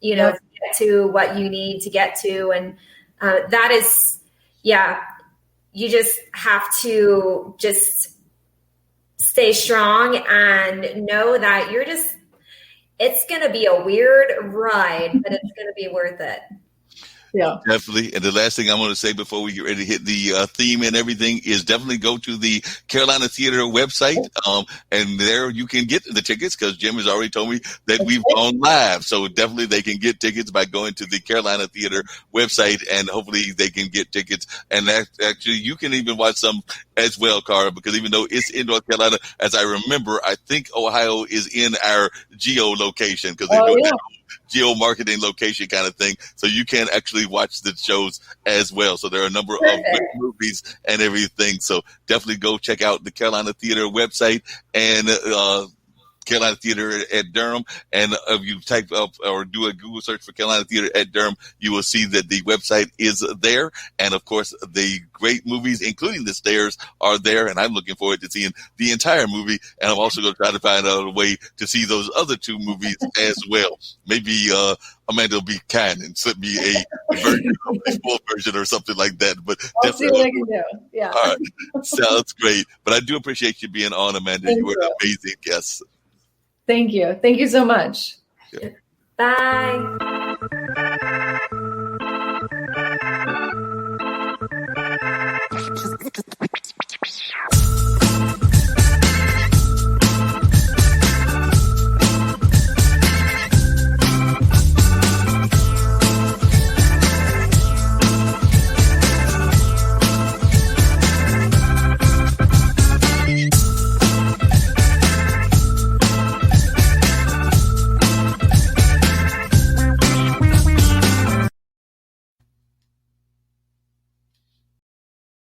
you know, to get to what you need to get to. And that is, you just have to just stay strong and know that it's going to be a weird ride, but it's going to be worth it. Yeah, definitely. And the last thing I'm going to say before we get ready to hit the theme and everything is definitely go to the Carolina Theater website. And there you can get the tickets because Jim has already told me that we've gone live. So definitely they can get tickets by going to the Carolina Theater website, and hopefully they can get tickets. And actually you can even watch some as well, Kara, because even though it's in North Carolina, as I remember, I think Ohio is in our geolocation because they do that geo-marketing location kind of thing. So you can actually watch the shows as well. So there are a number of great movies and everything. So definitely go check out the Carolina Theater website and Carolina Theater at Durham. And if you type up or do a Google search for Carolina Theater at Durham, you will see that the website is there. And of course, the great movies, including The Stairs, are there. And I'm looking forward to seeing the entire movie. And I'm also going to try to find out a way to see those other two movies as well. Maybe Amanda will be kind and slip me a version, a full version or something like that. But I'll see what I can do. Yeah. All right. Sounds great. But I do appreciate you being on, Amanda. You were an amazing guest. Thank you. Thank you so much. Bye.